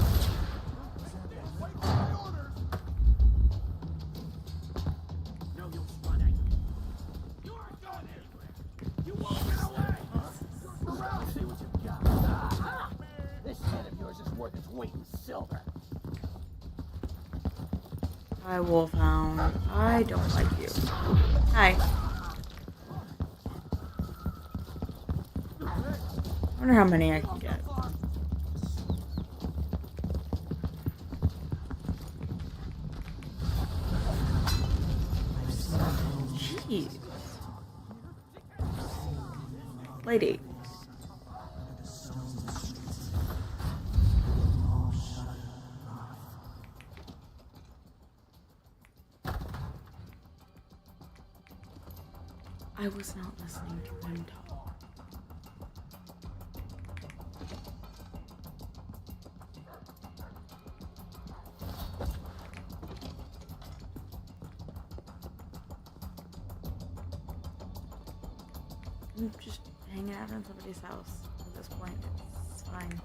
Wait for my orders. No use running. You aren't going anywhere. You won't get away. Look around, see what you've got. This head of yours is worth its weight in silver. Hi, Wolfhound. I don't like you. Hi. I wonder how many I can get. Jeez. Lady. I was not listening to him talk. I'm just hanging out in somebody's house at this point. It's fine.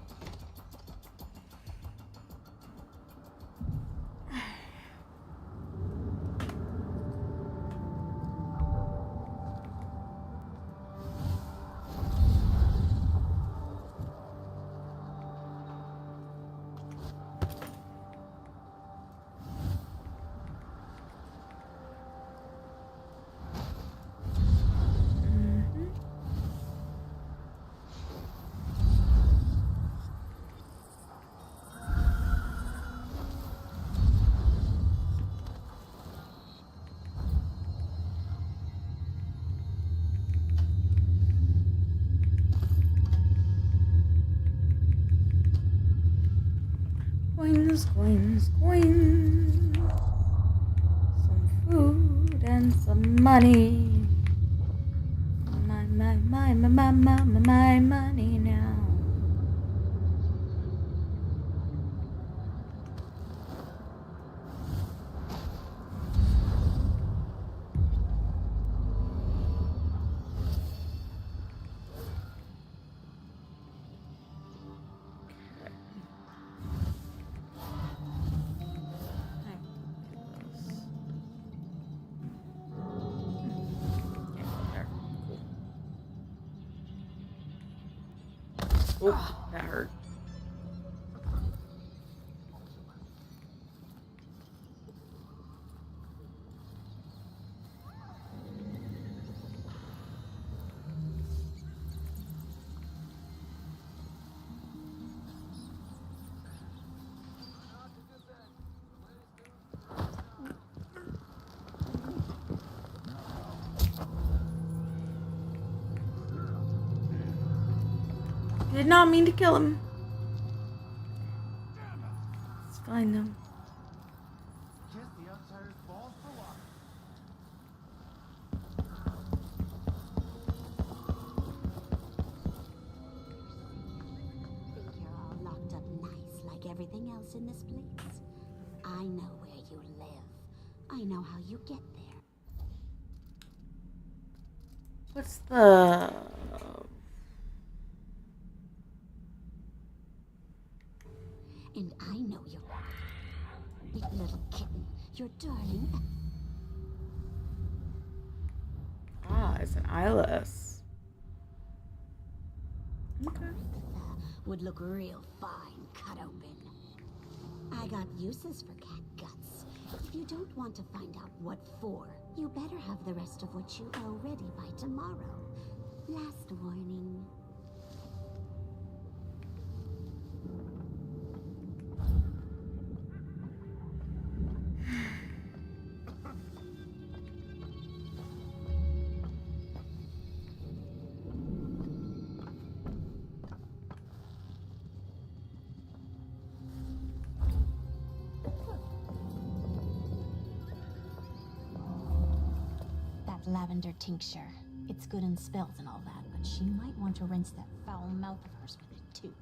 Coins, coins, coins. Some food and some money. My money now. Oh, that hurt. Did not mean to kill him. find them. Kiss the outsider's balls for water. Think you're all locked up nice like everything else in this place? I know where you live. I know how you get there. What's the... And I know you're big little kitten. Your darling. Ah, it's an eyeless. Okay. Would look real fine cut open. I got uses for cat guts. If you don't want to find out what for, you better have the rest of what you owe ready by tomorrow. Last warning. That lavender tincture. It's good in spells and all that, but she might want to rinse that foul mouth of hers with it too.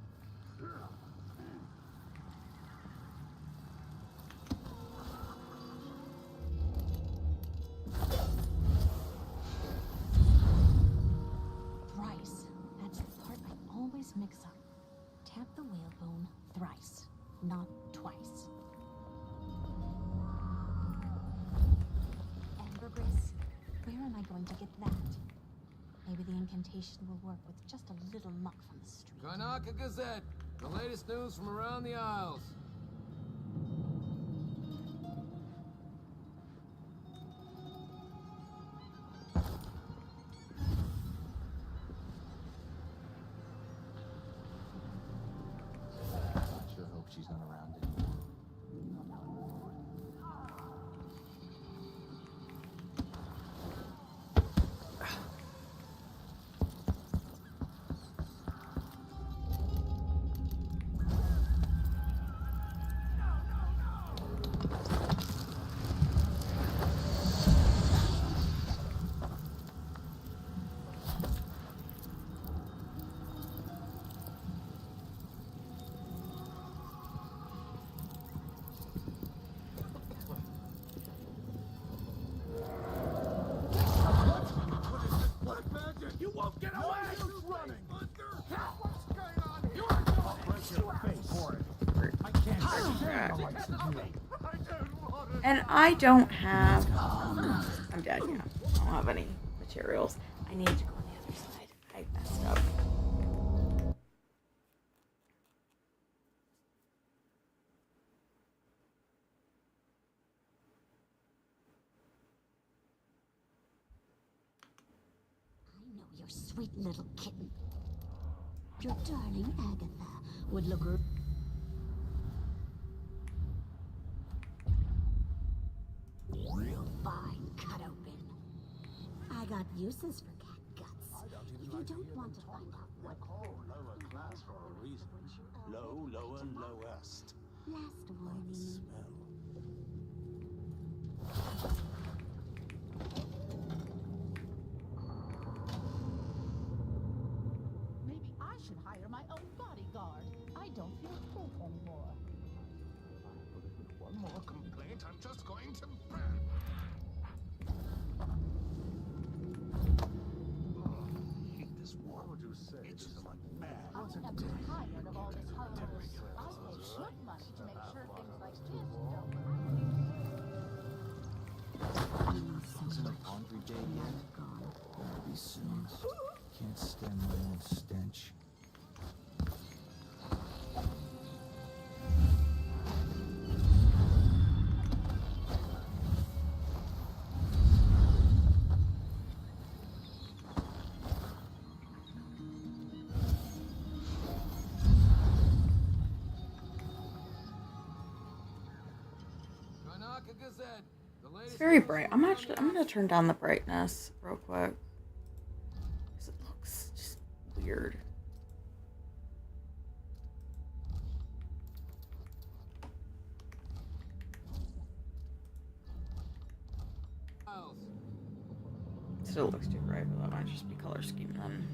Thrice. That's the part I always mix up. Tap the whalebone thrice, not twice. Ambergris, where am I going to get that? Maybe the incantation will work with just a little muck from the street. Karnaka Gazette, the latest news from around the Isles. Sure hope she's not around anymore. You won't get away! Who's running? What's going on here? I'll break your face for it. I can't stand the likes of you. I don't want to. And I don't have... I'm dead, yeah. I don't have any materials. I need to go on the other side. I messed up. I know your sweet little kitten. Your darling Agatha would look real fine cut open. I got uses for cat guts. If you don't want to find out what Lower class for a reason. Low, lower, lowest. last warning. Smell. Maybe I should hire my own bodyguard. I don't feel safe anymore. One more complaint, I'm just going to hate this war. What would you say? It's just like mad. I think I'm too tired of all this hullabaloo. I pay good money to make sure things like this don't Isn't it laundry day yet? Better be soon. Can't stand my own stench. Karnaka Gazette, the latest... It's very bright. I'm gonna turn down the brightness real quick. Because it looks just weird. Still looks too bright, but that might just be color scheme then.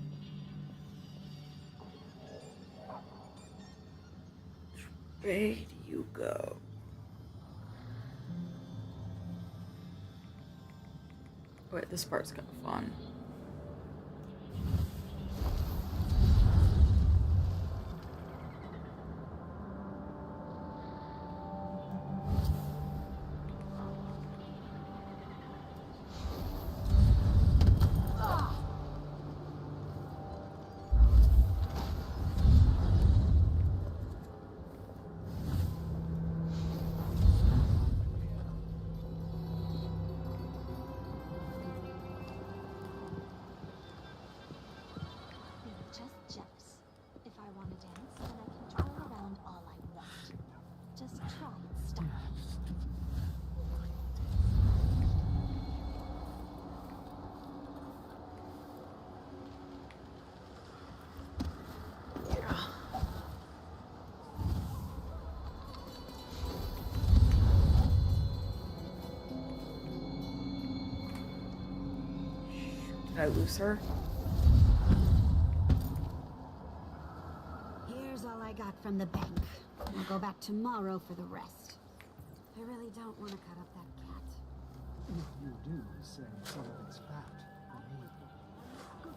Which way do you go? Wait, this part's kind of fun. Just jealous. If I want to dance, then I can twirl around all I want. Just try and stop. Did I lose her? Here's all I got from the bank. I'll go back tomorrow for the rest. I really don't want to cut up that cat. If you do, say some of it's fat for me.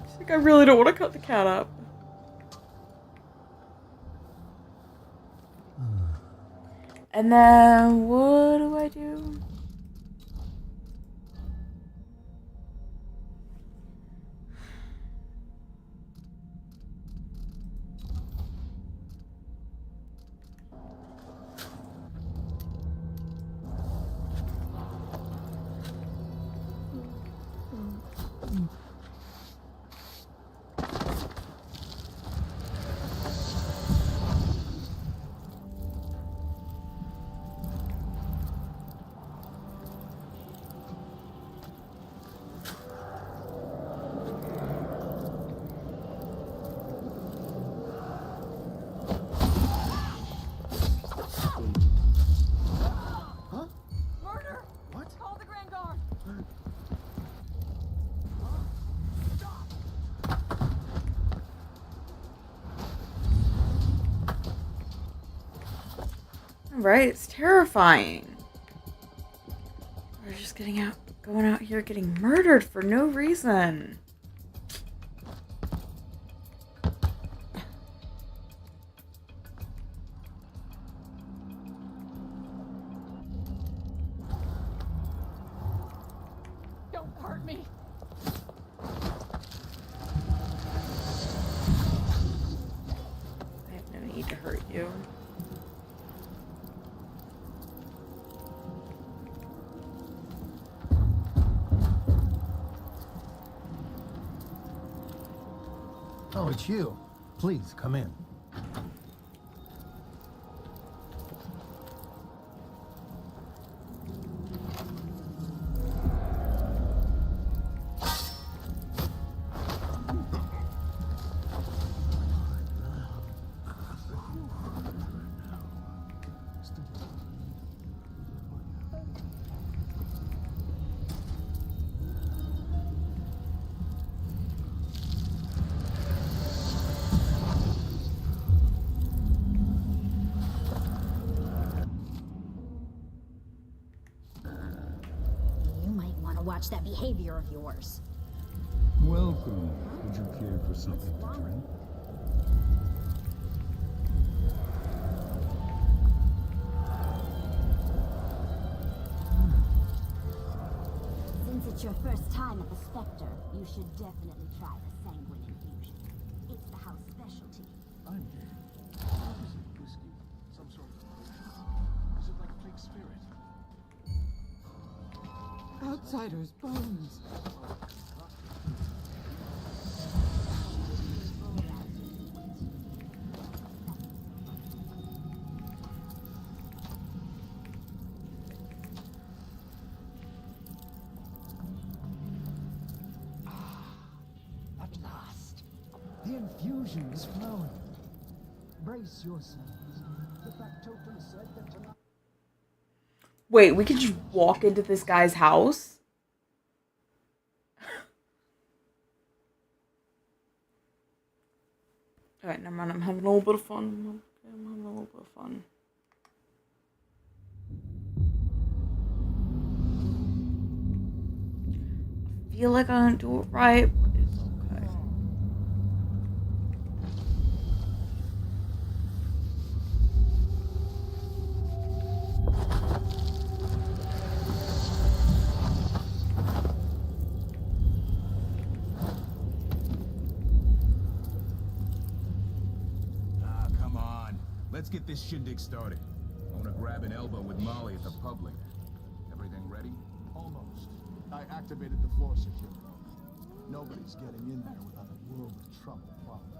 She's like, I really don't want to cut the cat up. And then what do I do? Murder! What? Call the Grand Guard! Right, it's terrifying. We're just going out here getting murdered for no reason. Don't hurt me! I have no need to hurt you. Oh, it's you. Please, come in. You might want to watch that behavior of yours. Welcome. Would you care for something to drink? Since it's your first time at the Spectre, you should definitely try the Sanguine infusion. It's the house specialty. I'm game. What is it? Whiskey? Some sort of potion? Is it like Plague Spirit? Outsiders' bones. At last, the infusion is flowing. Brace yourselves. The factotum said that tonight. Wait, we could just walk into this guy's house? Alright, never mind. I'm having a little bit of fun. I'm having a little bit of fun. I feel like I don't do it right, but it's okay. Come on. Let's get this shindig started. I want to grab an elbow with Molly at the public. Everything ready? Almost. I activated the floor security. Nobody's getting in there without a world of trouble following.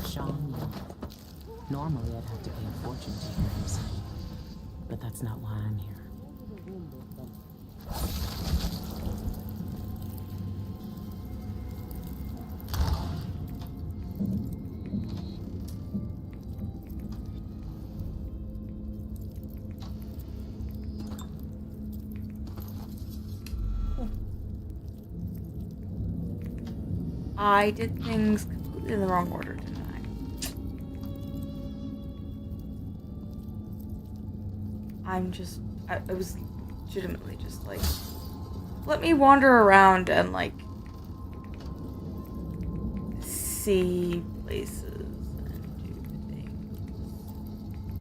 Sean, normally I'd have to pay a fortune to hear him sing, but that's not why I'm here. I did things completely in the wrong order, didn't I? I was legitimately just like, let me wander around and like see places and do things.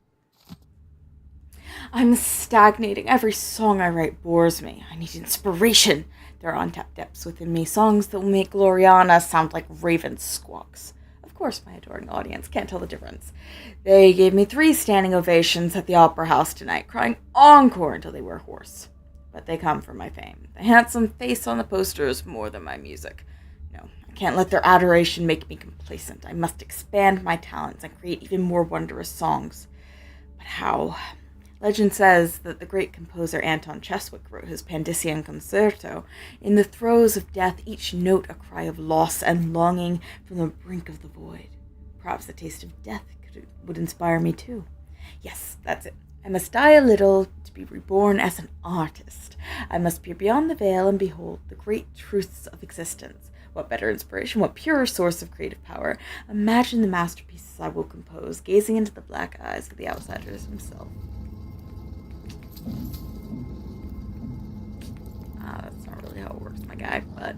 I'm stagnating. Every song I write bores me. I need inspiration. There are untapped depths within me, songs that will make Gloriana sound like raven squawks. Of course, my adoring audience can't tell the difference. They gave me 3 standing ovations at the Opera House tonight, crying encore until they were hoarse. But they come from my fame. The handsome face on the posters more than my music. No, I can't let their adoration make me complacent. I must expand my talents and create even more wondrous songs. But how? Legend says that the great composer Anton Cheswick wrote his Pandician Concerto in the throes of death, each note a cry of loss and longing from the brink of the void. Perhaps the taste of death would inspire me too. Yes, that's it. I must die a little to be reborn as an artist. I must peer beyond the veil and behold the great truths of existence. What better inspiration, what purer source of creative power? Imagine the masterpieces I will compose, gazing into the black eyes of the outsiders himself. That's not really how it works, my guy, but...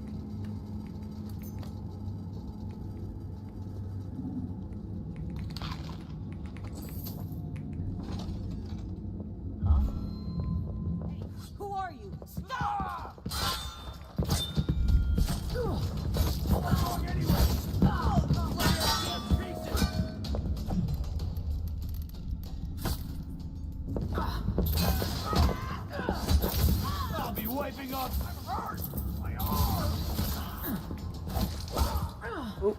Who are you? Stop! I'll be wiping off. I'm hurt. My arm. Oh.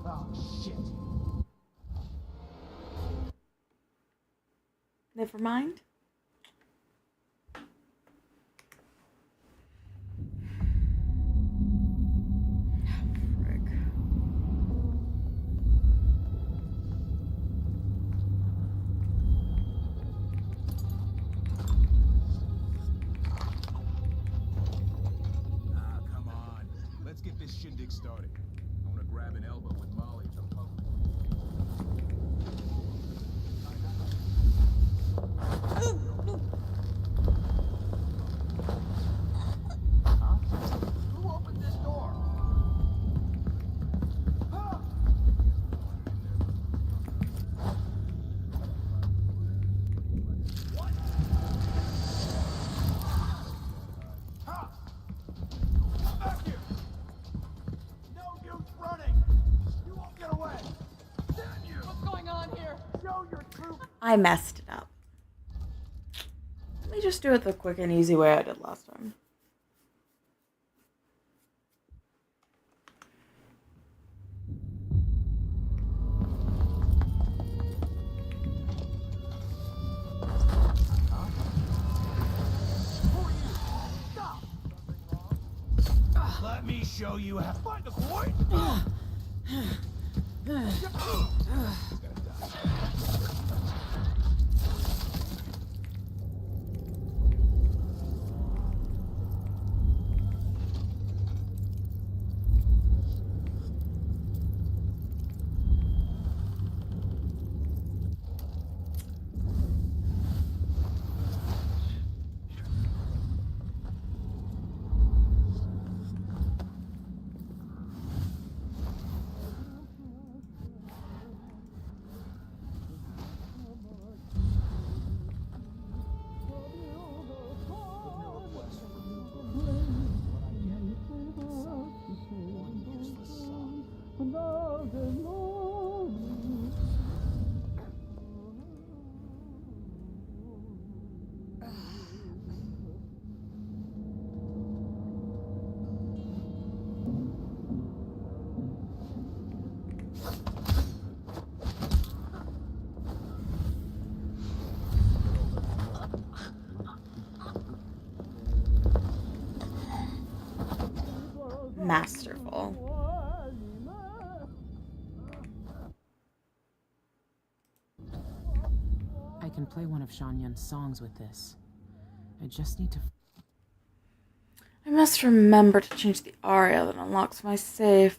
Oh shit. Never mind. Come on. Let's get this shindig started. I want to grab an elbow with Molly at the public. Huh? Who opened this door? Huh? What? Huh? Come back here! No use running! You won't get away! Damn you! What's going on here? Show your true... I messed it up. Let me just do it the quick and easy way I did last time. Let me show you how. Find the boy! masterful. I can play one of Shanyun's songs with this. I just need to... I must remember to change the aria that unlocks my safe.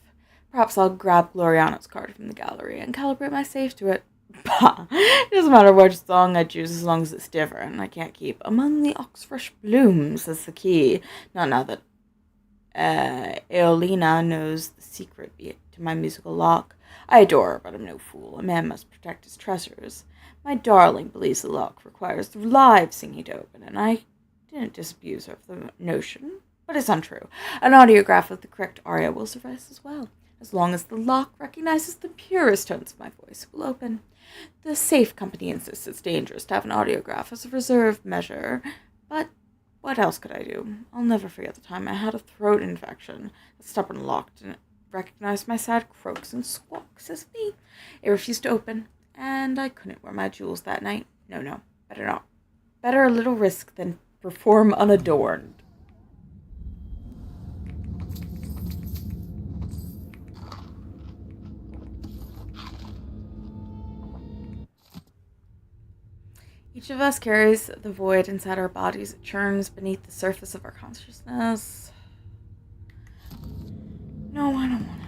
Perhaps I'll grab Gloriana's card from the gallery and calibrate my safe to it. Bah! It doesn't matter which song I choose as long as it's different. I can't keep "Among the Oxfresh Blooms" as the key. Not now that Eolina knows the secret to my musical lock. I adore her, but I'm no fool. A man must protect his treasures. My darling believes the lock requires the live singing to open, and I didn't disabuse her of the notion. But it's untrue. An audiograph of the correct aria will suffice as well. As long as the lock recognizes the purest tones of my voice, it will open. The safe company insists it's dangerous to have an audiograph as a reserve measure, but what else could I do? I'll never forget the time I had a throat infection. The stubborn lock didn't recognize my sad croaks and squawks as me. It refused to open, and I couldn't wear my jewels that night. No, better not. Better a little risk than perform unadorned. Each of us carries the void inside our bodies. It churns beneath the surface of our consciousness. No, I don't want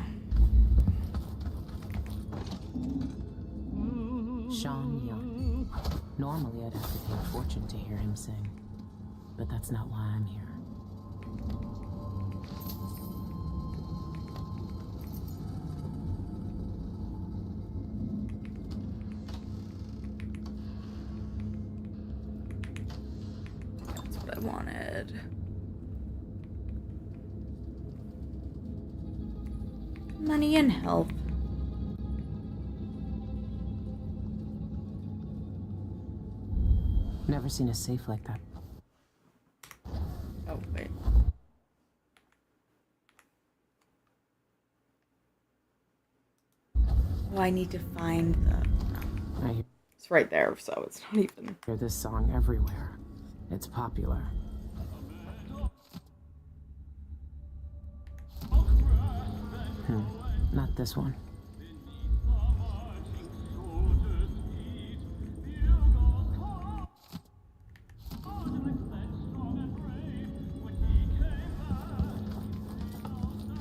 to. Shanyun. Normally I'd have to pay a fortune to hear him sing. But that's not why I'm here. I wanted. Money and health. Never seen a safe like that. Oh, wait. Oh, I need to find the... No. It's right there, so it's not even... I hear this song everywhere. It's popular. Not this one.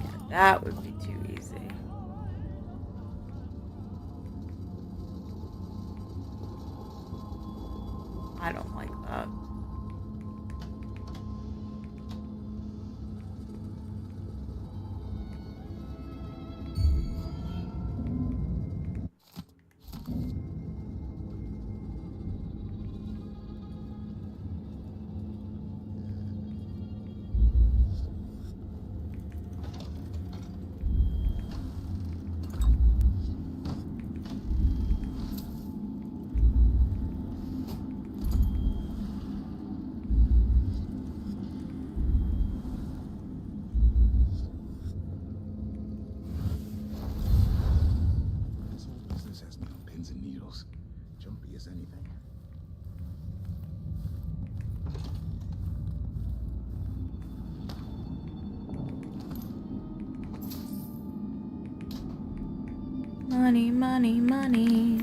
Yeah, that would be too easy. I don't like that. Money, money, money.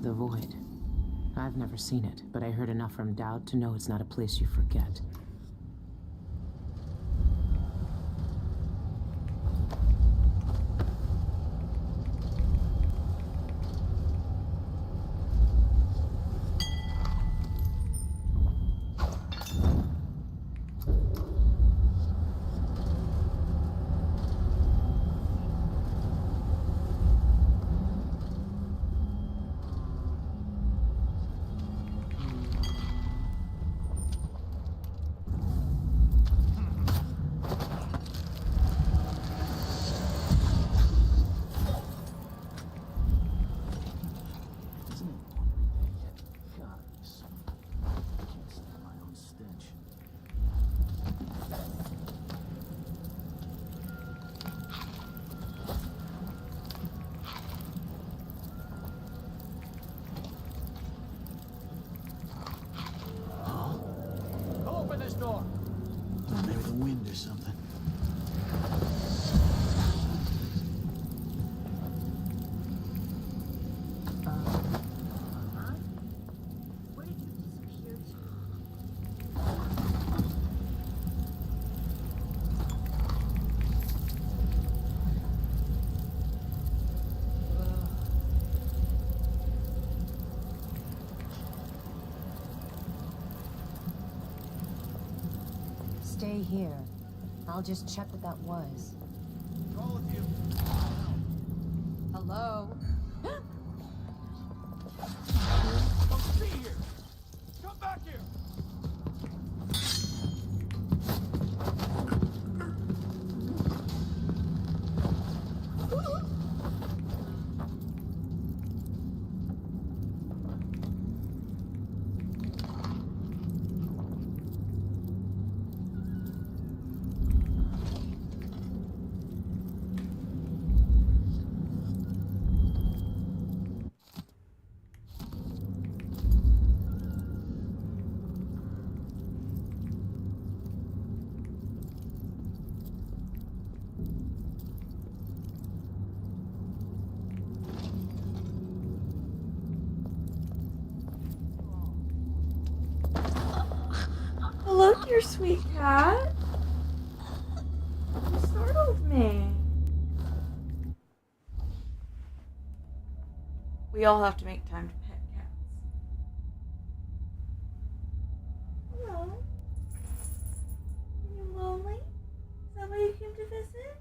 The Void. I've never seen it, but I heard enough from Dowd to know it's not a place you forget. stay here. I'll just check what that was. All of you. Hello? Don't stay here. Come back here. Hello, dear sweet cat. You startled me. We all have to make time to pet cats. Hello. Are you lonely? Is that why you came to visit?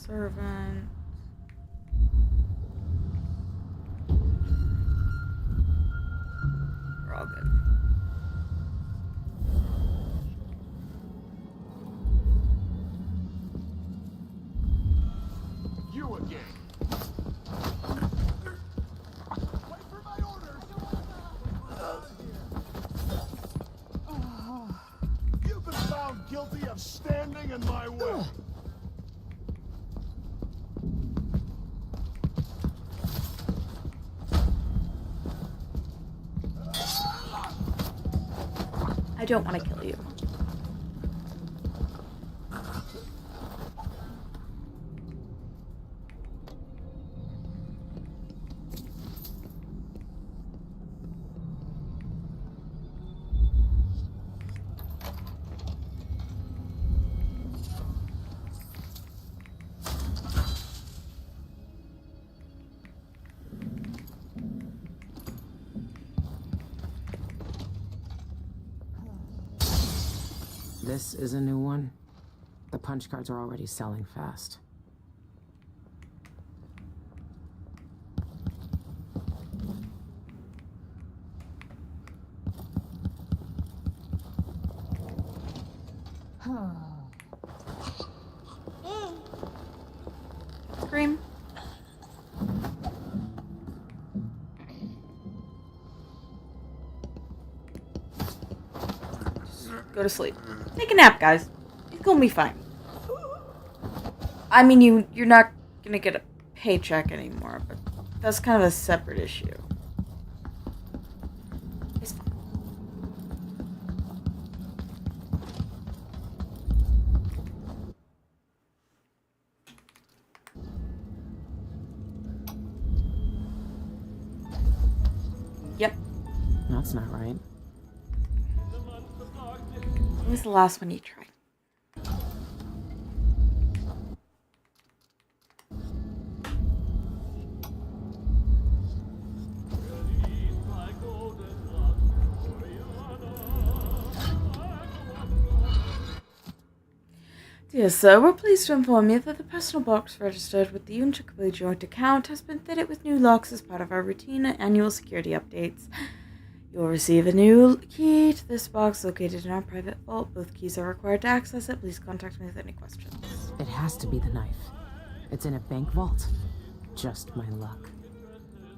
Servant. We're all good. You again. Wait for my orders. You've been found guilty of standing in my way. I don't want to kill you. This is a new one. The punch cards are already selling fast. Scream. Just go to sleep. Take a nap, guys. It's gonna be fine. I mean, you're not gonna get a paycheck anymore, but that's kind of a separate issue. It's fine. Yep. That's not right. What was the last one you tried? Dear sir, we're pleased to inform you that the personal box registered with the Uncheckable joint account has been fitted with new locks as part of our routine annual security updates. You'll receive a new key to this box located in our private vault. Both keys are required to access it. Please contact me with any questions. It has to be the knife. It's in a bank vault. Just my luck.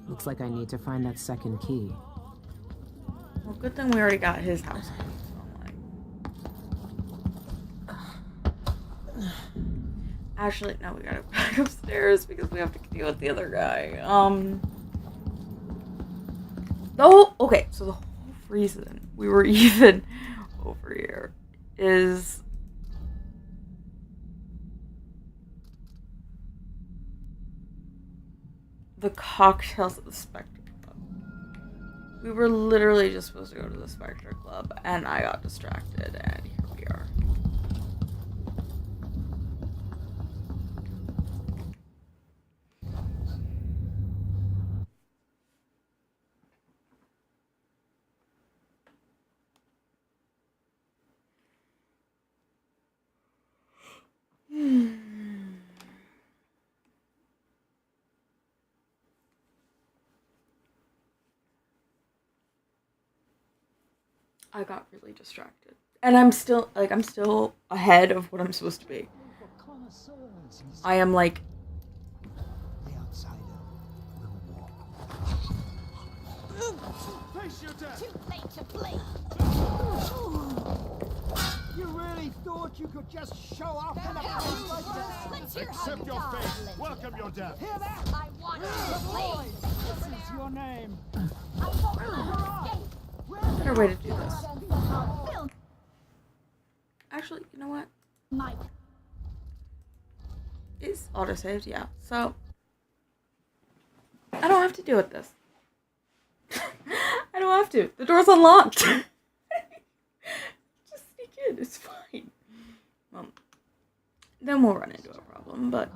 Looks like I need to find that second key. Well, good thing we already got his house key. Actually, no, we gotta go back upstairs because we have to deal with the other guy. Okay, so the whole reason we were even over here is the cocktails at the Spectre Club. We were literally just supposed to go to the Spectre Club, and I got distracted, and here we are. I got really distracted. And I'm still ahead of what I'm supposed to be. I am like... The outsider will walk. Face your death! Too late to blink! You really thought you could just show up in a place like this? Let's hear Accept how your fate. darling Welcome your death. Hear that? I want you to bleed! This is your name. I won't escape! Better way to do this. Actually, you know what? Mike. It's autosaved, yeah. So, I don't have to deal with this. I don't have to. The door's unlocked. Just sneak in. It's fine. Well, then we'll run into a problem, but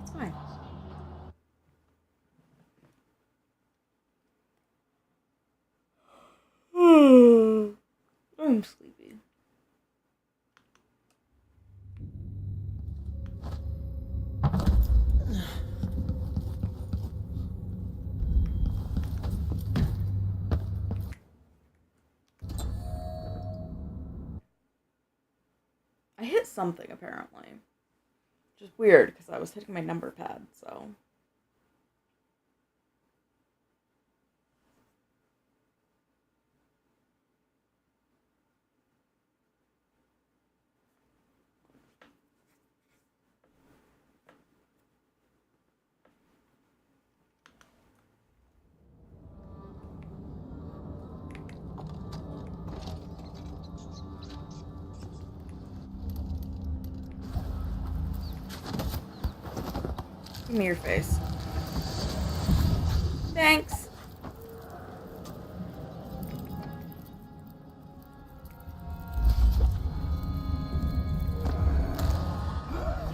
it's fine. I'm sleepy. I hit something apparently. Which is weird because I was hitting my number pad, so. Give me your face. Thanks.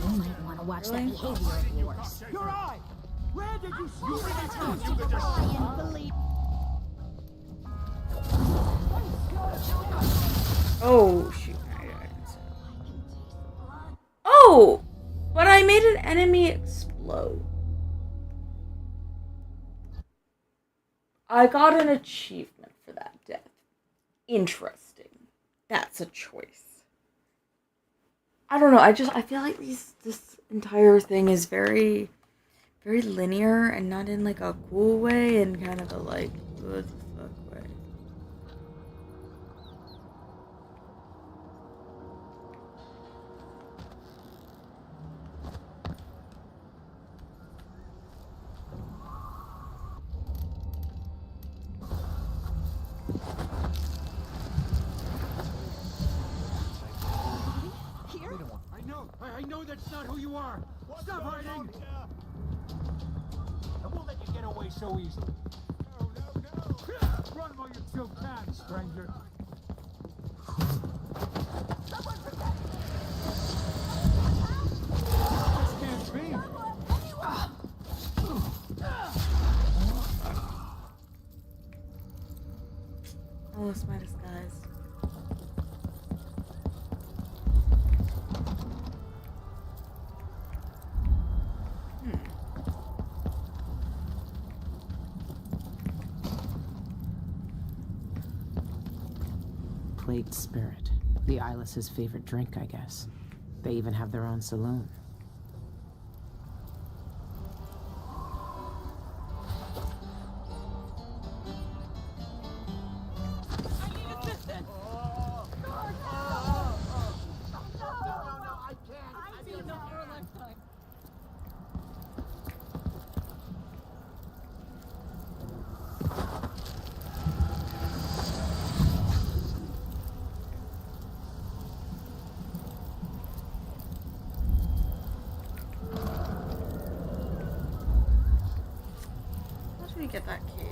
You might want to watch that behavior of yours. Your eye! Where did you see Oh, shoot. I didn't see it. Oh! But I made an enemy explode. I got an achievement for that death. Interesting. That's a choice. I don't know. I feel like this entire thing is very, very linear and not in like a cool way and kind of a like, what the fuck way. I know that's not who you are! Stop hiding! I won't let you get away so easily. No, no, no! Run while you still can, stranger. This can't be! I lost my disguise. plate spirit. The Eyeless's favorite drink, I guess. They even have their own saloon. How did we get that key?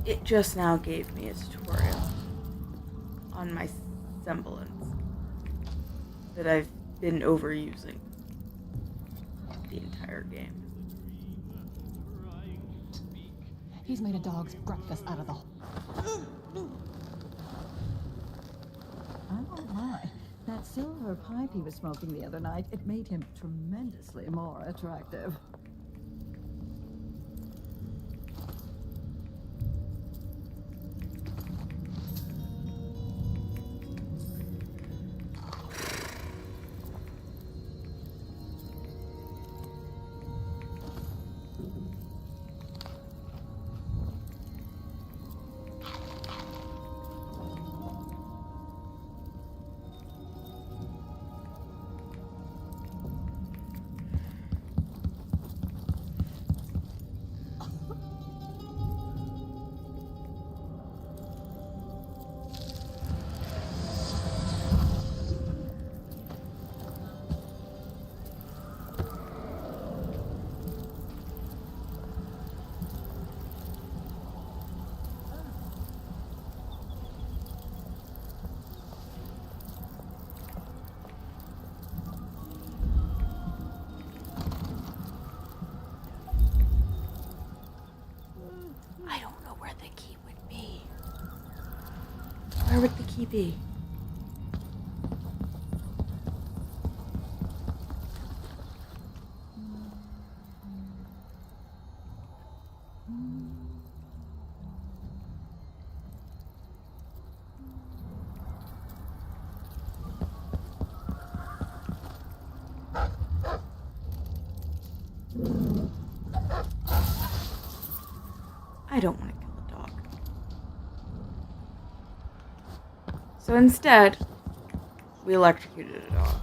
It just now gave me a tutorial on my semblance that I've been overusing the entire game. He's made a dog's breakfast out of the... I won't lie. That silver pipe he was smoking the other night, it made him tremendously more attractive. I don't know where the key would be. Where would the key be? I don't want to kill a dog. So instead, we electrocuted a dog.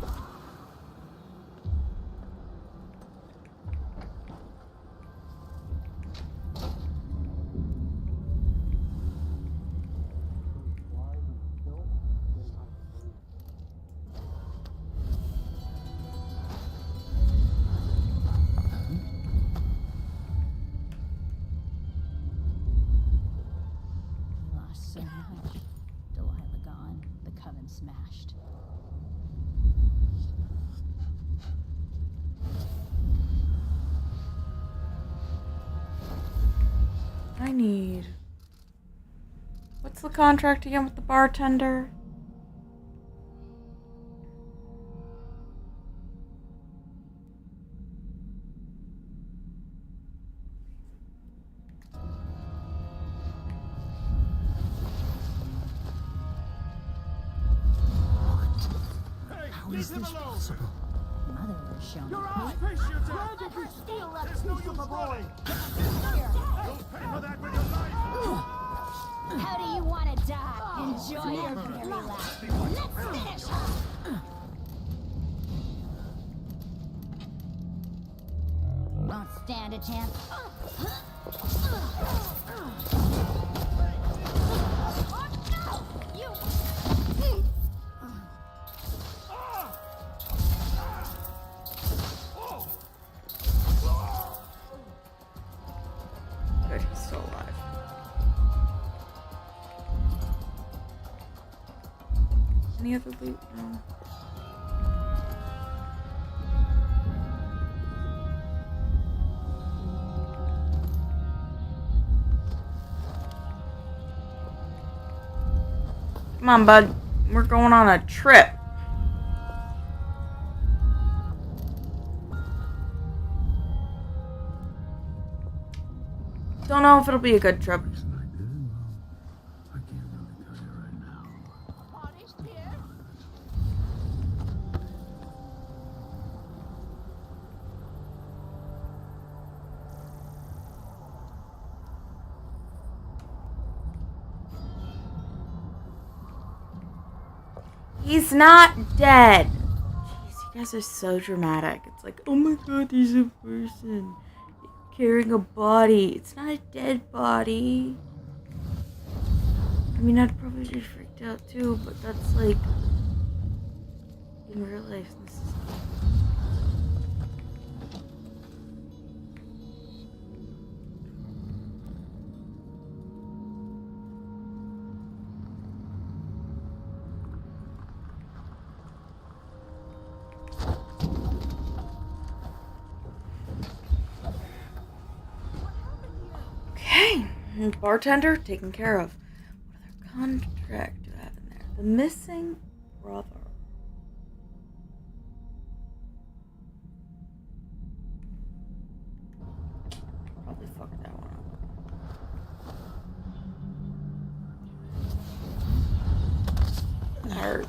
Lost so much. Delilah gone. The coven smashed. I need... What's the contract again with the bartender? How is this possible? Mother was shown. Your eyes! Face you down! Where did you steal that piece of a boy? You'll pay for that with your life! How do you want to die? Enjoy your very last. Let's finish her! Won't stand a chance. Good, he's still alive. Any other loot? No. Come on, bud. We're going on a trip. Don't know if it'll be a good trip. He's not dead. Jeez, you guys are so dramatic. It's like, oh my god, he's a person carrying a body. It's not a dead body. I mean, I'd probably be freaked out too, but that's like in real life. This is okay. Bartender taken care of. What other contract do I have in there? The missing brother. Probably fucked that one up. Nerd.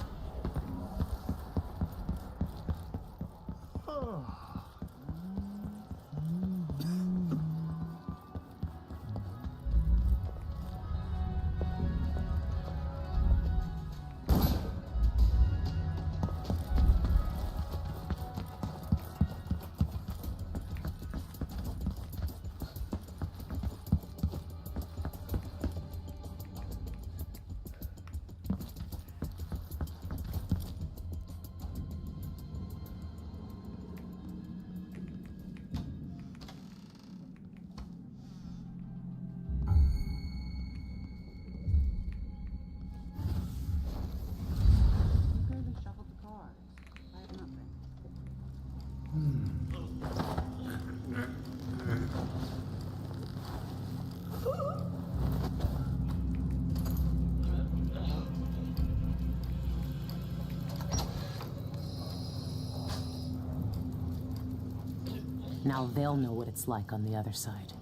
Now they'll know what it's like on the other side.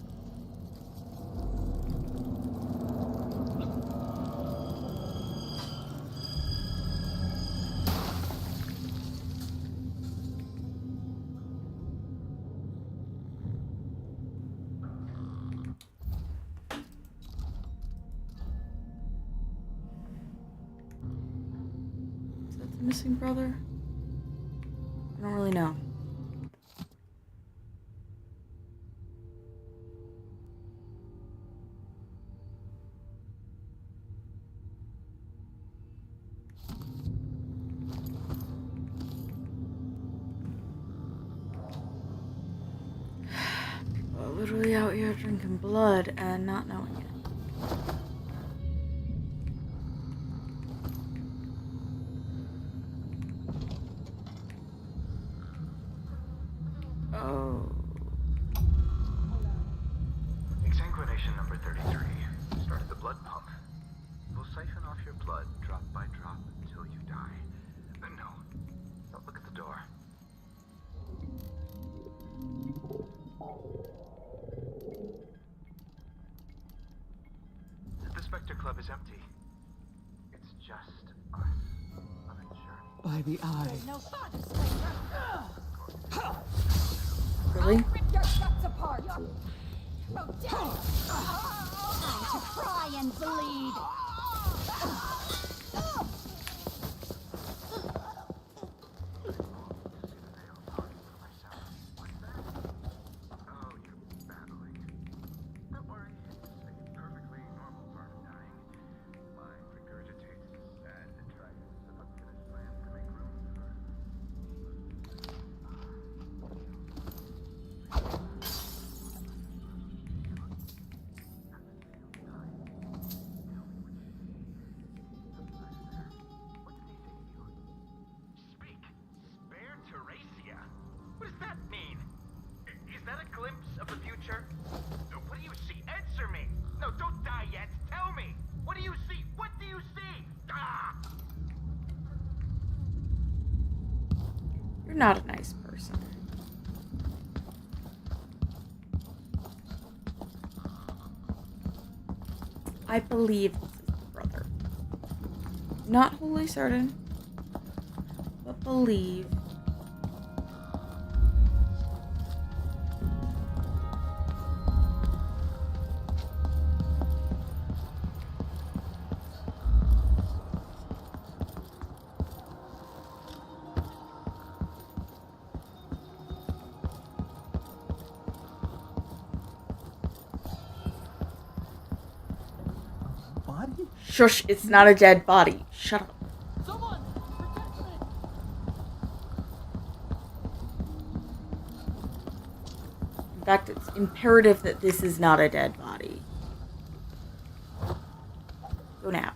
Is that the missing brother? I don't really know. Literally out here drinking blood and not knowing it. Oh. Exsanguination number 33. Started the blood pump. We'll siphon off your blood drop by drop until you die. No. Don't look at the door. The Spectre Club is empty. It's just us on a journey. By the eye. No fun, Spectre. Really? I'll rip your guts apart. Oh, damn. Time to cry and bleed. You're not a nice person. I believe this is the brother. Not wholly certain, but believe. Body? Shush, it's not a dead body. Shut up. Someone! Protect me! In fact, it's imperative that this is not a dead body. Go now. I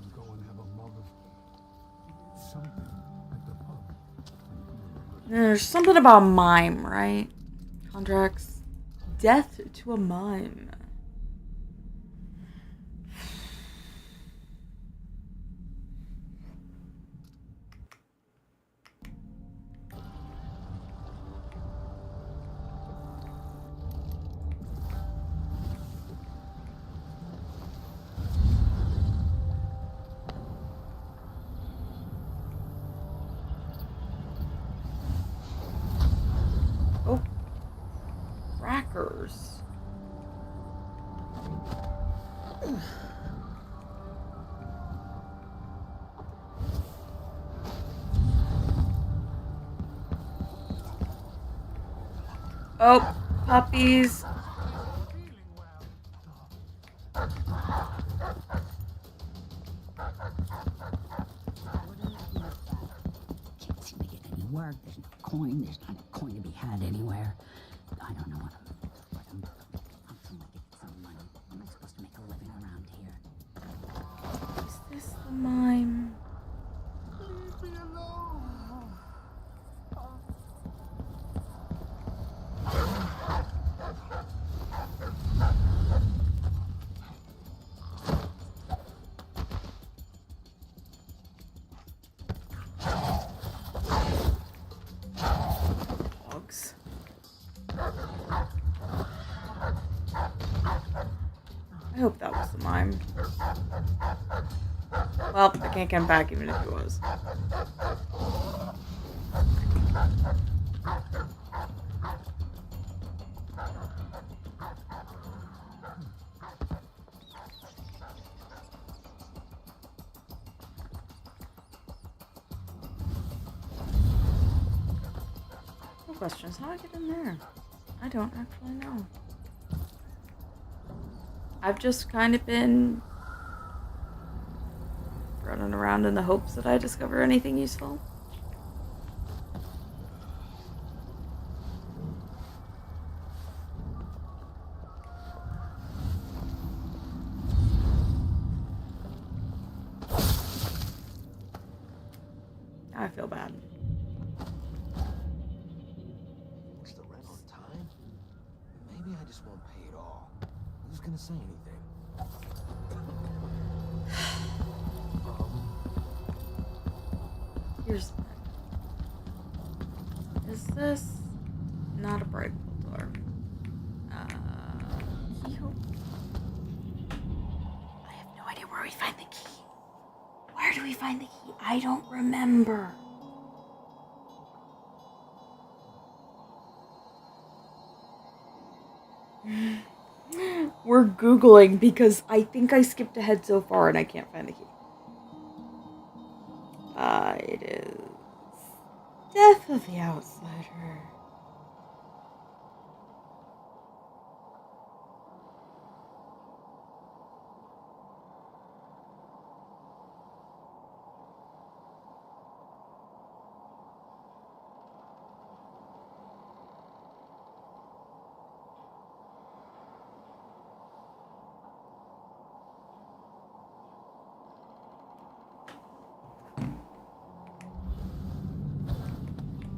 can go and have a mug of something at the pub. There's something about mime, right? Contracts. Death to a mime. Oh. Crackers. Oh, puppies. Can't seem to get any work. There's no coin. There's not a coin to be had anywhere. I don't know what I'm looking for. I'm trying to get some money. Am I supposed to make a living around here? Is this the mime? Leave me alone. Dogs. I hope that was the mime. Well, I can't come back even if it was. No questions. How do I get in there? I don't actually know. I've just kind of been running around in the hopes that I discover anything useful. I feel bad. What's the rent on time? Maybe I just won't pay it all. Who's gonna say anything? Here's the thing. Is this not a breakable door? Keyhole? I have no idea where we find the key. Where do we find the key? I don't remember. We're Googling because I think I skipped ahead so far and I can't find the key. It is Death of the Outsider.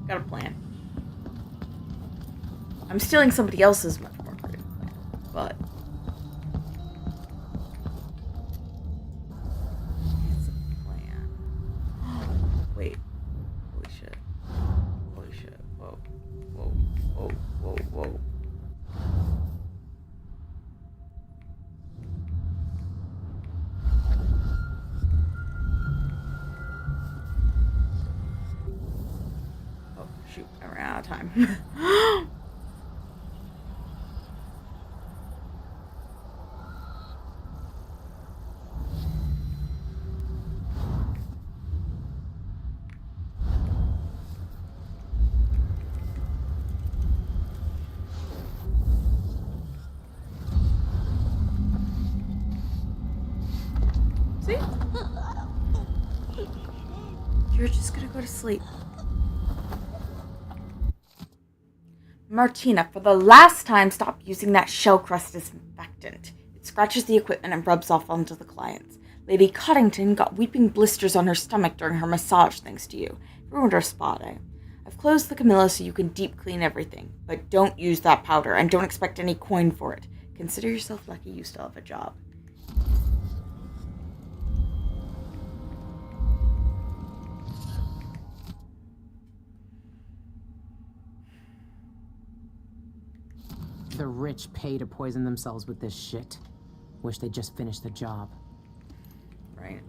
Got a plan. I'm stealing somebody else's much more creative plan, but it's a plan. Wait, holy shit. I ran out of time. See? You're just gonna go to sleep. Martina, for the last time, stop using that shell-crust disinfectant. It scratches the equipment and rubs off onto the clients. Lady Coddington got weeping blisters on her stomach during her massage thanks to you. Ruined her spa day. I've closed the Camilla so you can deep clean everything, but don't use that powder and don't expect any coin for it. Consider yourself lucky you still have a job. The rich pay to poison themselves with this shit. Wish they'd just finished the job. Right.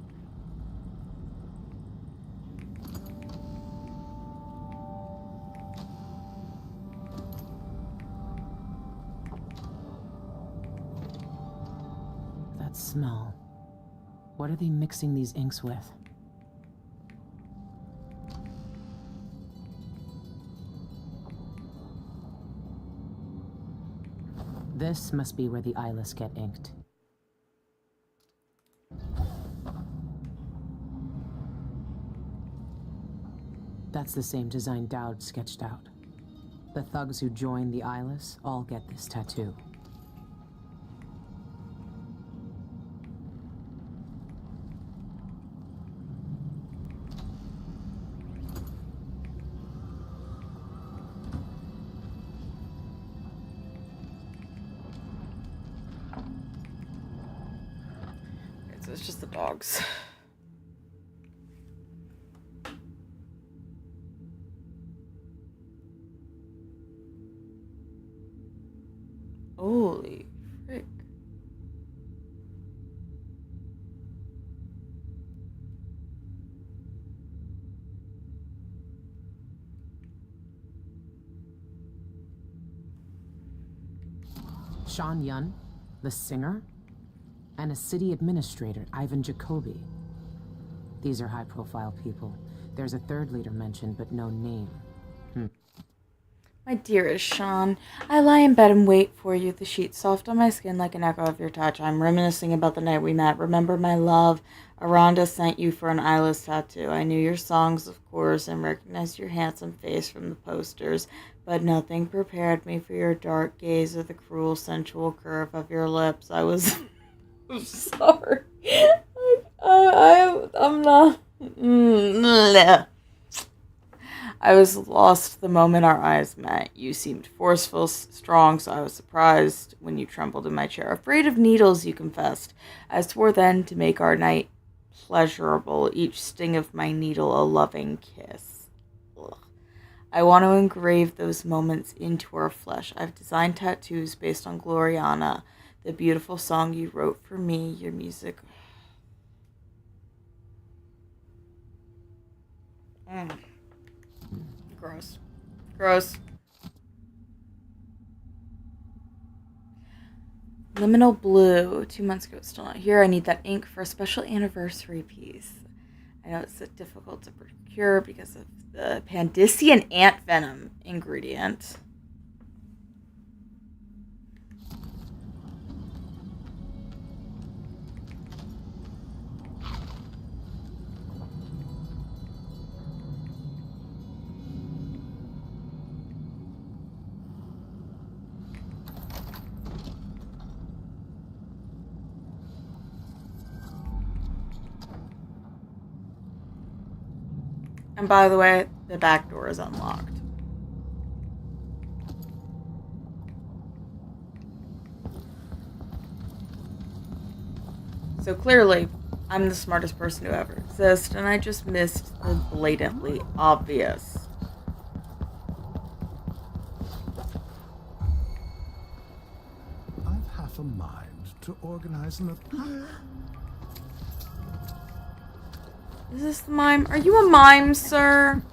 That smell. What are they mixing these inks with? This must be where the eyeless get inked. That's the same design Dowd sketched out. The thugs who join the eyeless all get this tattoo. So it's just the dogs. Holy frick. Sean Yun, the singer, and a city administrator, Ivan Jacoby. These are high-profile people. There's a third leader mentioned, but no name. My dearest Sean, I lie in bed and wait for you, the sheets soft on my skin like an echo of your touch. I'm reminiscing about the night we met. Remember my love? Aranda sent you for an eyeless tattoo. I knew your songs, of course, and recognized your handsome face from the posters, but nothing prepared me for your dark gaze or the cruel, sensual curve of your lips. I was... I'm sorry. I'm not... I was lost the moment our eyes met. You seemed forceful, strong, so I was surprised when you trembled in my chair. Afraid of needles, you confessed. I swore then to make our night pleasurable, each sting of my needle a loving kiss. Ugh. I want to engrave those moments into our flesh. I've designed tattoos based on Gloriana, the beautiful song you wrote for me, your music. Gross. Gross. Liminal blue. 2 months ago, it's still not here. I need that ink for a special anniversary piece. I know it's difficult to procure because of the Pandician ant venom ingredient. And by the way, the back door is unlocked. So clearly, I'm the smartest person to ever exist, and I just missed the blatantly obvious. I've half a mind to organize an... Is this the mime? Are you a mime, sir?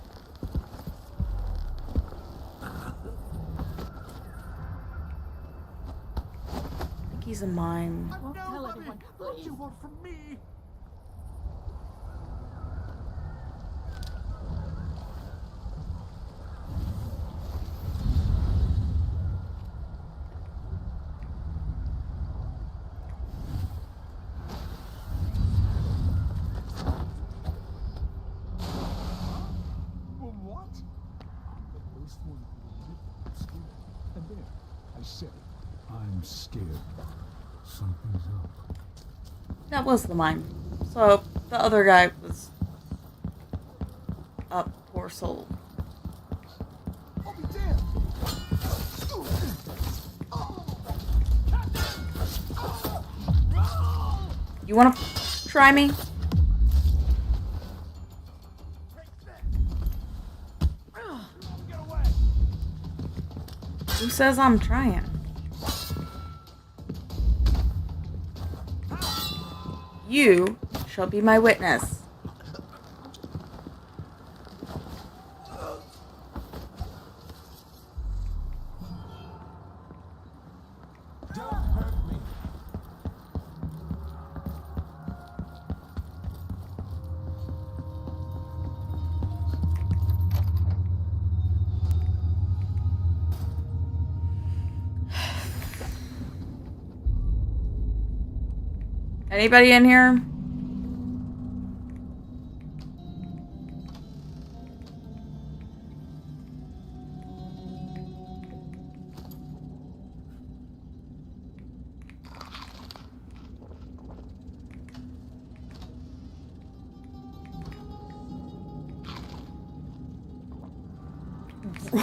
He's a mime. Don't tell anyone. What do you want from me? What? I'm the first one who admit I'm scared. And there, I said it. I'm scared. Something's up. That was the mime. So the other guy was a poor soul. I'll be damned. You wanna try me? Who says I'm trying? You shall be my witness. Don't hurt me. Anybody in here?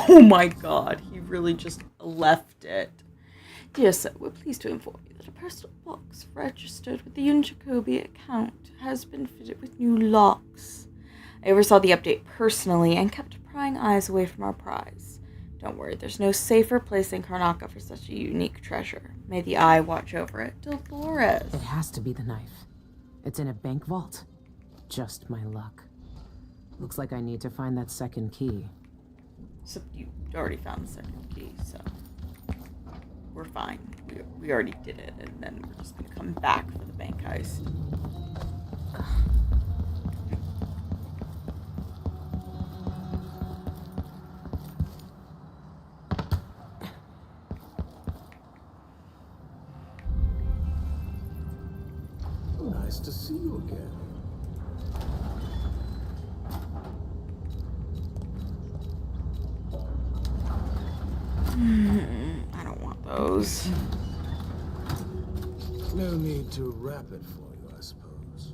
Oh my god, he really just left it. Dear sir, we're pleased to inform you that a postal box registered with the Jacoby account has been fitted with new locks. I oversaw the update personally and kept prying eyes away from our prize. Don't worry, there's no safer place in Karnaca for such a unique treasure. May the eye watch over it. Dolores. It has to be the knife. It's in a bank vault. Just my luck. Looks like I need to find that second key. So you already found the second key, so we're fine. We already did it, and then we're just gonna come back for the bank heist. Nice to see you again. I don't want those. No need to wrap it for you, I suppose.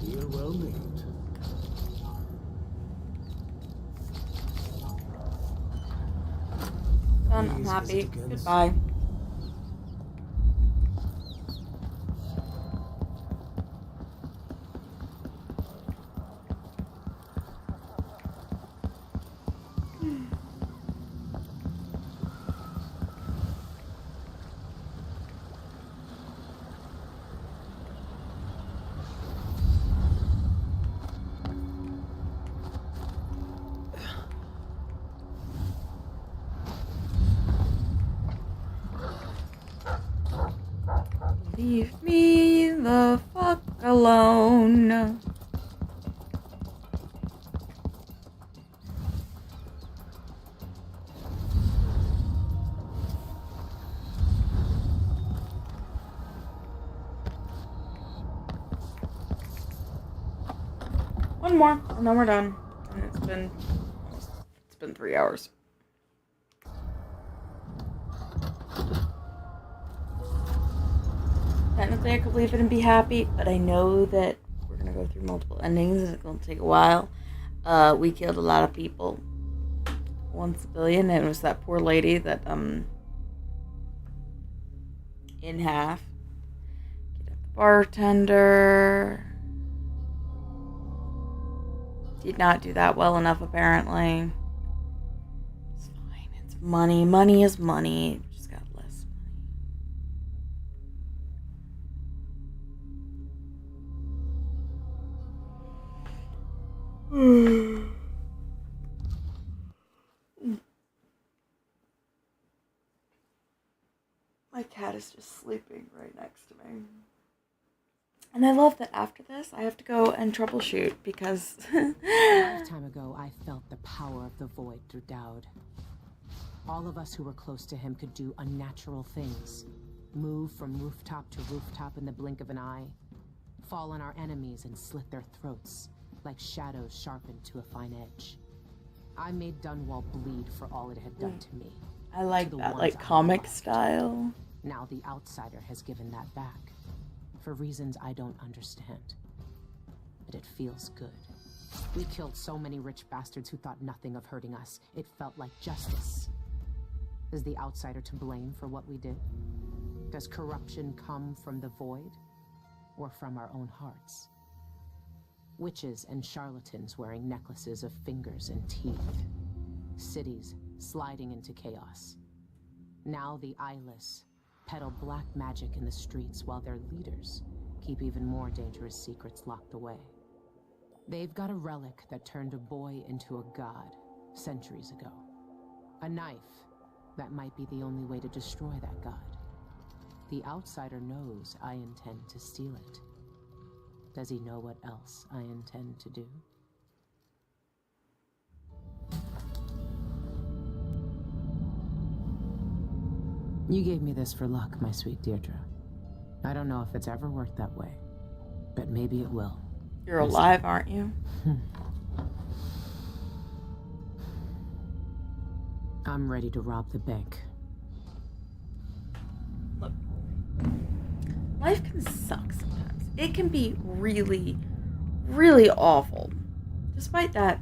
Feel well made. Done, I'm happy. Goodbye. Leave me the fuck alone. One more, and then we're done. And it's been 3 hours. Technically, I could leave it and be happy, but I know that we're gonna go through multiple endings, and it's gonna take a while. We killed a lot of people. One civilian, and it was that poor lady that in half. Get up the bartender. Did not do that well enough, apparently. It's fine. It's money. Money is money. Just got less money. My cat is just sleeping right next to me. And I love that after this, I have to go and troubleshoot because... A lifetime ago, I felt the power of the void through Dowd. All of us who were close to him could do unnatural things. Move from rooftop to rooftop in the blink of an eye. Fall on our enemies and slit their throats, like shadows sharpened to a fine edge. I made Dunwall bleed for all it had done to me. I like that, like, comic style. Now the outsider has given that back. For reasons I don't understand. But it feels good. We killed so many rich bastards who thought nothing of hurting us. It felt like justice. Is the outsider to blame for what we did? Does corruption come from the void? Or from our own hearts? Witches and charlatans wearing necklaces of fingers and teeth. Cities sliding into chaos. Now the eyeless peddle black magic in the streets while their leaders keep even more dangerous secrets locked away. They've got a relic that turned a boy into a god centuries ago. A knife that might be the only way to destroy that god. The outsider knows I intend to steal it. Does he know what else I intend to do? You gave me this for luck, my sweet Deirdre. I don't know if it's ever worked that way, but maybe it will. You're alive, aren't you? I'm ready to rob the bank. Look, life can suck sometimes. It can be really, really awful. Despite that,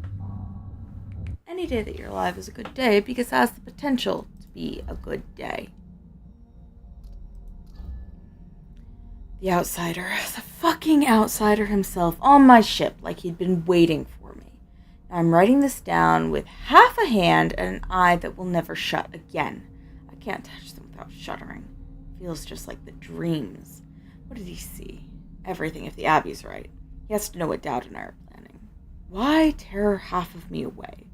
any day that you're alive is a good day because it has the potential to be a good day. The outsider, the fucking outsider himself on my ship like he'd been waiting for me. Now I'm writing this down with half a hand and an eye that will never shut again. I can't touch them without shuddering. Feels just like the dreams. What did he see? Everything if the Abbey's right. He has to know what Dowd and I are planning. Why tear half of me away?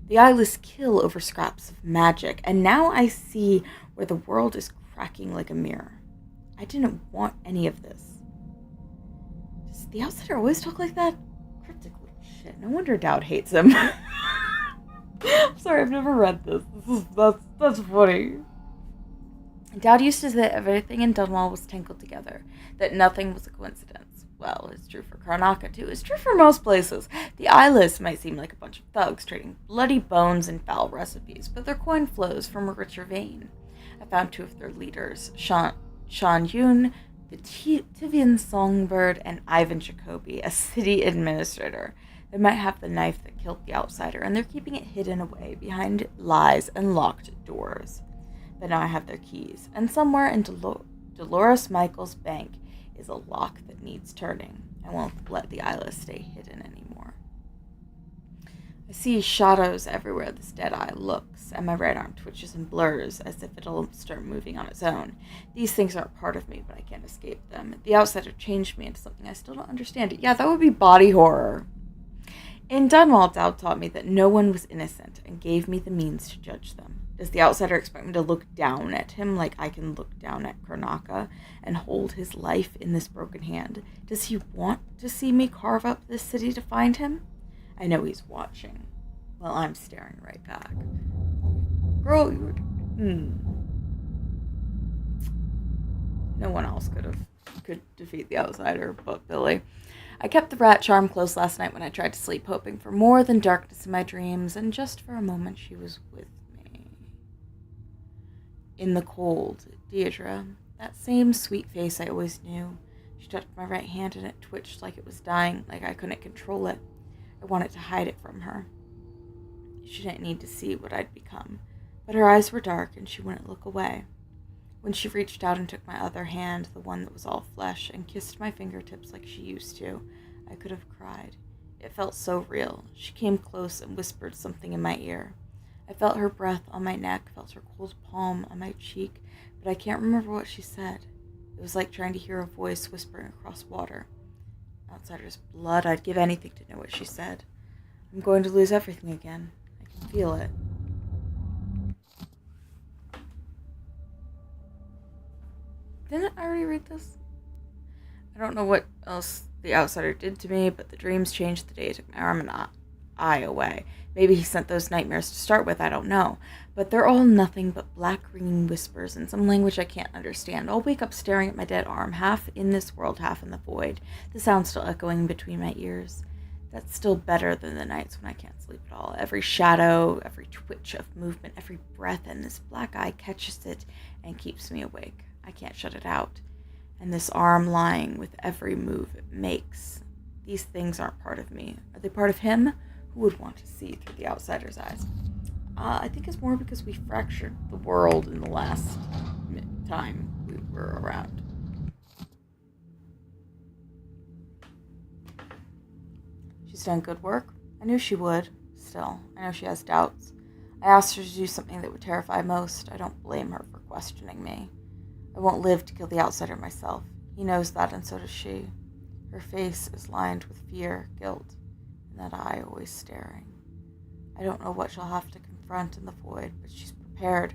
The eyeless kill over scraps of magic, and now I see where the world is cracking like a mirror. I didn't want any of this. Does the outsider always talk like that? Cryptic little shit. No wonder Dowd hates him. I'm sorry, I've never read this. That's funny. Dowd used to say that everything in Dunwall was tangled together, that nothing was a coincidence. Well, it's true for Karnaca too. It's true for most places. The eyeless might seem like a bunch of thugs trading bloody bones and foul recipes, but their coin flows from a richer vein. I found two of their leaders, Sean Yun, the Tivian Songbird, and Ivan Jacoby, a city administrator. They might have the knife that killed the outsider, and they're keeping it hidden away behind lies and locked doors. But now I have their keys, and somewhere in Dolores Michael's bank is a lock that needs turning. I won't let the eyeless stay hidden anymore. I see shadows everywhere this dead eye looks, and my right arm twitches and blurs as if it'll start moving on its own. These things aren't part of me, but I can't escape them. The outsider changed me into something I still don't understand. Yeah, that would be body horror. In Dunwall, Dowd taught me that no one was innocent and gave me the means to judge them. Does the outsider expect me to look down at him like I can look down at Karnaca and hold his life in this broken hand? Does he want to see me carve up this city to find him? I know he's watching. Well, I'm staring right back. Girl, you would... No one else could defeat the outsider but Billy. I kept the rat charm close last night when I tried to sleep, hoping for more than darkness in my dreams, and just for a moment she was with me. In the cold, Deirdre, that same sweet face I always knew. She touched my right hand and it twitched like it was dying, like I couldn't control it. I wanted to hide it from her. She didn't need to see what I'd become, but her eyes were dark and she wouldn't look away. When she reached out and took my other hand, the one that was all flesh, and kissed my fingertips like she used to, I could have cried. It felt so real. She came close and whispered something in my ear. I felt her breath on my neck, felt her cold palm on my cheek, but I can't remember what she said. It was like trying to hear a voice whispering across water. Outsider's blood, I'd give anything to know what she said. I'm going to lose everything again. I can feel it. Didn't I already read this? I don't know what else the outsider did to me, but the dreams changed the day he took my arm and eye away. Maybe he sent those nightmares to start with, I don't know. But they're all nothing but black-green whispers in some language I can't understand. I'll wake up staring at my dead arm, half in this world, half in the void, the sound still echoing between my ears. That's still better than the nights when I can't sleep at all. Every shadow, every twitch of movement, every breath, and this black eye catches it and keeps me awake. I can't shut it out. And this arm lying with every move it makes. These things aren't part of me. Are they part of him? Who would want to see through the outsider's eyes? I think it's more because we fractured the world in the last time we were around. She's done good work. I knew she would. Still, I know she has doubts. I asked her to do something that would terrify most. I don't blame her for questioning me. I won't live to kill the outsider myself. He knows that, and so does she. Her face is lined with fear, guilt, and that eye always staring. I don't know what she'll have to confront in the void, but she's prepared.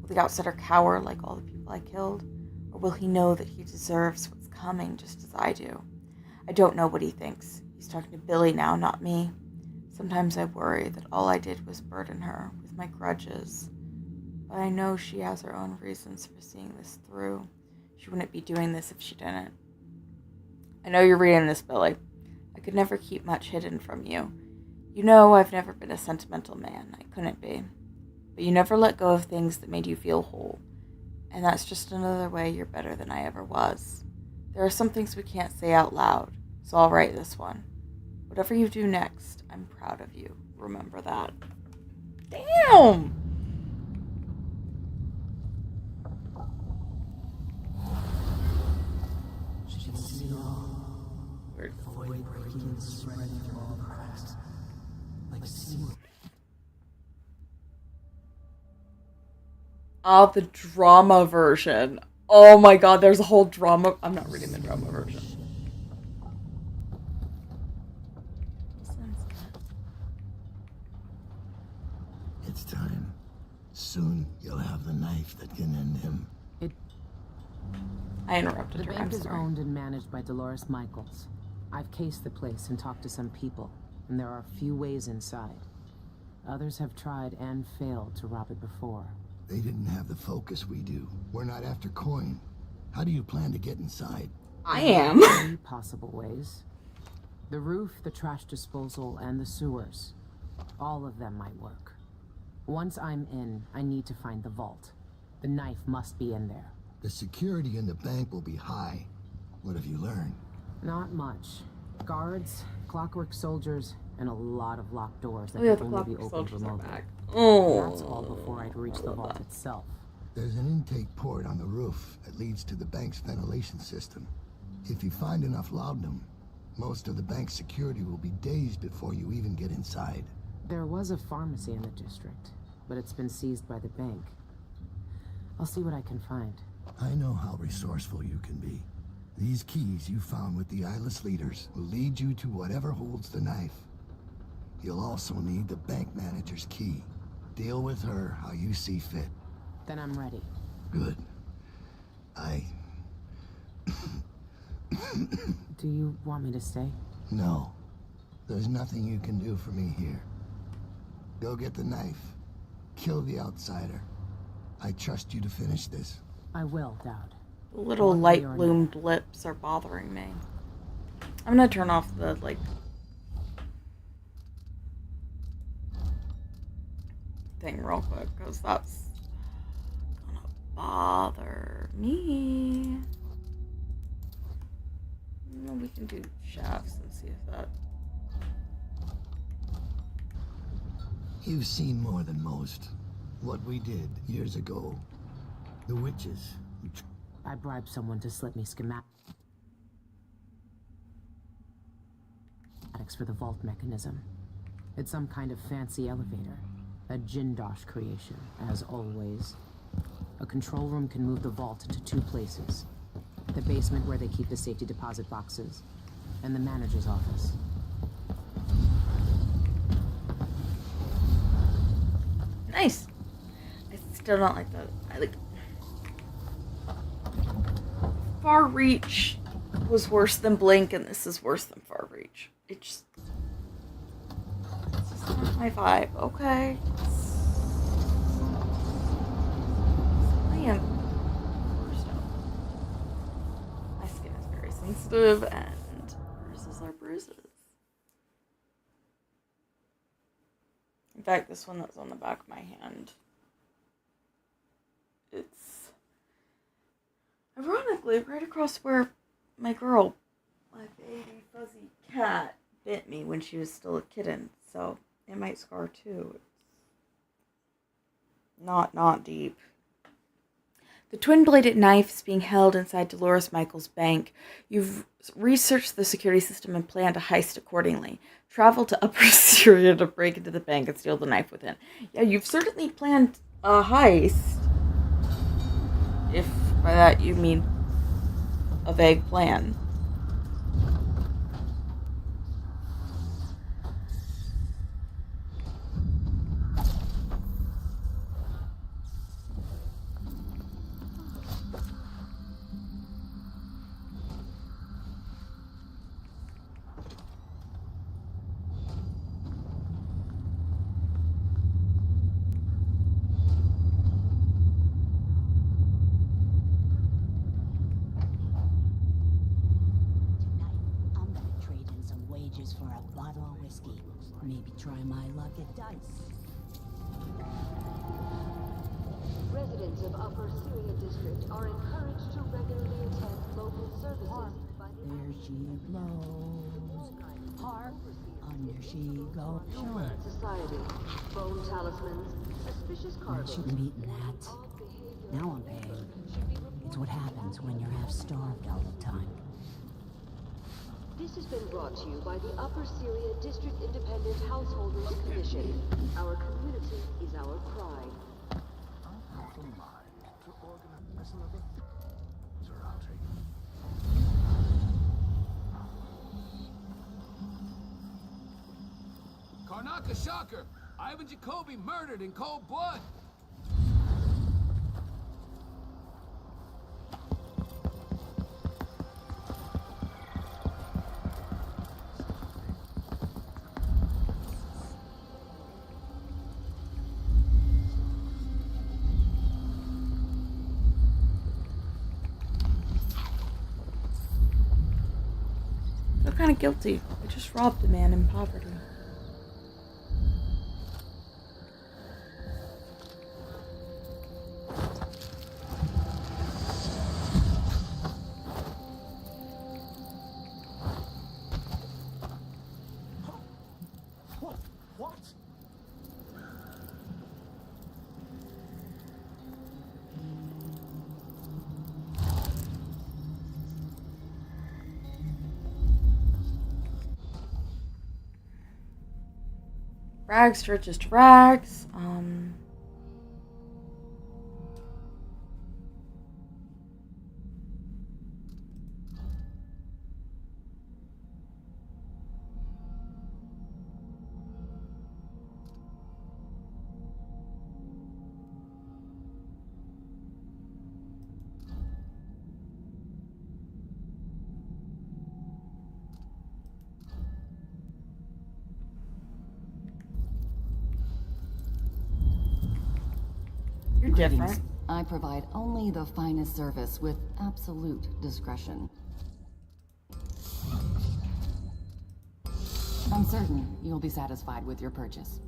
Will the outsider cower like all the people I killed? Or will he know that he deserves what's coming just as I do? I don't know what he thinks. He's talking to Billy now, not me. Sometimes I worry that all I did was burden her with my grudges. But I know she has her own reasons for seeing this through. She wouldn't be doing this if she didn't. I know you're reading this, Billy. I could never keep much hidden from you. You know I've never been a sentimental man. I couldn't be. But you never let go of things that made you feel whole. And that's just another way you're better than I ever was. There are some things we can't say out loud, so I'll write this one. Whatever you do next, I'm proud of you. Remember that. Damn! She can see it all. Weird. The void breaking and spreading through all the cracks. Like a sea. Oh, the drama version. Oh my god, there's a whole drama. I'm not reading the drama version. It's time. Soon you'll have the knife that can end him. I interrupted The her. I'm bank is sorry. owned and managed by Dolores Michaels. I've cased the place and talked to some people, and there are a few ways inside. Others have tried and failed to rob it before. They didn't have the focus we do. We're not after coin. How do you plan to get inside? I am. 3 possible ways. The roof, the trash disposal, and the sewers. All of them might work. Once I'm in, I need to find the vault. The knife must be in there. The security in the bank will be high. What have you learned? Not much. Guards, clockwork soldiers, and a lot of locked doors that Oh yeah, the can only be clockwork opened soldiers are remotely. back. Oh. That's all before I'd reach the vault itself. There's an intake port on the roof that leads to the bank's ventilation system. If you find enough laudanum, most of the bank's security will be days before you even get inside. There was a pharmacy in the district, but it's been seized by the bank. I'll see what I can find. I know how resourceful you can be. These keys you found with the eyeless leaders will lead you to whatever holds the knife. You'll also need the bank manager's key. Deal with her how you see fit. Then I'm ready. Good. Do you want me to stay? No. There's nothing you can do for me here. Go get the knife. Kill the outsider. I trust you to finish this. I will, Dowd. The little light bloomed lips are bothering me. I'm gonna turn off the, thing real quick, because that's gonna bother me. We can do shafts and see if that... You've seen more than most. What we did years ago. The witches. I bribed someone to slip me schematics for the vault mechanism. It's some kind of fancy elevator. A Jindosh creation, as always. A control room can move the vault into 2 places. The basement where they keep the safety deposit boxes, and the manager's office. Nice! I still don't like that. Far Reach was worse than Blink, and this is worse than Far Reach. It's just not my vibe. Okay. I am first up. My skin is very sensitive, and bruises are bruises. In fact, this one that's on the back of my hand, it's ironically right across where my girl, my baby fuzzy cat, bit me when she was still a kitten, so it might scar too. It's not deep. The twin-bladed knife is being held inside Dolores Michaels' bank. You've researched the security system and planned a heist accordingly. Travel to Upper Syria to break into the bank and steal the knife within. Yeah, you've certainly planned a heist. If by that you mean a vague plan. For a bottle of whiskey. Maybe try my luck at dice. Residents of Upper Syria District are encouraged to regularly attend local services by the... There she blows. Harp, under she goes. Human Society, bone talismans, suspicious I cargoes. shouldn't have eaten that. Now I'm paying. It's what happens when you're half starved all the time. This has been brought to you by the Upper Syria District Independent Householders Commission. Our community is our pride. I have the mind to organize another outing. Karnaka shocker! Ivan Jacoby murdered in cold blood! I feel kind of guilty. I just robbed a man in poverty. What? Rags to riches to rags. You're different. I provide only the finest service with absolute discretion. I'm certain you'll be satisfied with your purchase.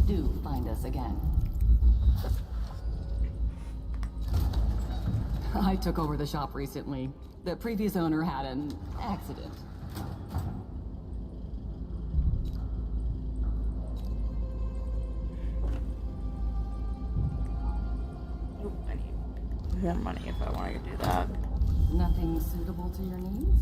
Do find us again. I took over the shop recently. The previous owner had an accident. I need more money if I want to do that. Nothing suitable to your needs?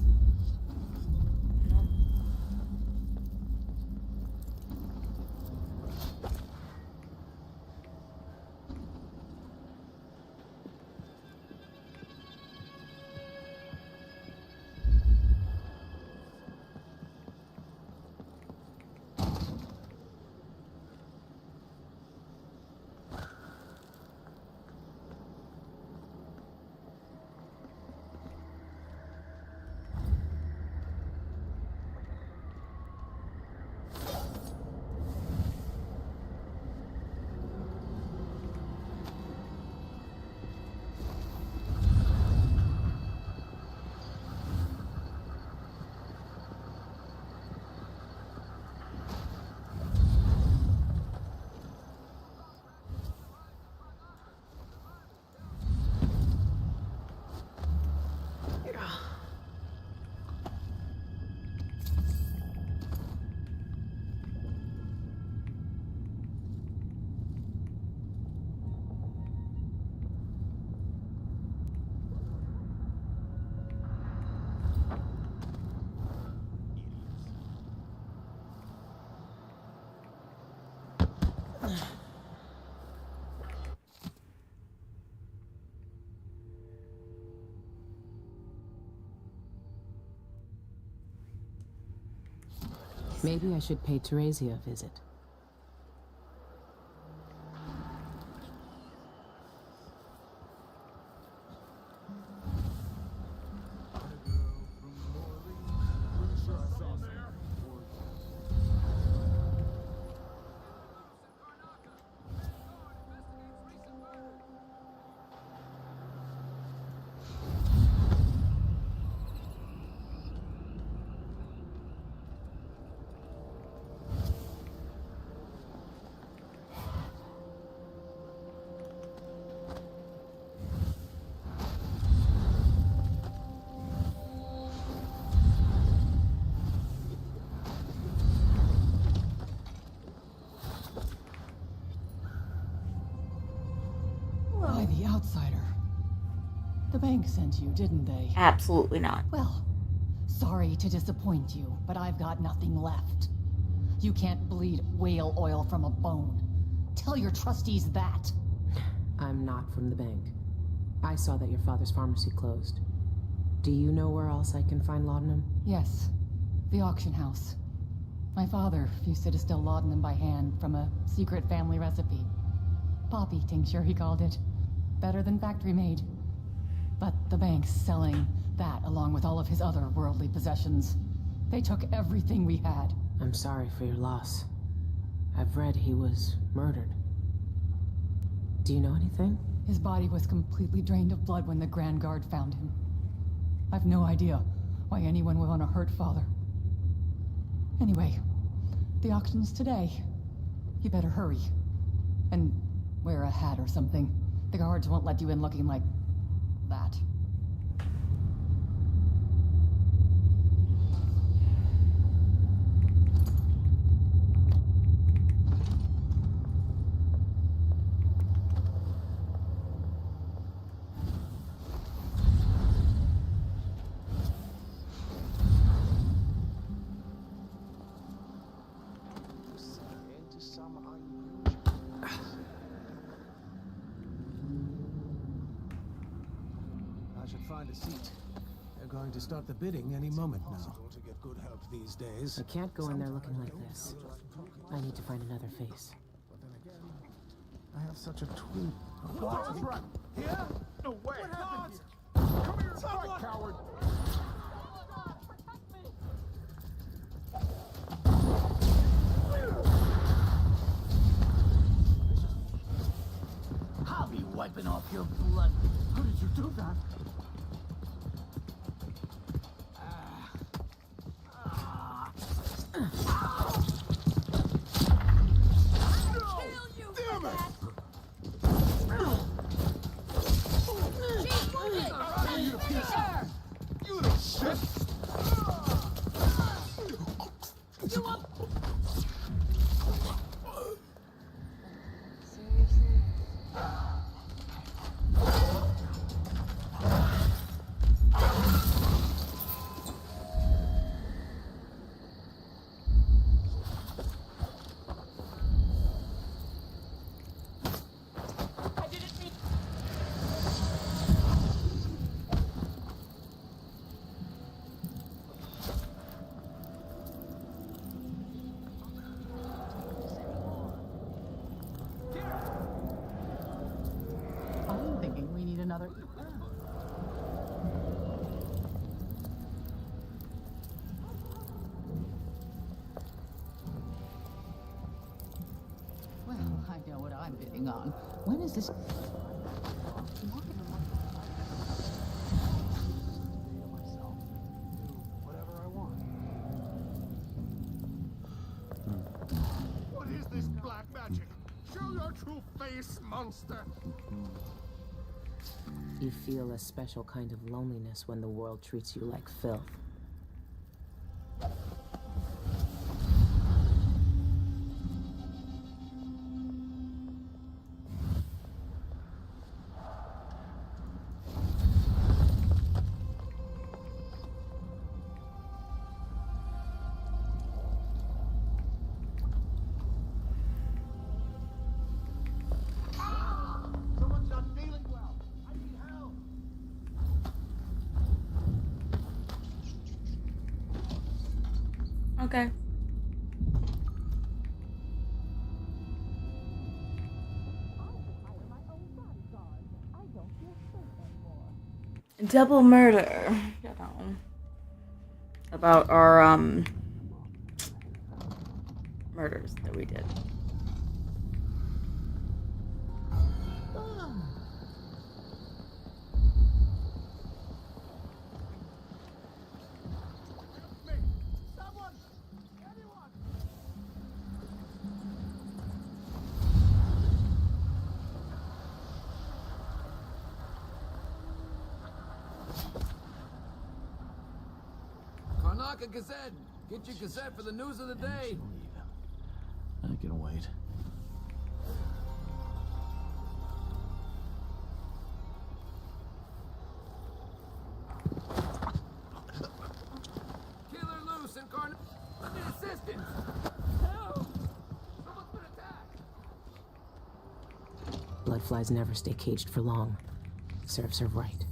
Maybe I should pay Teresia a visit. Why, the outsider. The bank sent you, didn't they? Absolutely not. Well, sorry to disappoint you, but I've got nothing left. You can't bleed whale oil from a bone. Tell your trustees that. I'm not from the bank. I saw that your father's pharmacy closed. Do you know where else I can find laudanum? Yes, the auction house. My father used to distill laudanum by hand from a secret family recipe. Poppy tincture, he called it. Better than factory made. But the bank's selling that along with all of his other worldly possessions. They took everything we had. I'm sorry for your loss. I've read he was murdered. Do you know anything? His body was completely drained of blood when the Grand Guard found him. I've no idea why anyone would want to hurt Father. Anyway, the auction's today. You better hurry. And wear a hat or something. The guards won't let you in looking like that. I should find a seat. They're going to start the bidding any moment now. To get good help these days. I can't go in there looking like this. I need to find another face. But then again, I have such a twin. What's right? Here? No way. What happened here? Come here and fight, coward. I'll be wiping off your blood. How did you do that? I'm thinking we need another... Well, I know what I'm bidding on. When is this... Whatever I want. What is this black magic? Show your true face, monster! You feel a special kind of loneliness when the world treats you like filth. Okay. Double murder. You know. About our murders that we did. Karnaka Gazette! Get your Gazette for the news of the day! I can wait. Killer loose in Karnaka! I need assistance! Help! Someone's been attacked! Bloodflies never stay caged for long. Serves her right.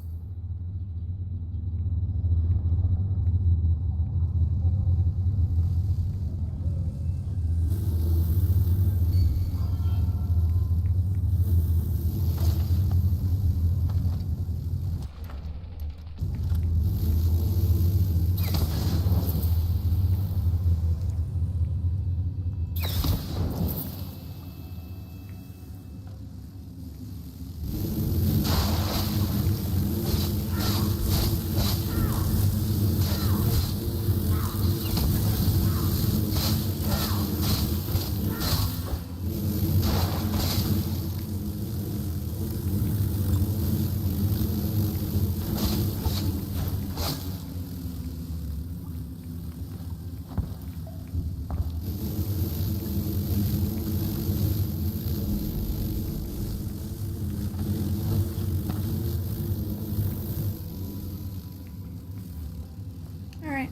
Alright.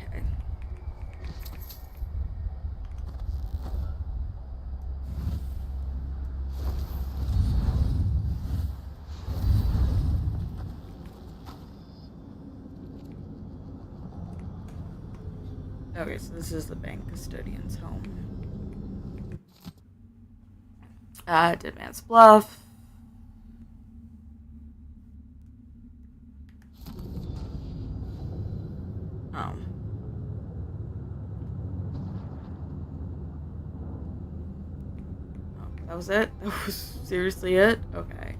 Okay. Okay, so this is the bank custodian's home. Dead Man's Bluff. Oh. Oh, that was it? That was seriously it? Okay.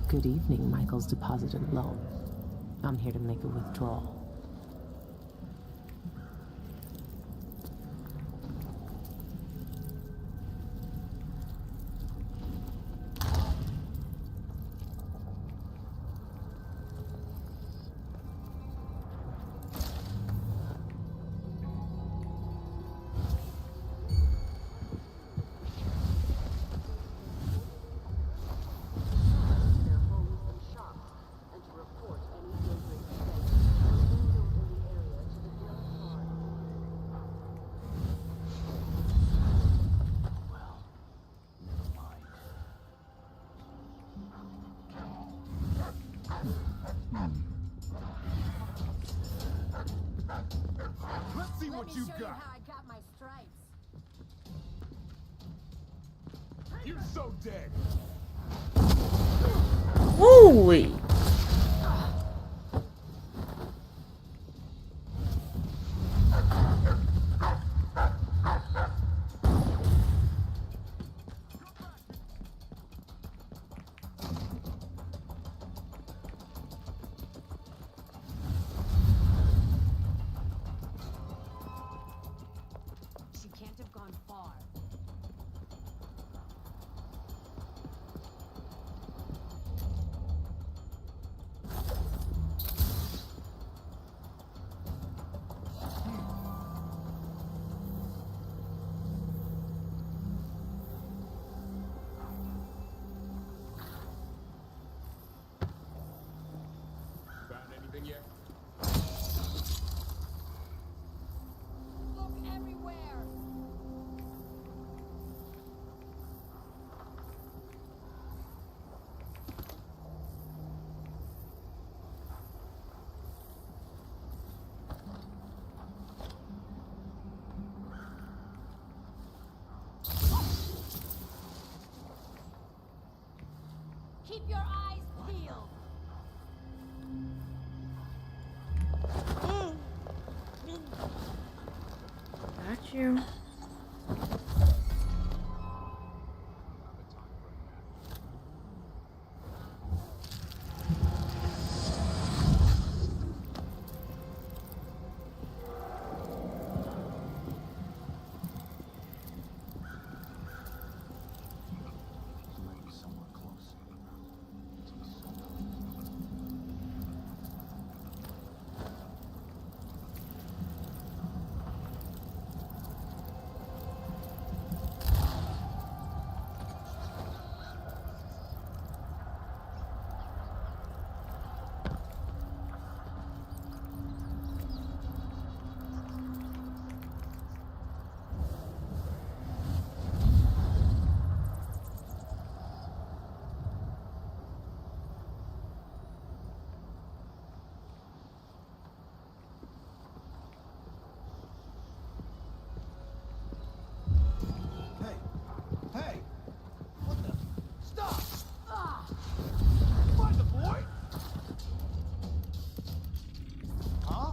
Good evening, Michael's deposited loan. I'm here to make a withdrawal. what you got. How I got my stripes. You're so dead. Holy! She can't have gone far. Found anything yet? Look everywhere. Keep your eyes peeled. Got you. Maybe somewhere close. Hey! What the? Stop! Find the boy! Huh?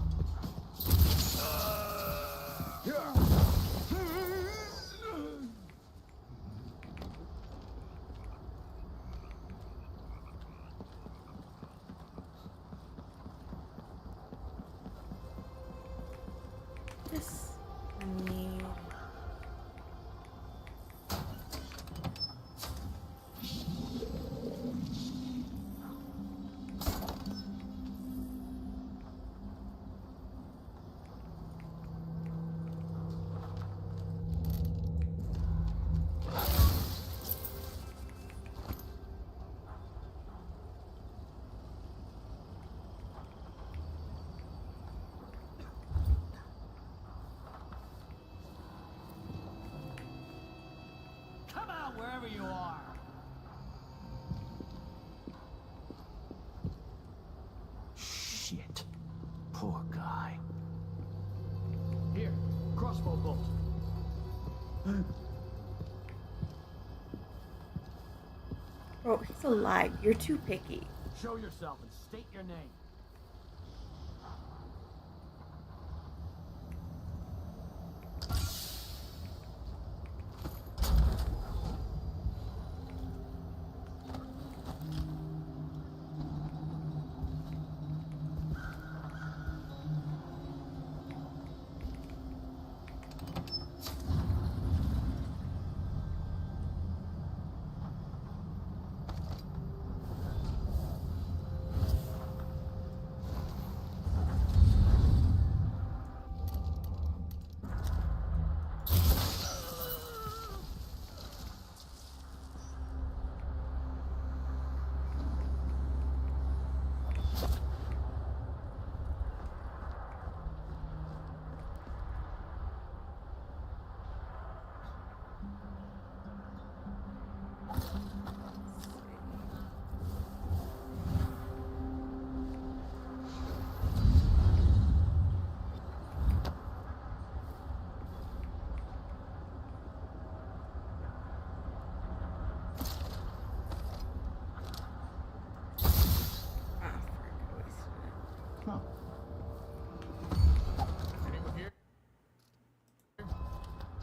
This I need. Come out wherever you are. Shit. Poor guy. Here, crossbow bolt. Bro, he's alive. You're too picky. Show yourself and state your name.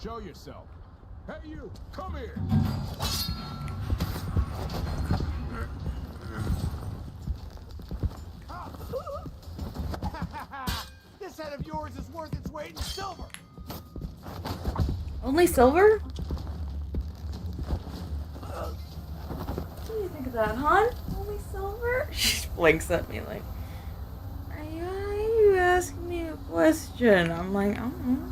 Show yourself. Hey, you! Come here! This head of yours is worth its weight in silver! Only silver? What do you think of that, hon? Only silver? She blinks at me like, are you asking me a question? I'm like, I don't know.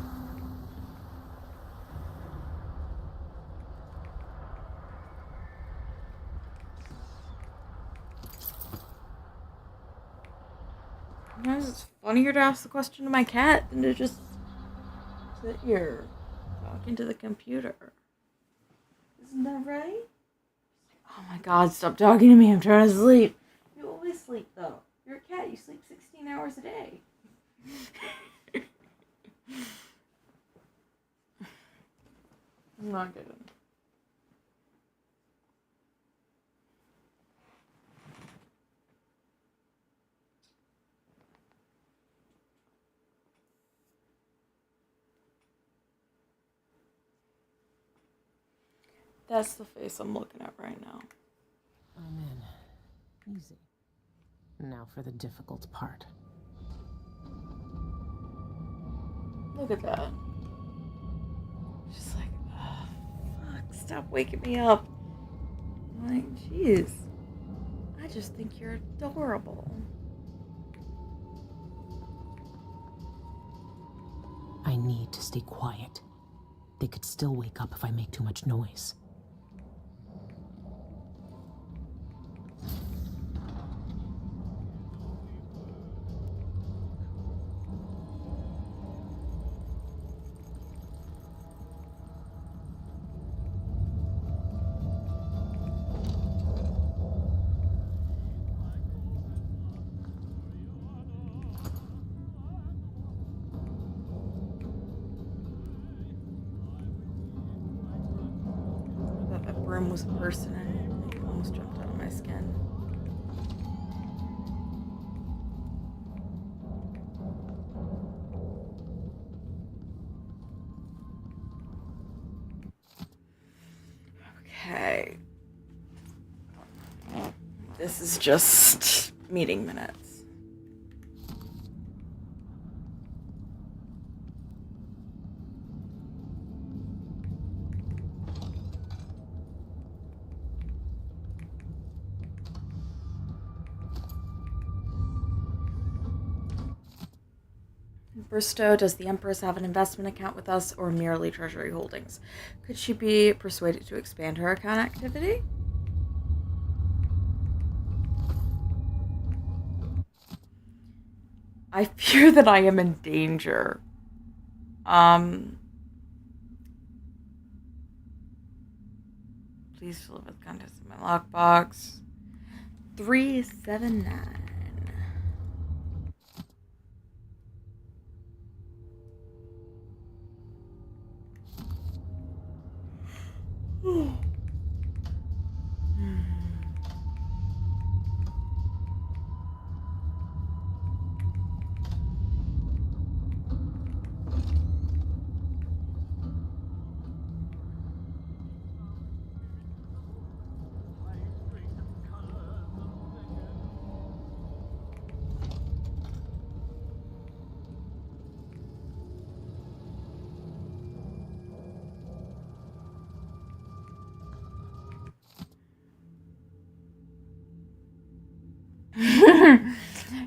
Sometimes it's funnier to ask the question to my cat than to just sit here talking to the computer. Isn't that right? Oh my god, stop talking to me. I'm trying to sleep. You always sleep, though. You're a cat. You sleep 16 hours a day. I'm not kidding. That's the face I'm looking at right now. I'm in. Easy. Now for the difficult part. Look at that. She's like, oh, fuck, stop waking me up. I'm like, jeez. I just think you're adorable. I need to stay quiet. They could still wake up if I make too much noise. That broom was a person and it almost jumped out of my skin. Okay. This is just meeting minutes. Bristow, does the Empress have an investment account with us or merely treasury holdings? Could she be persuaded to expand her account activity? I fear that I am in danger. Please fill it with contents in my lockbox. 379.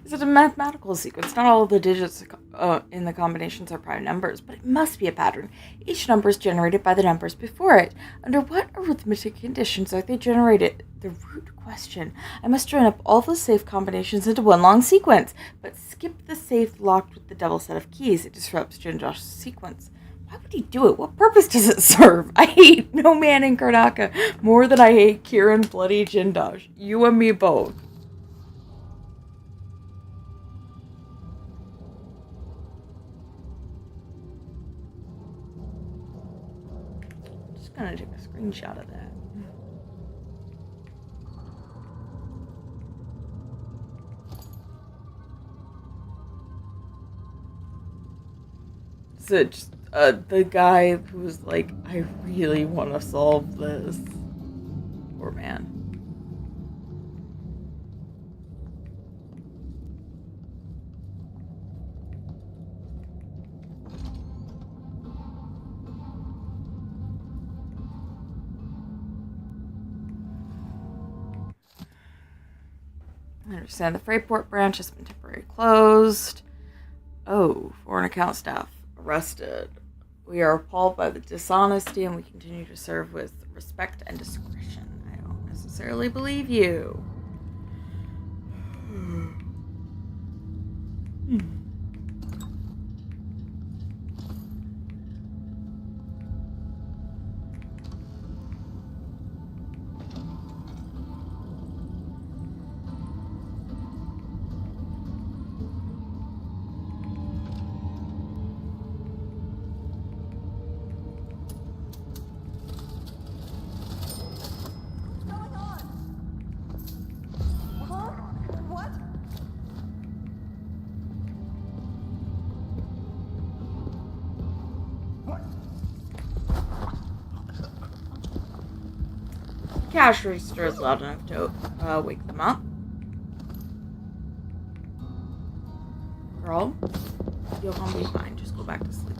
Is it a mathematical sequence? Not all of the digits in the combinations are prime numbers, but it must be a pattern. Each number is generated by the numbers before it. Under what arithmetic conditions are they generated? The root question. I must join up all the safe combinations into one long sequence, but skip the safe locked with the double set of keys. It disrupts Jindosh's sequence. Why would he do it? What purpose does it serve? I hate no man in Karnaka more than I hate Kieran bloody Jindosh. You and me both. I'm gonna take a screenshot of that. So just the guy who was like, I really want to solve this. Poor man. I understand the Freightport branch has been temporarily closed. Oh, foreign account staff arrested. We are appalled by the dishonesty and we continue to serve with respect and discretion. I don't necessarily believe you. Cash register is loud enough to wake them up. Girl, you're gonna be fine. Just go back to sleep.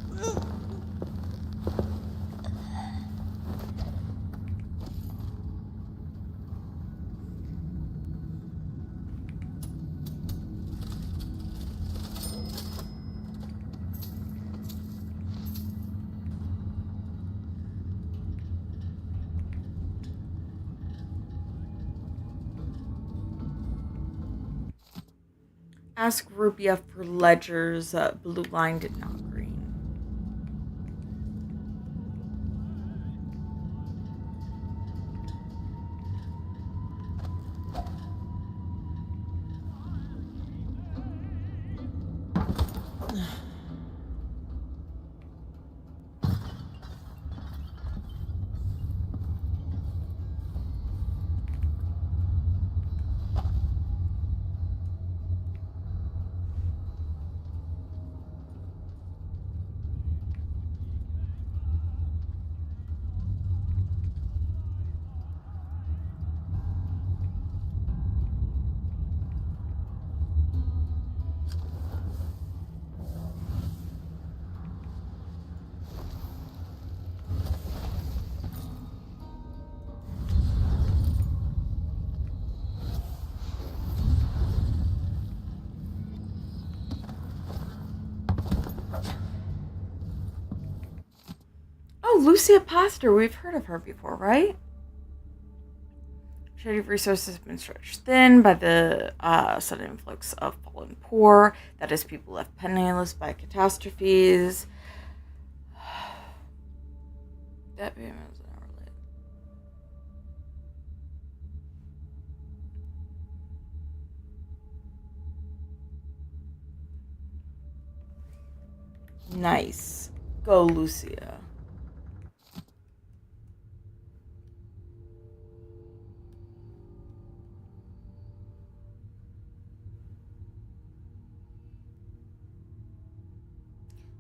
Ask Rupia for ledgers. Blue line did not green. Oh, Lucia Pastor. We've heard of her before, right? Shady resources have been stretched thin by the sudden influx of fallen poor. That is, people left penniless by catastrophes. That payment is not related. Nice. Go, Lucia.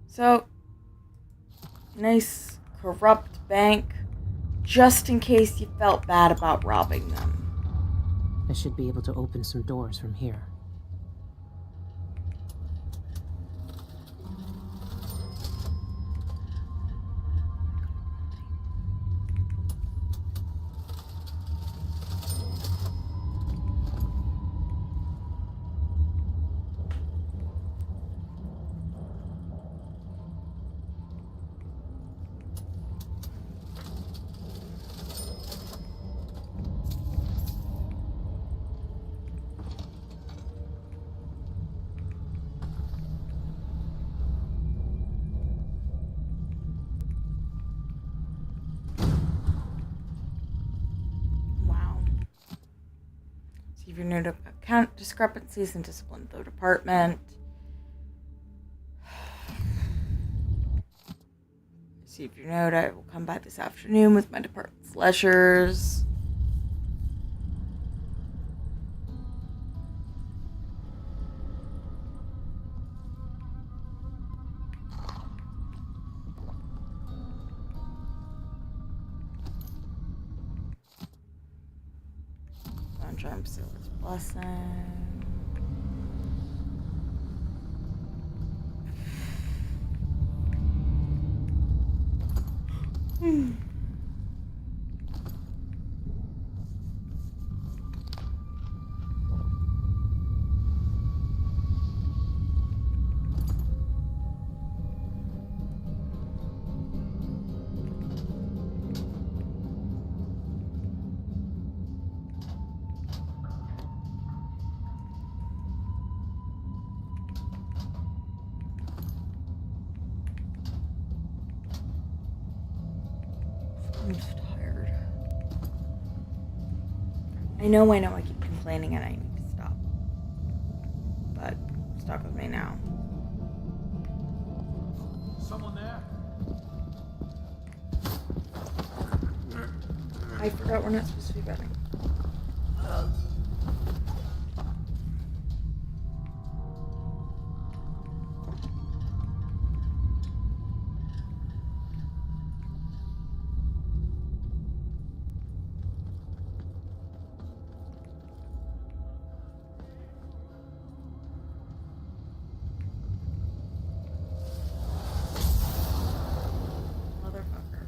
So, nice corrupt bank, just in case you felt bad about robbing them. I should be able to open some doors from here. See if you're new to account discrepancies and discipline the department. See if you're new. I will come by this afternoon with my department's ledgers. Giant Basilic's Blessing. I'm just tired. I know, I keep complaining and I need to stop. But stuck with me now. Someone there? I forgot we're not supposed to be betting. Motherfucker.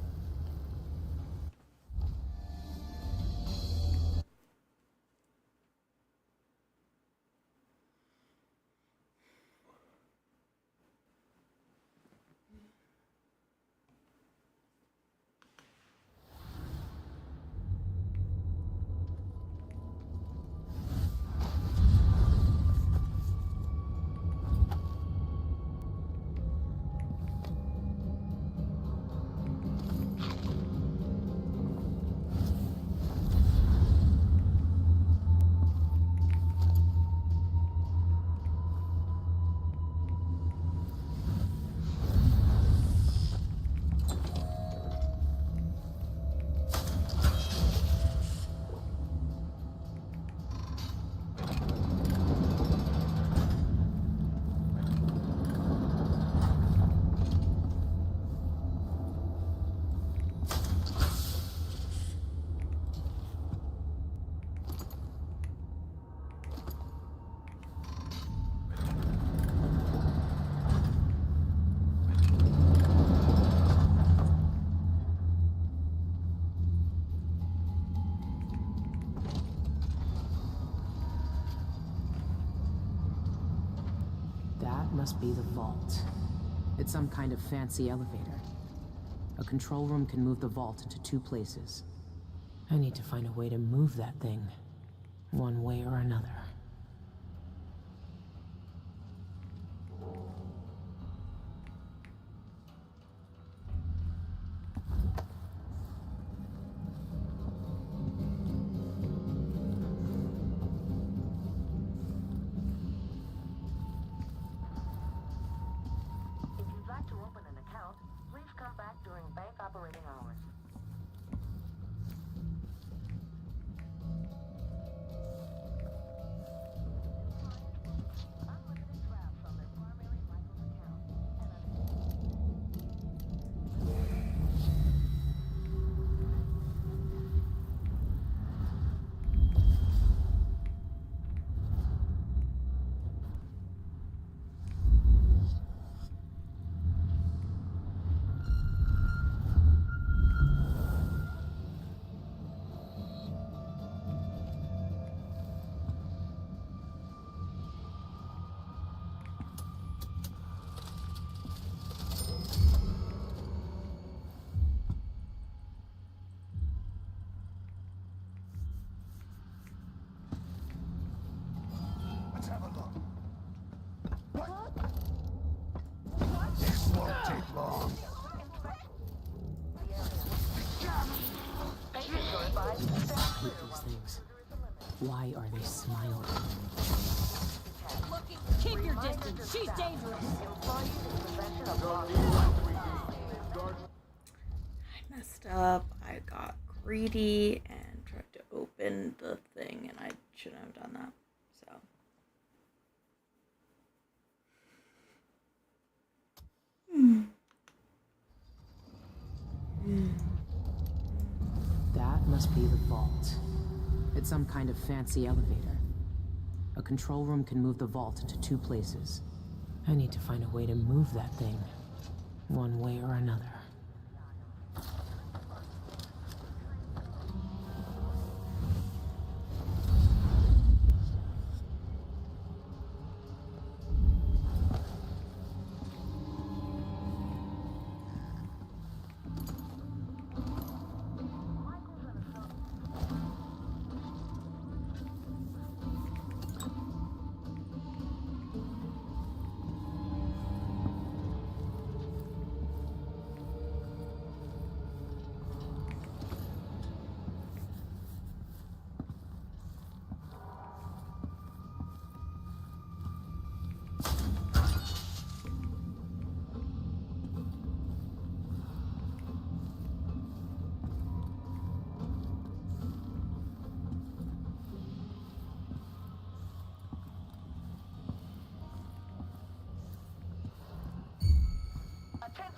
That must be the vault. It's some kind of fancy elevator. A control room can move the vault into two places. I need to find a way to move that thing, one way or another. If you'd like to open an account, please come back during bank operating hours. Unlimited drafts on their primary Michael's account. Let's have a look. This won't take long. I hate these things. Why are they smiling? Keep your distance. She's dangerous. I messed up. I got greedy and tried to open the thing, and I shouldn't have done that. So. That must be the vault. It's some kind of fancy elevator. A control room can move the vault into 2 places. I need to find a way to move that thing, one way or another.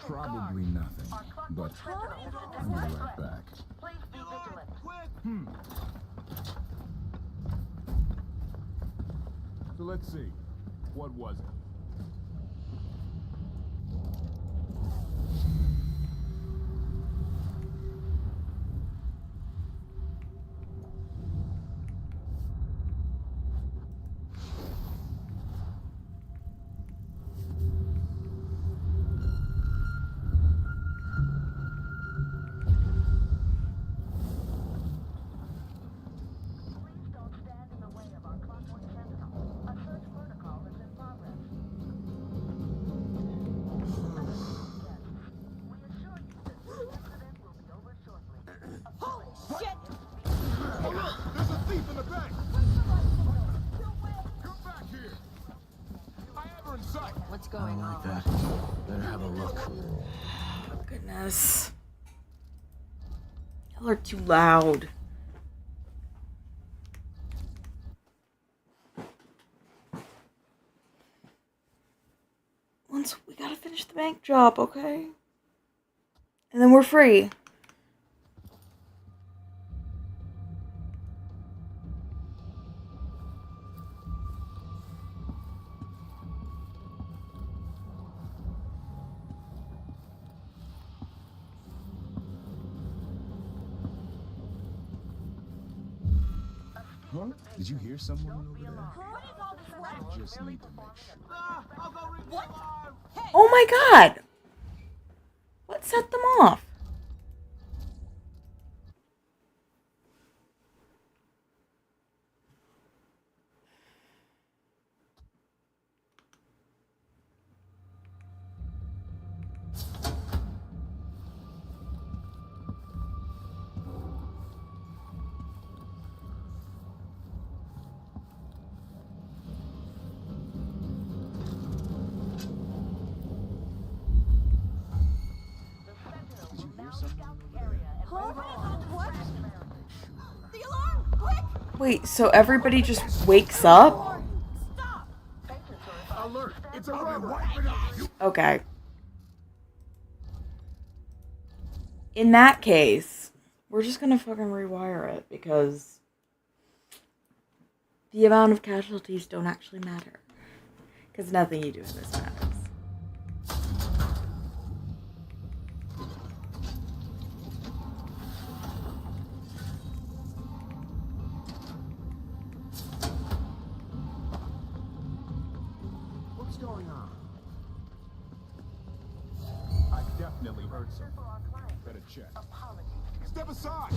Probably nothing, but I'll be right back. So let's see. What was it? What's going on? That. Better have a look. Oh, goodness. Y'all are too loud. We gotta finish the bank job, okay? And then we're free. Huh? Did you hear someone over there? I just need to make sure. Oh my god! What set them off? Wait, so everybody just wakes up? Alert! It's a robber! Okay. In that case, we're just gonna fucking rewire it because the amount of casualties don't actually matter. Because nothing you do in this matters. What's going on? I definitely heard something. Better check. Step aside!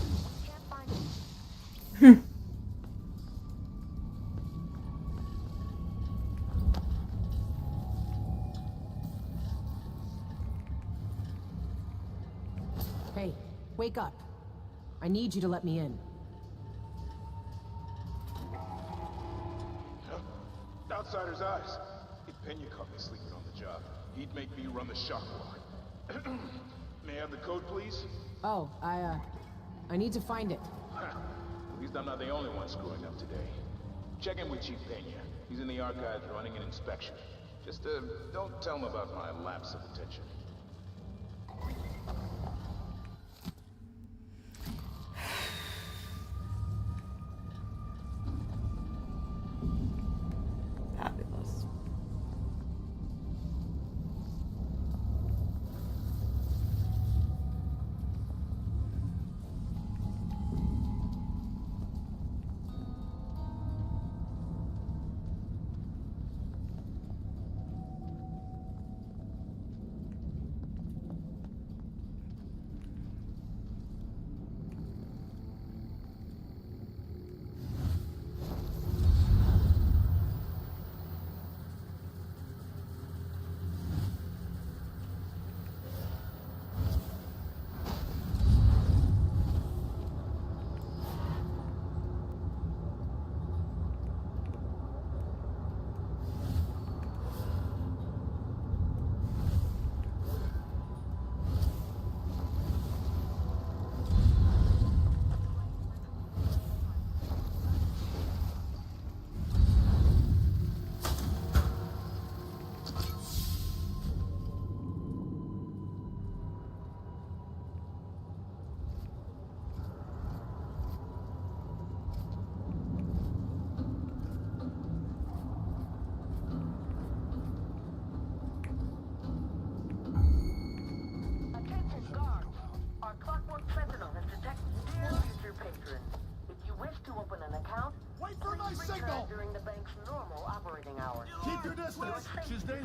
Hey, wake up. I need you to let me in. Outsider's eyes. If Pena caught me sleeping on the job, he'd make me run the shop block. May I have the code, please? Oh, I need to find it. At least I'm not the only one screwing up today. Check in with Chief Pena. He's in the archives running an inspection. Just, don't tell him about my lapse of attention.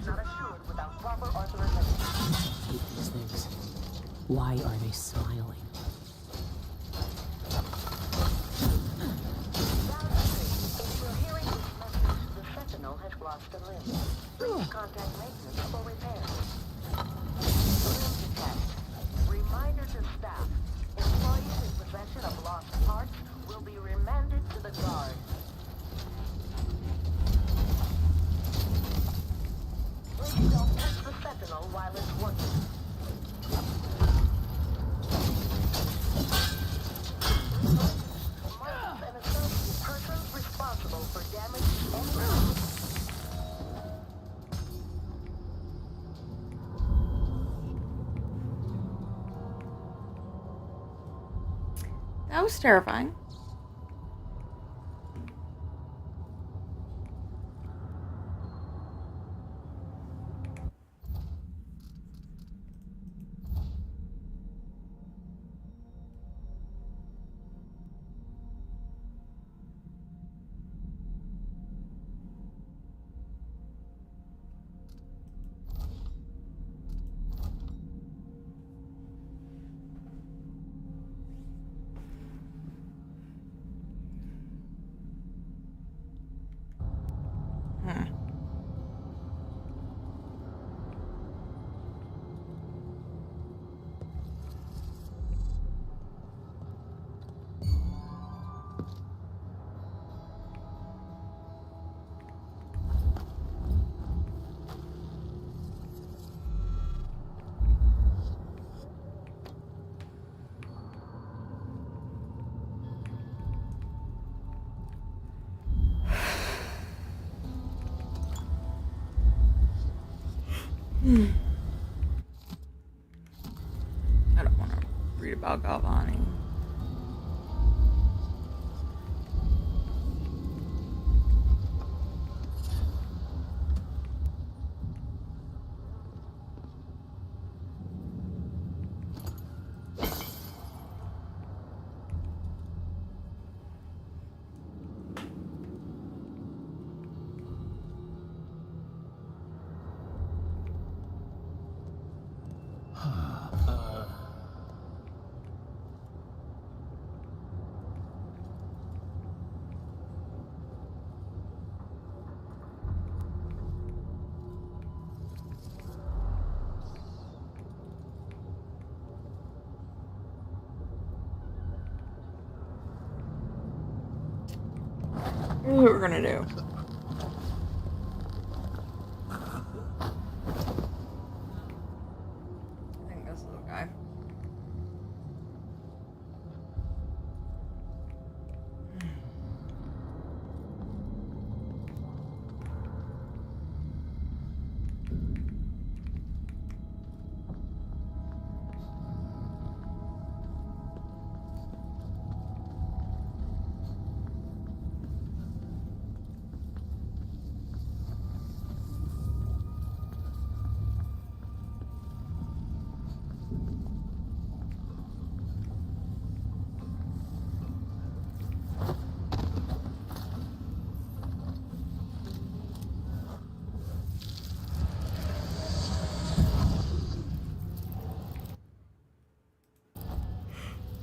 not assured without proper authorization. I hate these things. Why are they smiling? If you're hearing this message, the Sentinel has lost a limb. Please contact maintenance for repairs. Limb detached. Reminder to staff. Employees in possession of lost parts will be remanded to the guard. Please don't touch the Sentinel while it's working. Must and associate persons responsible for damage to any. That was terrifying. I don't want to read about Galvani. Here's what we're gonna do. I think this little guy.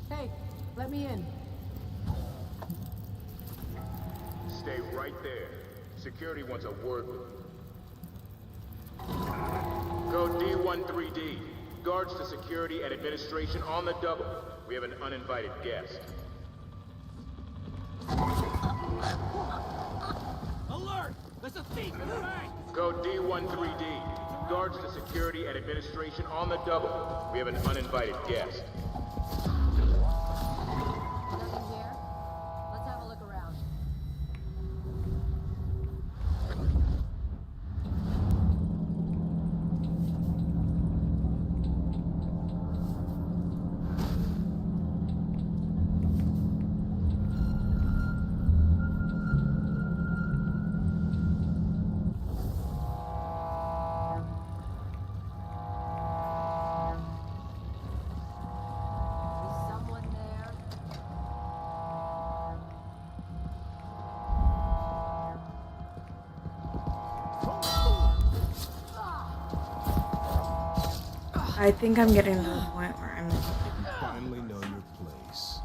Hey, let me in. Stay right there. Security wants a word with you. Code D13D. Guards to security and administration on the double. We have an uninvited guest. Alert! There's a thief in the bank! Code D13D. Guards to security and administration on the double. We have an uninvited guest. Nothing here? Let's have a look around. I think I'm getting to the point where I'm... You finally know your place.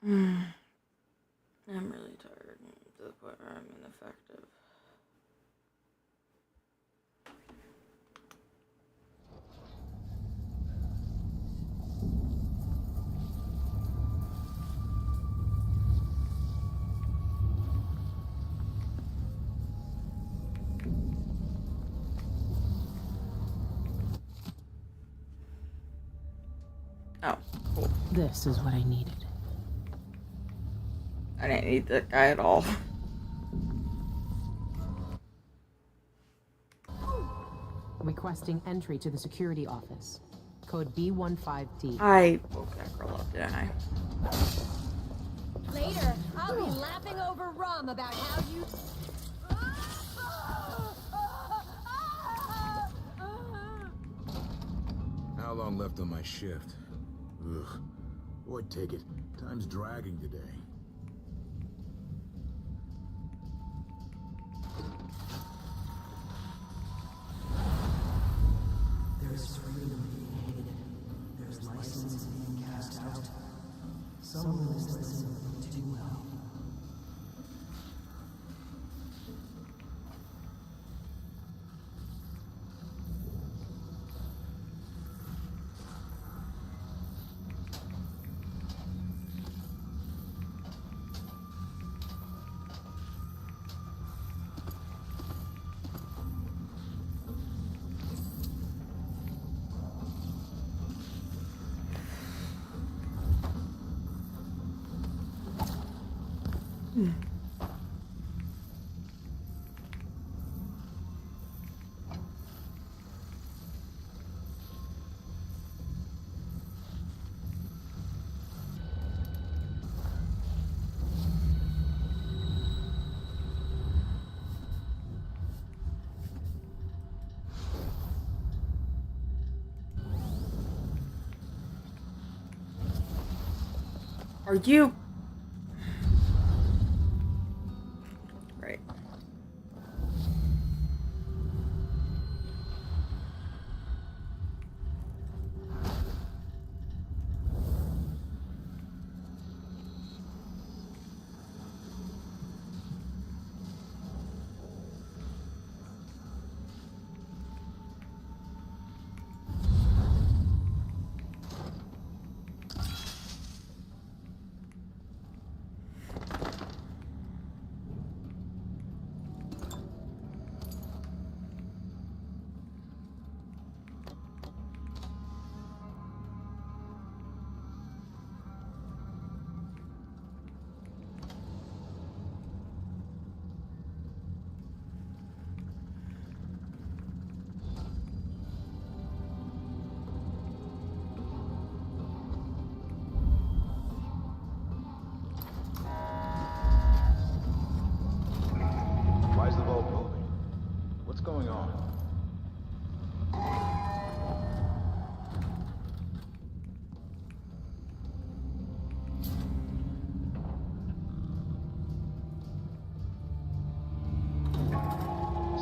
I'm really tired to the point where I'm ineffective. Oh, cool. This is what I needed. I didn't need that guy at all. Requesting entry to the security office. Code B15D. I woke that girl up, didn't I? Later, I'll be laughing over rum about how you... How long left on my shift? Ugh. Boy, take it. Time's dragging today. There's freedom being hated. There's license being cast out. Someone is listening too well. Are you... Right. Why is the vault moving? What's going on?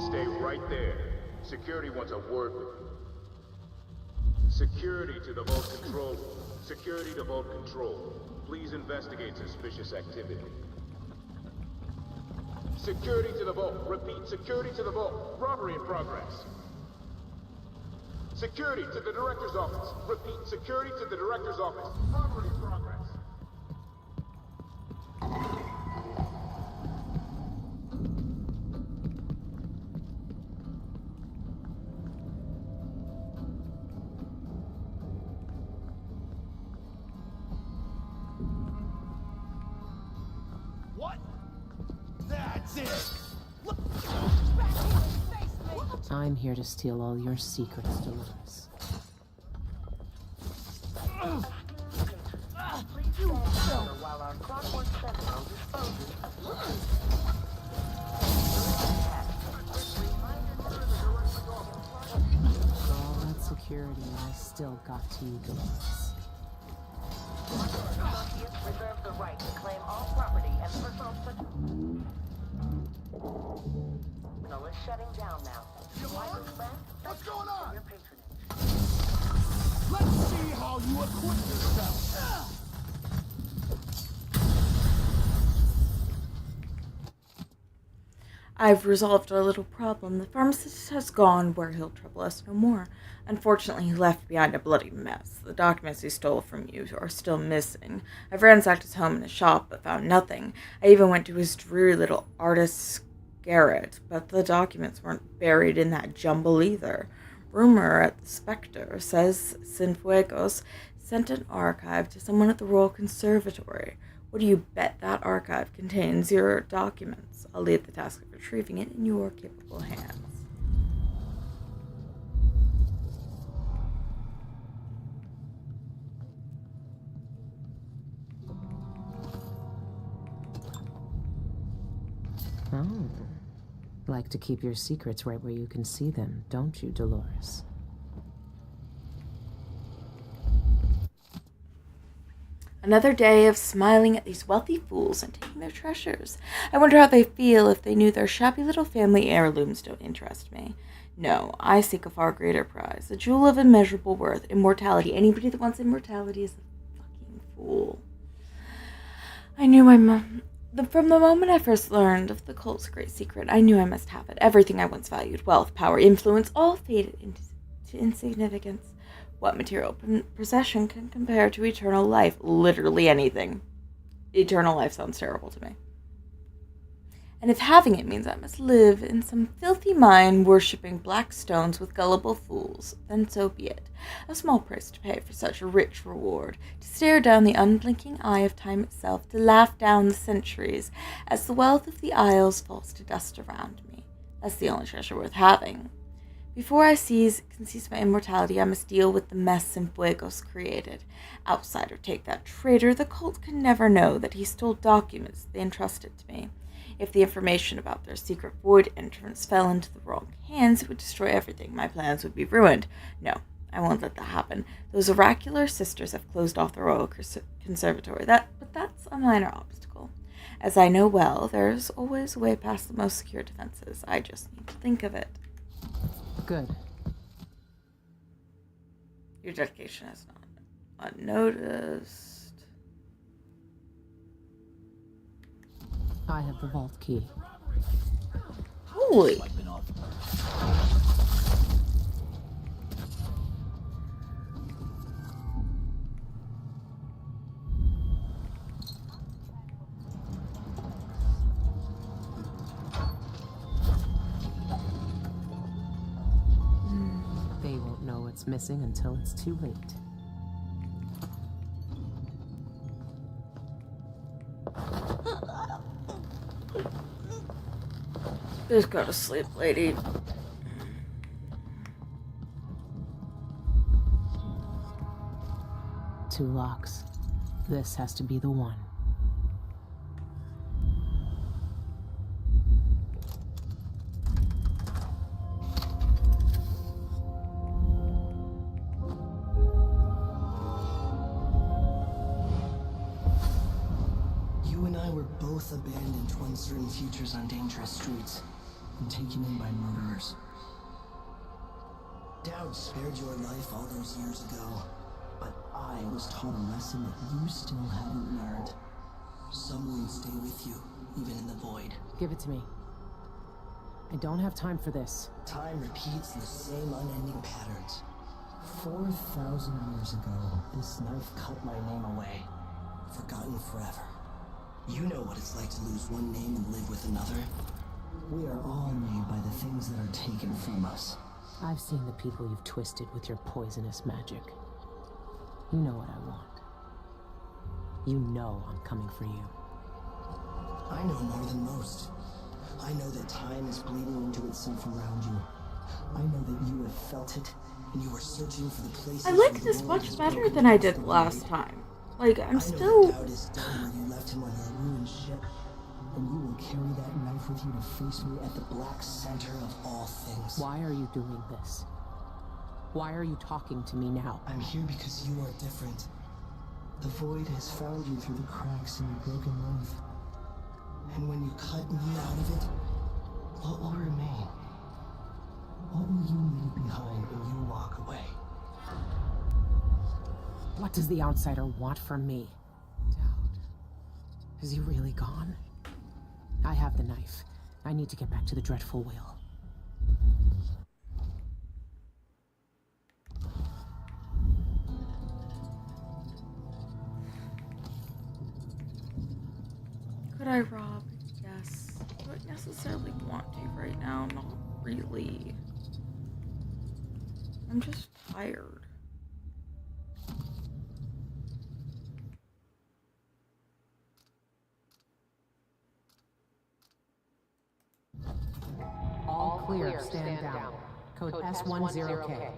Stay right there. Security wants a word with you. Security to the vault control room. Security to vault control. Please investigate suspicious activity. Security to the vault. Repeat, security to the vault. Robbery in progress. Security to the director's office. Repeat, security to the director's office. Robbery in progress. What? That's it! I'm here to steal all your secrets, Dolores. Please stand still while our clockwork sentinel disposes of For all that security, I still got to utilize. Associates reserve the right to claim all property and personal signal is shutting down now. My good friend, What's going on? your patronage. Let's see how you equip yourself. I've resolved our little problem. The pharmacist has gone where he'll trouble us no more. Unfortunately, he left behind a bloody mess. The documents he stole from you are still missing. I've ransacked his home and his shop, but found nothing. I even went to his dreary little artist's garret, but the documents weren't buried in that jumble either. Rumor at the Spectre says Cienfuegos sent an archive to someone at the Royal Conservatory. What do you bet that archive contains your documents? I'll leave the task of retrieving it in your capable hands. Oh. Like to keep your secrets right where you can see them, don't you, Dolores? Another day of smiling at these wealthy fools and taking their treasures. I wonder how they feel if they knew their shabby little family heirlooms don't interest me. No, I seek a far greater prize, a jewel of immeasurable worth, immortality. Anybody that wants immortality is a fucking fool. I knew from the moment I first learned of the cult's great secret, I knew I must have it. Everything I once valued, wealth, power, influence, all faded into insignificance. What material possession can compare to eternal life? Literally anything. Eternal life sounds terrible to me. And if having it means I must live in some filthy mine worshipping black stones with gullible fools, then so be it. A small price to pay for such a rich reward, to stare down the unblinking eye of time itself, to laugh down the centuries as the wealth of the isles falls to dust around me. That's the only treasure worth having. Before I can seize my immortality, I must deal with the mess Cienfuegos created. Outsider take that traitor, the cult can never know that he stole documents they entrusted to me. If the information about their secret void entrance fell into the wrong hands, it would destroy everything. My plans would be ruined. No, I won't let that happen. Those oracular sisters have closed off the Royal Conservatory. But that's a minor obstacle. As I know well, there's always a way past the most secure defenses. I just need to think of it. Good. Your dedication is not unnoticed. I have the vault key. Holy. They won't know what's missing until it's too late. Just go to sleep, lady. Two locks. This has to be the one. You and I were both abandoned to uncertain futures on dangerous streets and taken in by murderers. Dowd spared your life all those years ago, but I was taught a lesson that you still haven't learned. Some wounds stay with you, even in the void. Give it to me. I don't have time for this. Time repeats the same unending patterns. 4,000 years ago, this knife cut my name away. Forgotten forever. You know what it's like to lose one name and live with another. We are all made by the things that are taken from us. I've seen the people you've twisted with your poisonous magic. You know what I want. You know I'm coming for you. I know more than most. I know that time is bleeding into itself around you. I know that you have felt it, and you are searching for the places. I like this much better than I did last time. Like, I'm still... Dowd is dead where you left him on your ruined ship, and you will carry that knife with you to face me at the black center of all things. Why are you doing this? Why are you talking to me now? I'm here because you are different. The void has found you through the cracks in your broken life. And when you cut me out of it, what will remain? What will you leave behind when you walk away? What does the outsider want from me? Dowd. Is he really gone? I have the knife. I need to get back to the dreadful whale. Could I rob? Yes. Do I necessarily want to right now? Not really. I'm just tired. All clear, stand down. Code S10K.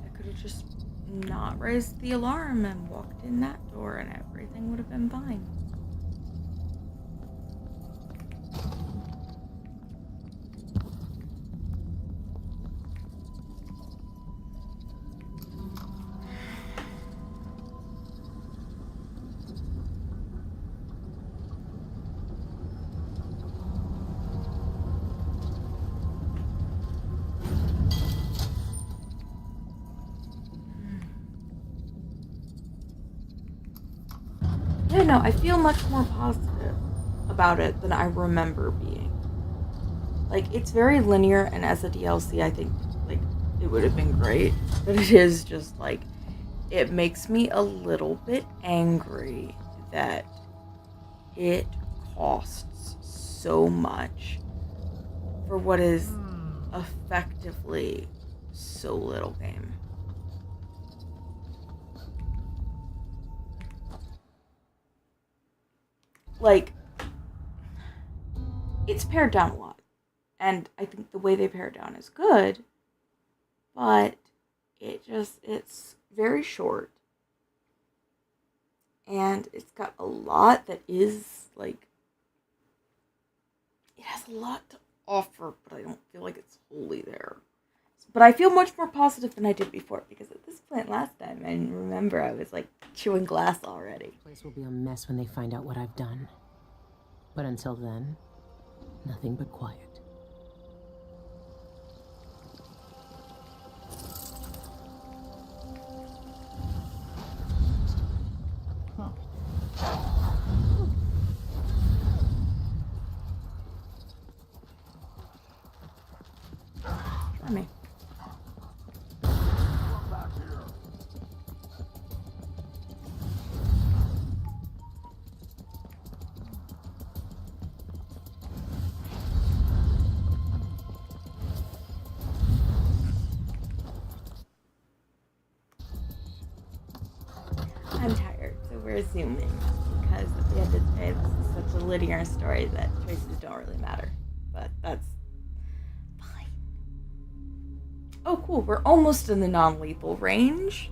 I could have just not raised the alarm and walked in that door and everything would have been fine. Yeah, no, I feel much more positive about it than I remember being. Like, it's very linear, and as a DLC, I think, like, it would have been great. But it is just, like, it makes me a little bit angry that it costs so much for what is effectively so little game. Like, it's pared down a lot. And I think the way they pare it down is good. But it's very short. And it's got a lot that is, like, it has a lot to offer, but I don't feel like it's wholly there. But I feel much more positive than I did before, because at this point last time, I remember I was, like, chewing glass already. The place will be a mess when they find out what I've done. But until then, nothing but quiet. Try me. I'm tired, so we're zooming because at the end of the day, this is such a linear story that choices don't really matter. But that's fine. Oh, cool. We're almost in the non-lethal range.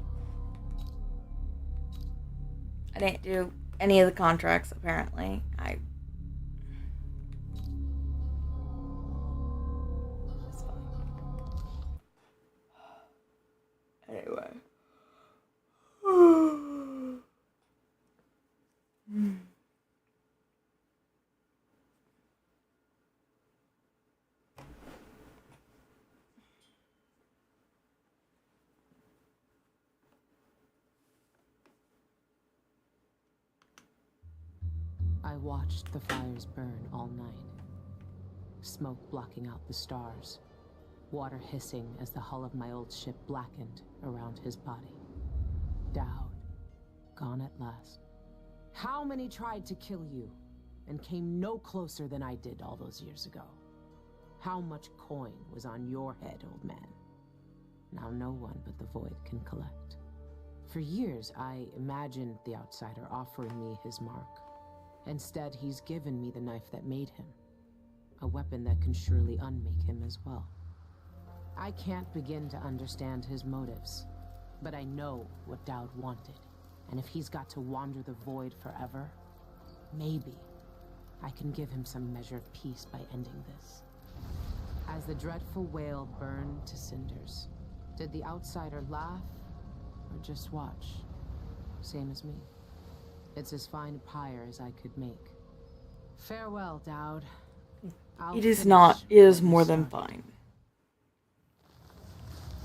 I didn't do any of the contracts, apparently. It's fine. Anyway. I watched the fires burn all night. Smoke blocking out the stars. Water hissing as the hull of my old ship blackened around his body. Dowd, gone at last. How many tried to kill you and came no closer than I did all those years ago? How much coin was on your head, old man? Now no one but the Void can collect. For years, I imagined the outsider offering me his mark. Instead, he's given me the knife that made him. A weapon that can surely unmake him as well. I can't begin to understand his motives, but I know what Dowd wanted. And if he's got to wander the Void forever, maybe I can give him some measure of peace by ending this. As the dreadful whale burned to cinders, did the outsider laugh or just watch? Same as me. It's as fine a pyre as I could make. Farewell, Dowd. It is not. It is more than fine.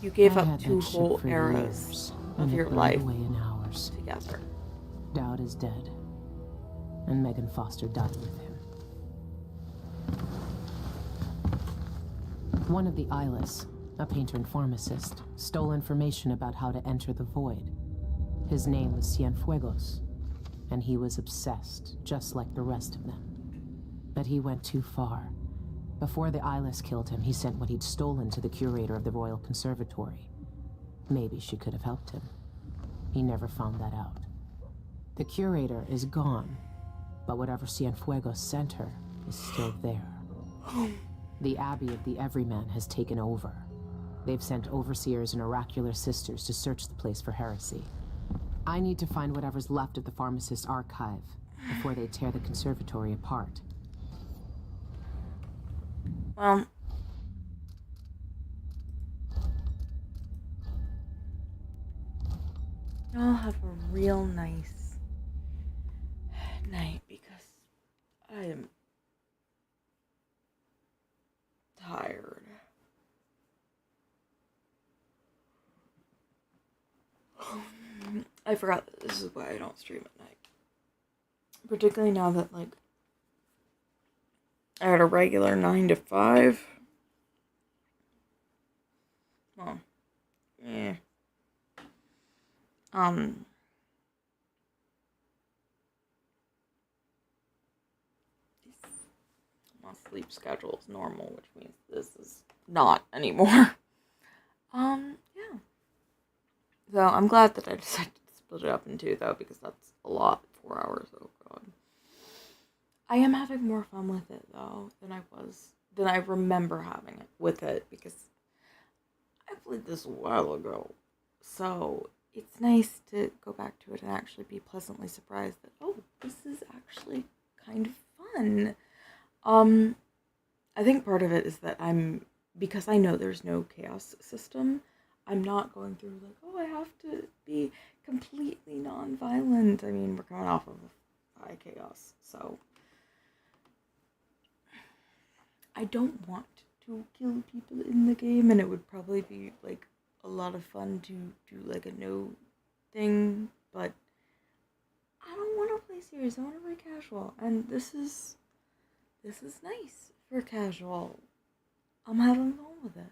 You gave up 2 whole eras of your life together. Dowd is dead, and Megan Foster died with him. One of the Eyeless, a painter and pharmacist, stole information about how to enter the void. His name was Cienfuegos, and he was obsessed, just like the rest of them. But he went too far. Before the Eyeless killed him, he sent what he'd stolen to the curator of the Royal Conservatory. Maybe she could have helped him. He never found that out. The curator is gone, but whatever Cienfuegos sent her is still there. The Abbey of the Everyman has taken over. They've sent overseers and oracular sisters to search the place for heresy. I need to find whatever's left of the pharmacist's archive before they tear the conservatory apart. Well, I'll have a real nice night because I am tired. I forgot that this is why I don't stream at night. Particularly now that, like, I had a regular 9 to 5. Well, yeah. My sleep schedule is normal, which means this is not anymore. Yeah. So I'm glad that I decided to split it up in 2, though, because that's a lot. 4 hours, oh god. I am having more fun with it, though, than I remember having it with it, because I played this a while ago. So it's nice to go back to it and actually be pleasantly surprised that, oh, this is actually kind of fun. I think part of it is that because I know there's no chaos system, I'm not going through like, oh, I have to be completely non-violent. I mean, we're coming off of high chaos, so I don't want to kill people in the game, and it would probably be like a lot of fun to do like a no thing, but I don't want to play serious. I want to play casual, and this is nice for casual. I'm having fun with it.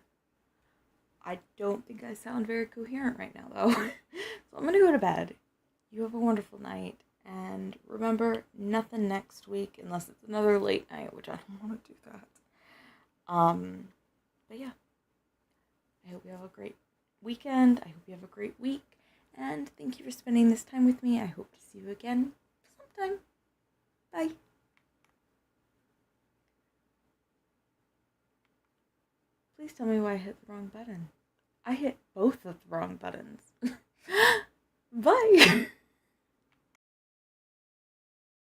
I don't think I sound very coherent right now, though. So I'm gonna go to bed. You have a wonderful night, and remember, nothing next week unless it's another late night, which I don't want to do that. But yeah, I hope you have a great weekend. I hope you have a great week, and thank you for spending this time with me. I hope to see you again sometime. Bye. Please tell me why I hit the wrong button. I hit both of the wrong buttons. Bye!